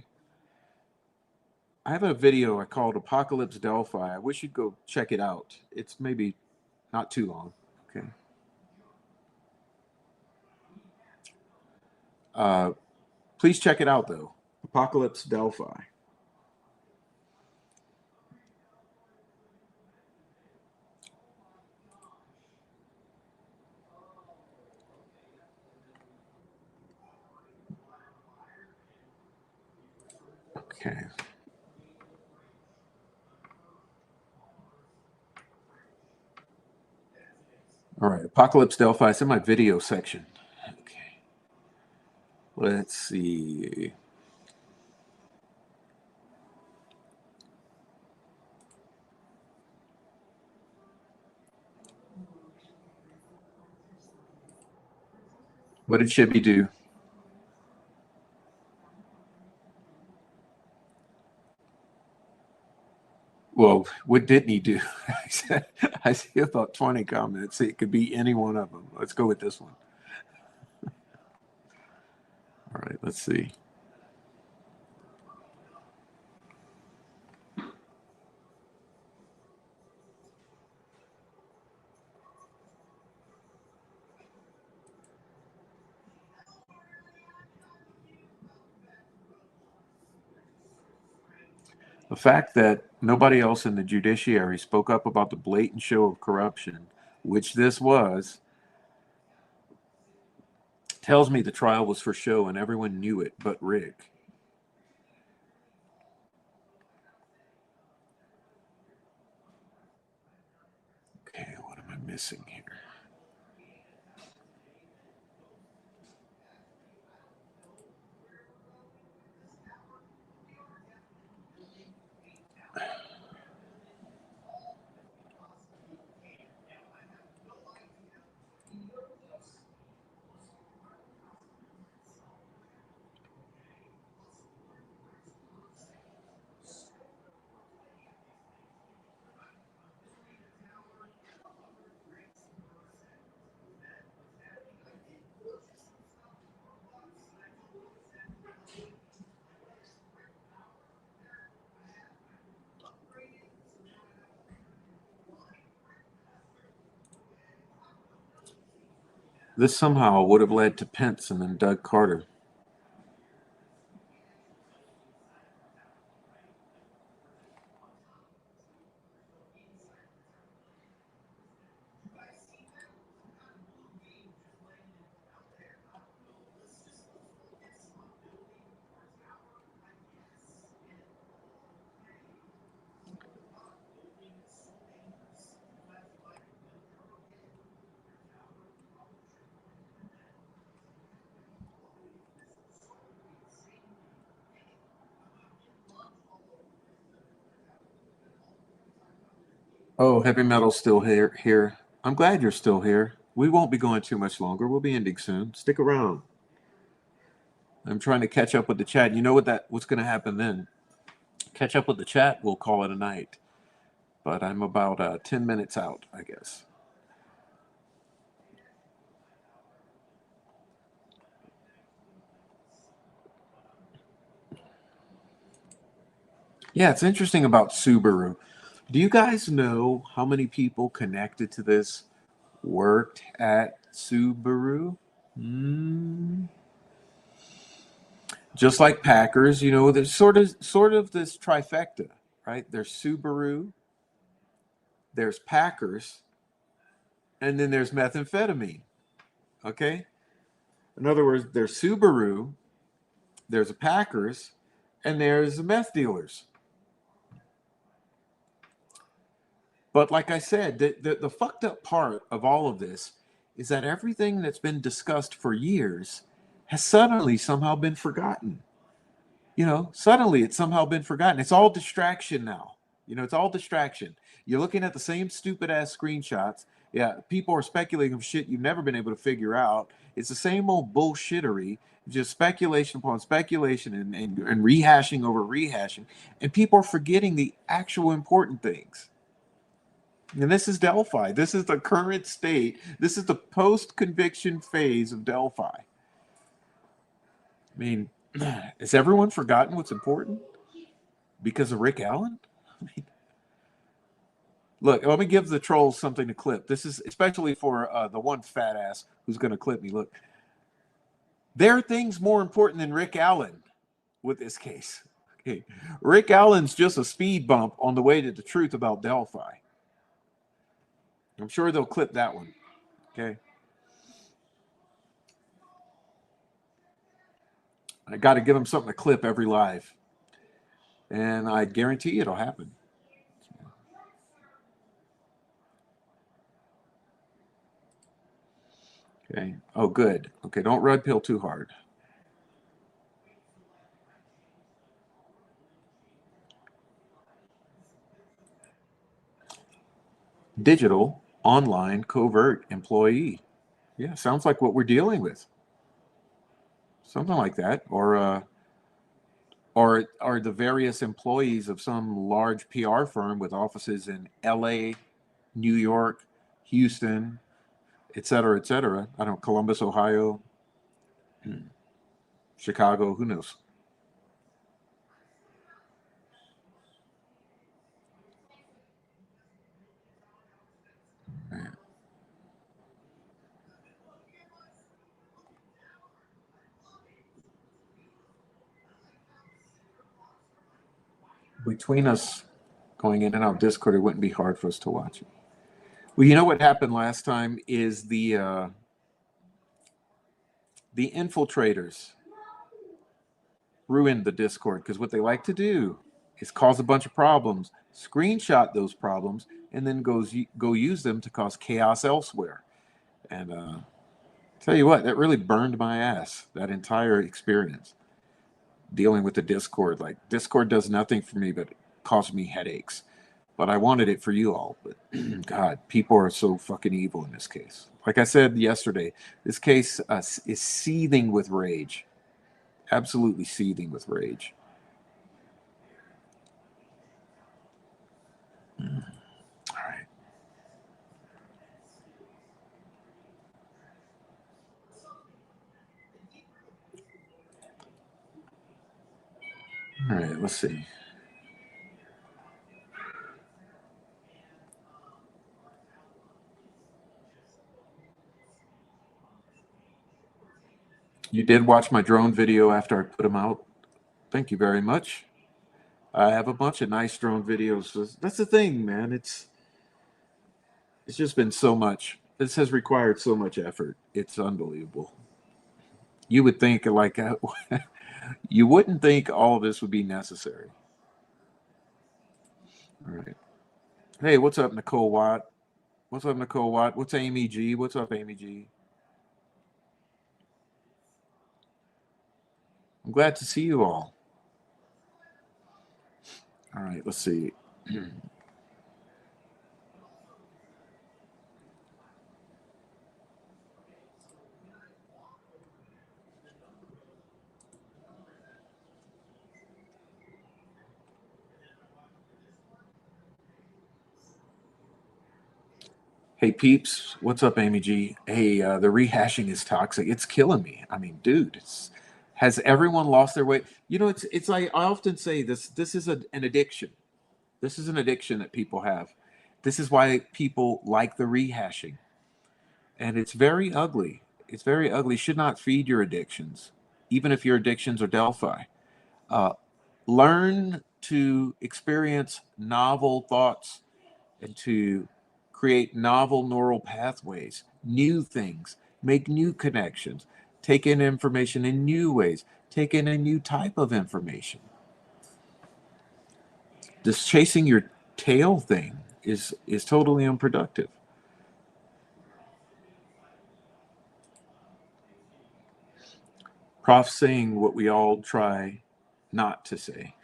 I have a video I called Apocalypse Delphi. I wish you'd go check it out. It's maybe not too long. Okay. Please check it out, though. Apocalypse Delphi. Okay. All right. Apocalypse Delphi. It's in my video section. Okay. Let's see. What did Chippy do? Well, what didn't he do? I see about 20 comments. It could be any one of them. Let's go with this one. All right, let's see. The fact that nobody else in the judiciary spoke up about the blatant show of corruption, which this was, tells me the trial was for show and everyone knew it but Rick. Okay, what am I missing here? This somehow would have led to Pence and then Doug Carter. Oh, heavy metal's still here. I'm glad you're still here. We won't be going too much longer. We'll be ending soon. Stick around. I'm trying to catch up with the chat. You know what's going to happen then? Catch up with the chat. We'll call it a night. But I'm about 10 minutes out, I guess. Yeah, it's interesting about Subaru. Do you guys know how many people connected to this worked at Subaru? Just like Packers, you know, there's sort of this trifecta, right? There's Subaru, there's Packers, and then there's methamphetamine. Okay? In other words, there's Subaru, there's a Packers, and there's the meth dealers. But like I said, the fucked up part of all of this is that everything that's been discussed for years has suddenly somehow been forgotten. You know, suddenly it's somehow been forgotten. It's all distraction now. You know, it's all distraction. You're looking at the same stupid ass screenshots. Yeah, people are speculating of shit you've never been able to figure out. It's the same old bullshittery, just speculation upon speculation and rehashing over rehashing. And people are forgetting the actual important things. And this is Delphi. This is the current state. This is the post-conviction phase of Delphi. I mean, has everyone forgotten what's important because of Rick Allen? I mean, look, let me give the trolls something to clip. This is especially for the one fat ass who's going to clip me. Look, there are things more important than Rick Allen with this case. Okay. Rick Allen's just a speed bump on the way to the truth about Delphi. I'm sure they'll clip that one. Okay. I got to give them something to clip every live. And I guarantee it'll happen. Okay. Oh, good. Okay. Don't red pill too hard. Digital, online, covert employee. Yeah. Sounds like what we're dealing with. Something like that. Or the various employees of some large PR firm with offices in LA, New York, Houston, et cetera, et cetera. I don't know, Columbus, Ohio, Chicago, who knows? Between us going in and out Discord, it wouldn't be hard for us to watch it. Well, you know what happened last time is the infiltrators ruined the Discord because what they like to do is cause a bunch of problems, screenshot those problems, and then go use them to cause chaos elsewhere. And tell you what, that really burned my ass, that entire experience dealing with the Discord. Like, Discord does nothing for me but cause me headaches. But I wanted it for you all. But God, people are so fucking evil in this case. Like I said yesterday, this case is seething with rage. Absolutely seething with rage. All right. All right, let's see. You did watch my drone video after I put them out. Thank you very much. I have a bunch of nice drone videos. That's the thing, man. It's just been so much. This has required so much effort. It's unbelievable. You would think like you wouldn't think all of this would be necessary. All right. Hey, what's up, Nicole Watt? What's up, Nicole Watt? What's Amy G? What's up, Amy G? I'm glad to see you all. All right, let's see. Hey peeps, what's up, Amy G? Hey, the rehashing is toxic. It's killing me. I mean, dude, has everyone lost their way? You know, it's like I often say this. This is an addiction. This is an addiction that people have. This is why people like the rehashing, and it's very ugly. It's very ugly. Should not feed your addictions, even if your addictions are Delphi. Uh, Learn to experience novel thoughts and to create novel neural pathways, new things, make new connections, take in information in new ways, take in a new type of information. This chasing your tail thing is totally unproductive. Prof saying what we all try not to say.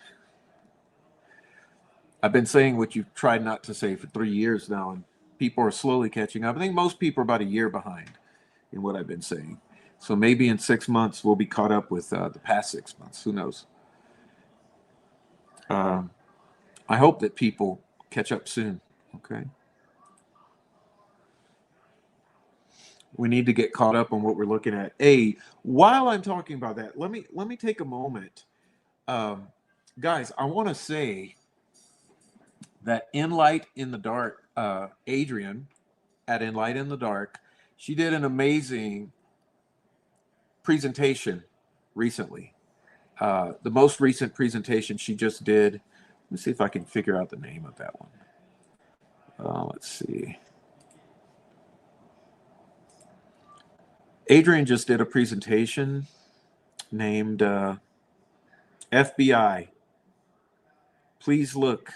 I've been saying what you've tried not to say for 3 years now, and people are slowly catching up. I think most people are about a year behind in what I've been saying. So maybe in 6 months, we'll be caught up with the past 6 months. Who knows? I hope that people catch up soon. Okay. We need to get caught up on what we're looking at. Hey, while I'm talking about that, let me take a moment. Guys, I want to say that In Light in the Dark, Adrian at In Light in the Dark, she did an amazing presentation recently. The most recent presentation she just did. Let me see if I can figure out the name of that one. Let's see. Adrian just did a presentation named FBI. Please look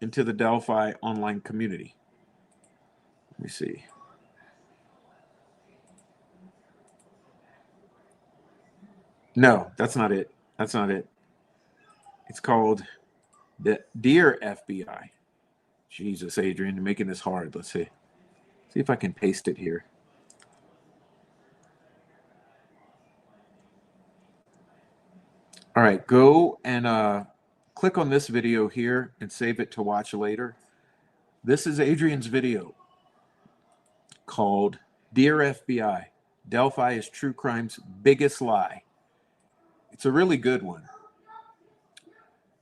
into the Delphi online community. Let me see. No, that's not it. That's not it. It's called the Dear FBI. Jesus, Adrian, you're making this hard. Let's see. See if I can paste it here. All right, go and click on this video here and save it to watch later. This is Adrian's video called Dear FBI, Delphi is true crime's biggest lie. It's a really good one.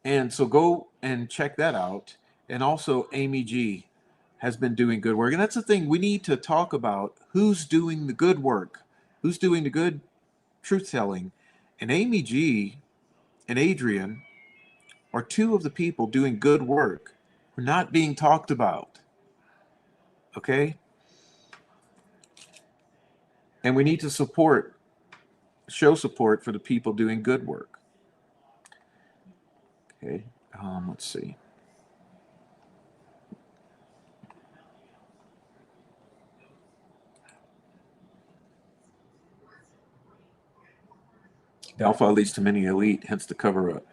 And so go and check that out. And also Amy G has been doing good work. And that's the thing, we need to talk about who's doing the good work, who's doing the good truth telling. And Amy G and Adrian are two of the people doing good work who are not being talked about. Okay? And we need to show support for the people doing good work. Okay, let's see. Delphi leads to many elite, hence the cover up.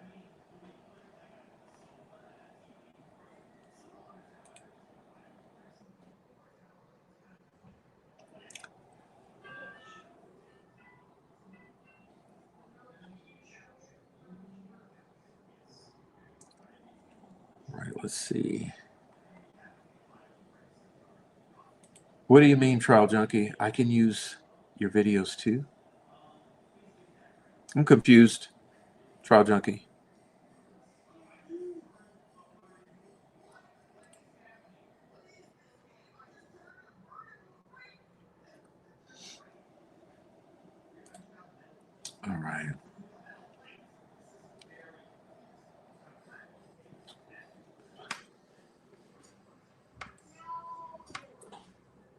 All right, let's see. What do you mean, Trial Junkie? I can use your videos too? I'm confused, Trial Junkie. All right.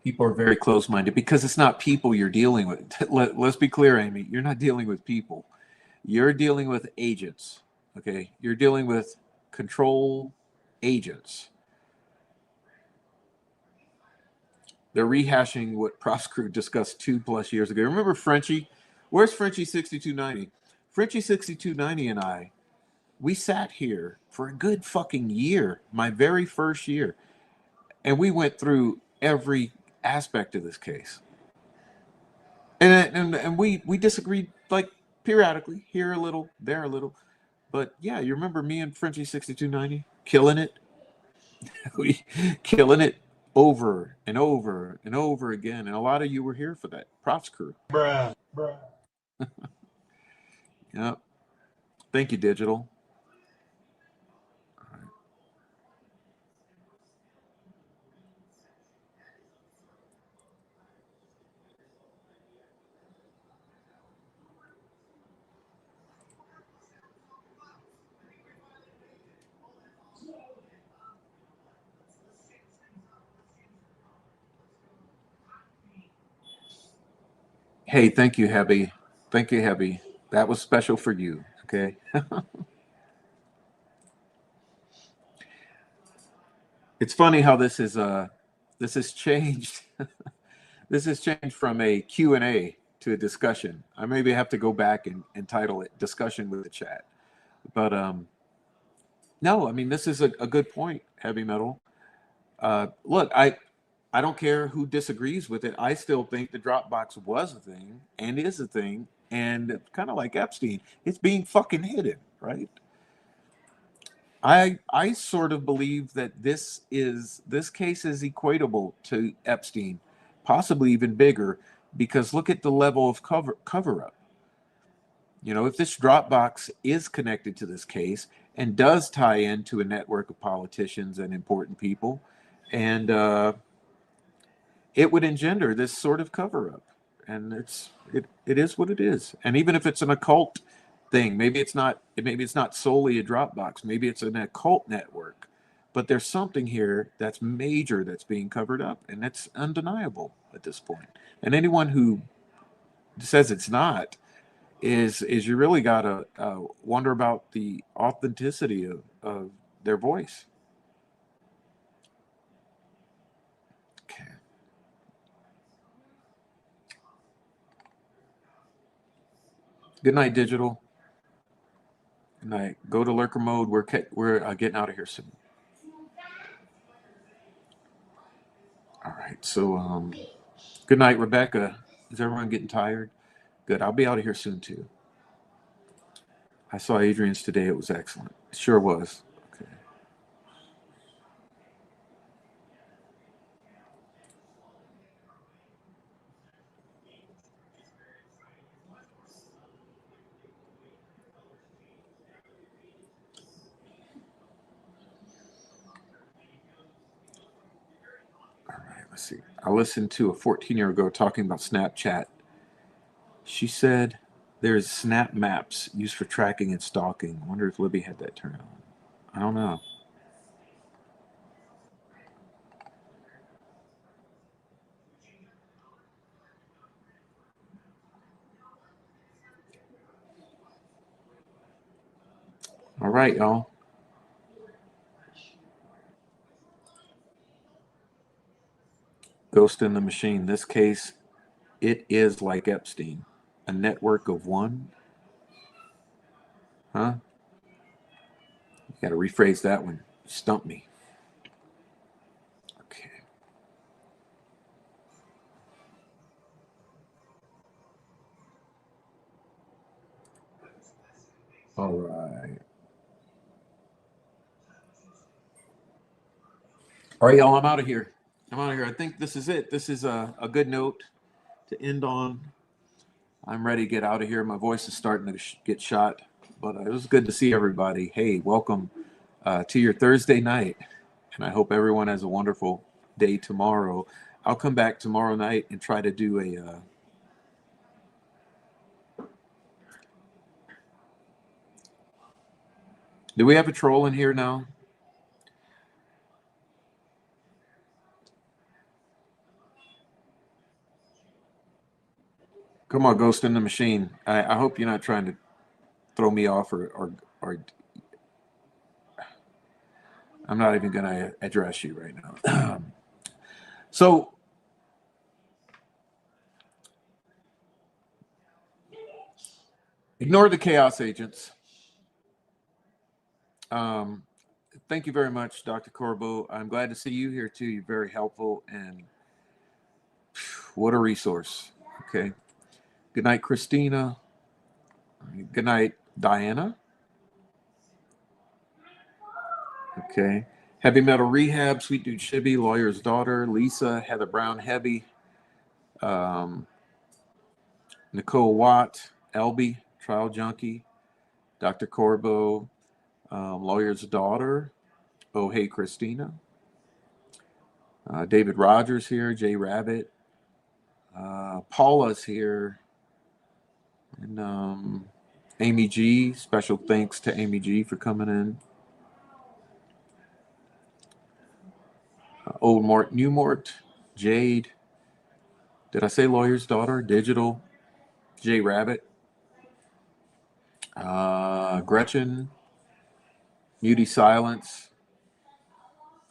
People are very close-minded because it's not people you're dealing with. Let's be clear, Amy. You're not dealing with people. You're dealing with agents, okay? You're dealing with control agents. They're rehashing what Prosecute discussed 2+ years ago. Remember Frenchie? Where's Frenchie 6290? Frenchie 6290 and I, we sat here for a good fucking year, my very first year, and we went through every aspect of this case. And we disagreed like periodically, here a little, there a little. But yeah, you remember me and Frenchie 6290 killing it? We killing it over and over and over again. And a lot of you were here for that. Props crew. Bruh. Bruh. Yep. Thank you, Digital. Hey, thank you, Hebby. Thank you, Hebby. That was special for you. Okay. It's funny how this has changed. This has changed from a Q&A to a discussion. I maybe have to go back and title it discussion with the chat. But no, I mean, this is a good point, Heavy Metal. Look, I don't care who disagrees with it. I still think the Dropbox was a thing and is a thing, and kind of like Epstein, it's being fucking hidden, right? I sort of believe that this case is equatable to Epstein, possibly even bigger, because look at the level of cover up. You know, if this Dropbox is connected to this case and does tie into a network of politicians and important people, and it would engender this sort of cover up, and it is what it is. And even if it's an occult thing, maybe it's not solely a Dropbox, maybe it's an occult network, but there's something here that's major that's being covered up, and that's undeniable at this point. And anyone who says it's not is you really got to wonder about the authenticity of their voice. Okay. Good night, Digital. Good night. Go to lurker mode. We're getting out of here soon. All right. So good night, Rebecca. Is everyone getting tired? Good. I'll be out of here soon too. I saw Adrian's today. It was excellent. It sure was. Okay. All right. Let's see. I listened to a 14-year-old ago talking about Snapchat. She said there's snap maps used for tracking and stalking. I wonder if Libby had that turned on. I don't know. All right, y'all. Ghost in the Machine. This case, it is like Epstein. A network of one. Huh? You got to rephrase that one. Stump me. Okay. All right. All right, y'all. I'm out of here. I think this is it. This is a good note to end on. I'm ready to get out of here. My voice is starting to get shot, but it was good to see everybody. Hey, welcome to your Thursday night, and I hope everyone has a wonderful day tomorrow. I'll come back tomorrow night and try to do a do we have a troll in here now? Come on, Ghost in the Machine. I hope you're not trying to throw me off or I'm not even going to address you right now. So ignore the chaos agents. Thank you very much, Dr. Corbo. I'm glad to see you here too. You're very helpful, and what a resource. Okay. Good night, Christina. Good night, Diana. Okay. Heavy Metal Rehab, Sweet Dude Shibby, Lawyer's Daughter, Lisa, Heather Brown Heavy, Nicole Watt, Elby, Trial Junkie, Dr. Corbo, Lawyer's Daughter, Oh Hey Christina, David Rogers here, Jay Rabbit, Paula's here, and Amy G. Special thanks to Amy G for coming in. Old Mort, New Mort, Jade. Did I say Lawyer's Daughter? Digital, Jay Rabbit, Gretchen, Muty Silence,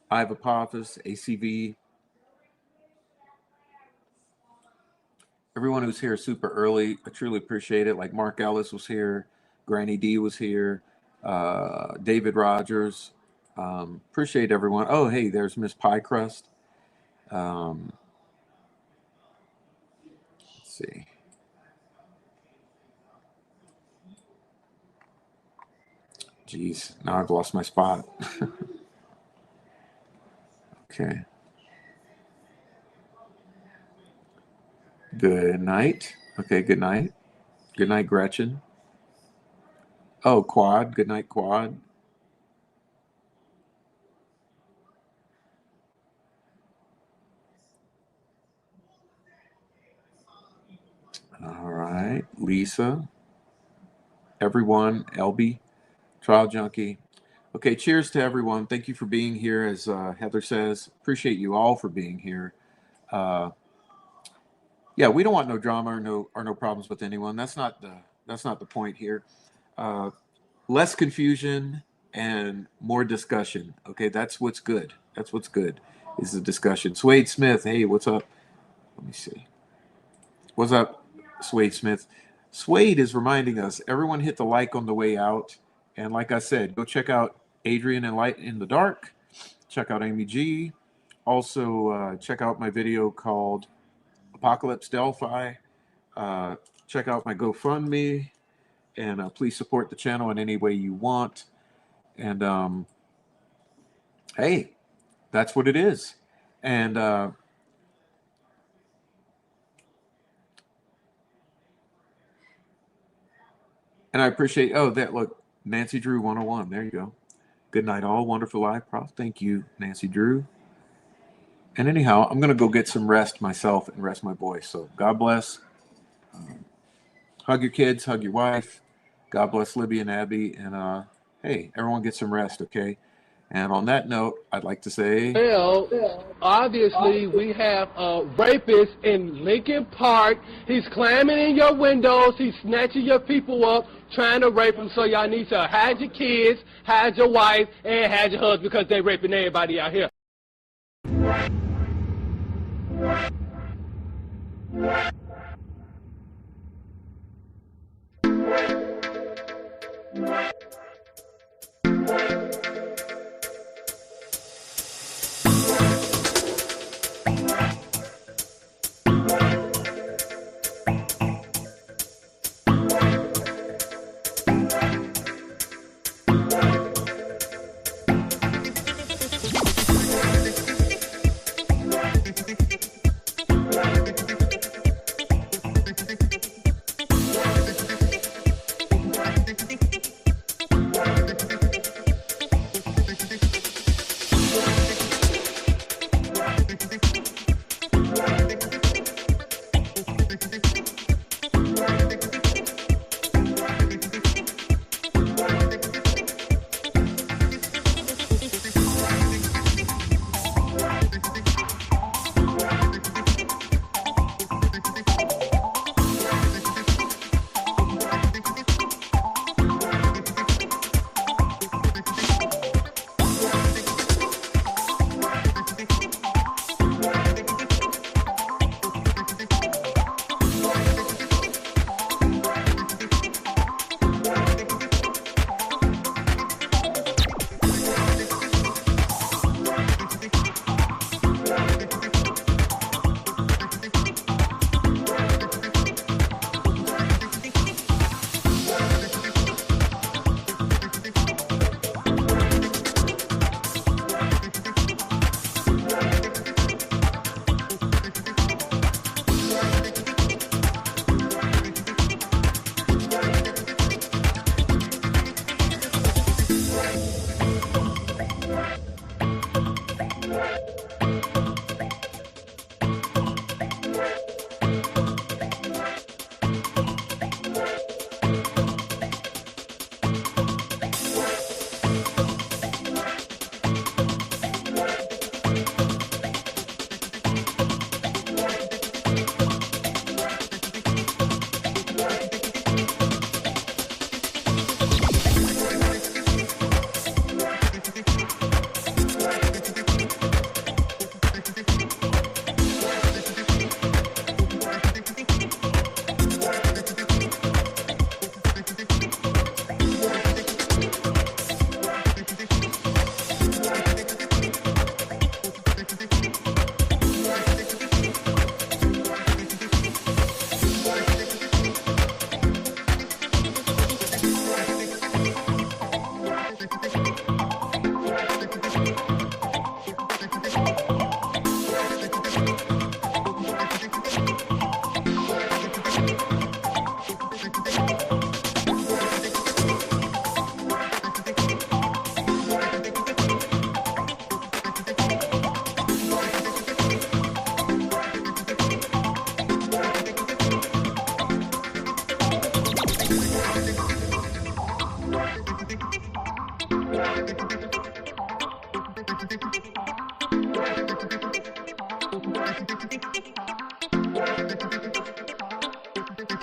Ive Apophis, ACV. Everyone who's here super early, I truly appreciate it. Like Mark Ellis was here, Granny D was here, David Rogers. Appreciate everyone. Oh, hey, there's Miss Pie Crust. Let's see. Jeez, now I've lost my spot. Okay. Good night. Okay, good night. Good night, Gretchen. Oh, Quad. Good night, Quad. All right, Lisa. Everyone, Elby, Trial Junkie. Okay, cheers to everyone. Thank you for being here, as Heather says. Appreciate you all for being here. Yeah, we don't want no drama or no problems with anyone. That's not the point here. Less confusion and more discussion. Okay, that's what's good. That's what's good, is the discussion. Swade Smith, hey, what's up? Let me see. What's up, Swade Smith? Swade is reminding us, everyone hit the like on the way out. And like I said, go check out Adrian and Light in the Dark. Check out Amy G. Also, check out my video called Apocalypse Delphi. Check out my GoFundMe. And please support the channel in any way you want. And hey, that's what it is. And I appreciate, oh, that, look, Nancy Drew 101. There you go. Good night, all. Wonderful live, Prof. Thank you, Nancy Drew. And anyhow, I'm going to go get some rest myself and rest my voice. So God bless. Hug your kids, hug your wife. God bless Libby and Abby. And hey, everyone get some rest, okay? And on that note, I'd like to say... Well, obviously, we have a rapist in Lincoln Park. He's climbing in your windows. He's snatching your people up, trying to rape them. So y'all need to hide your kids, hide your wife, and hide your husband, because they're raping everybody out here.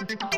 Bye.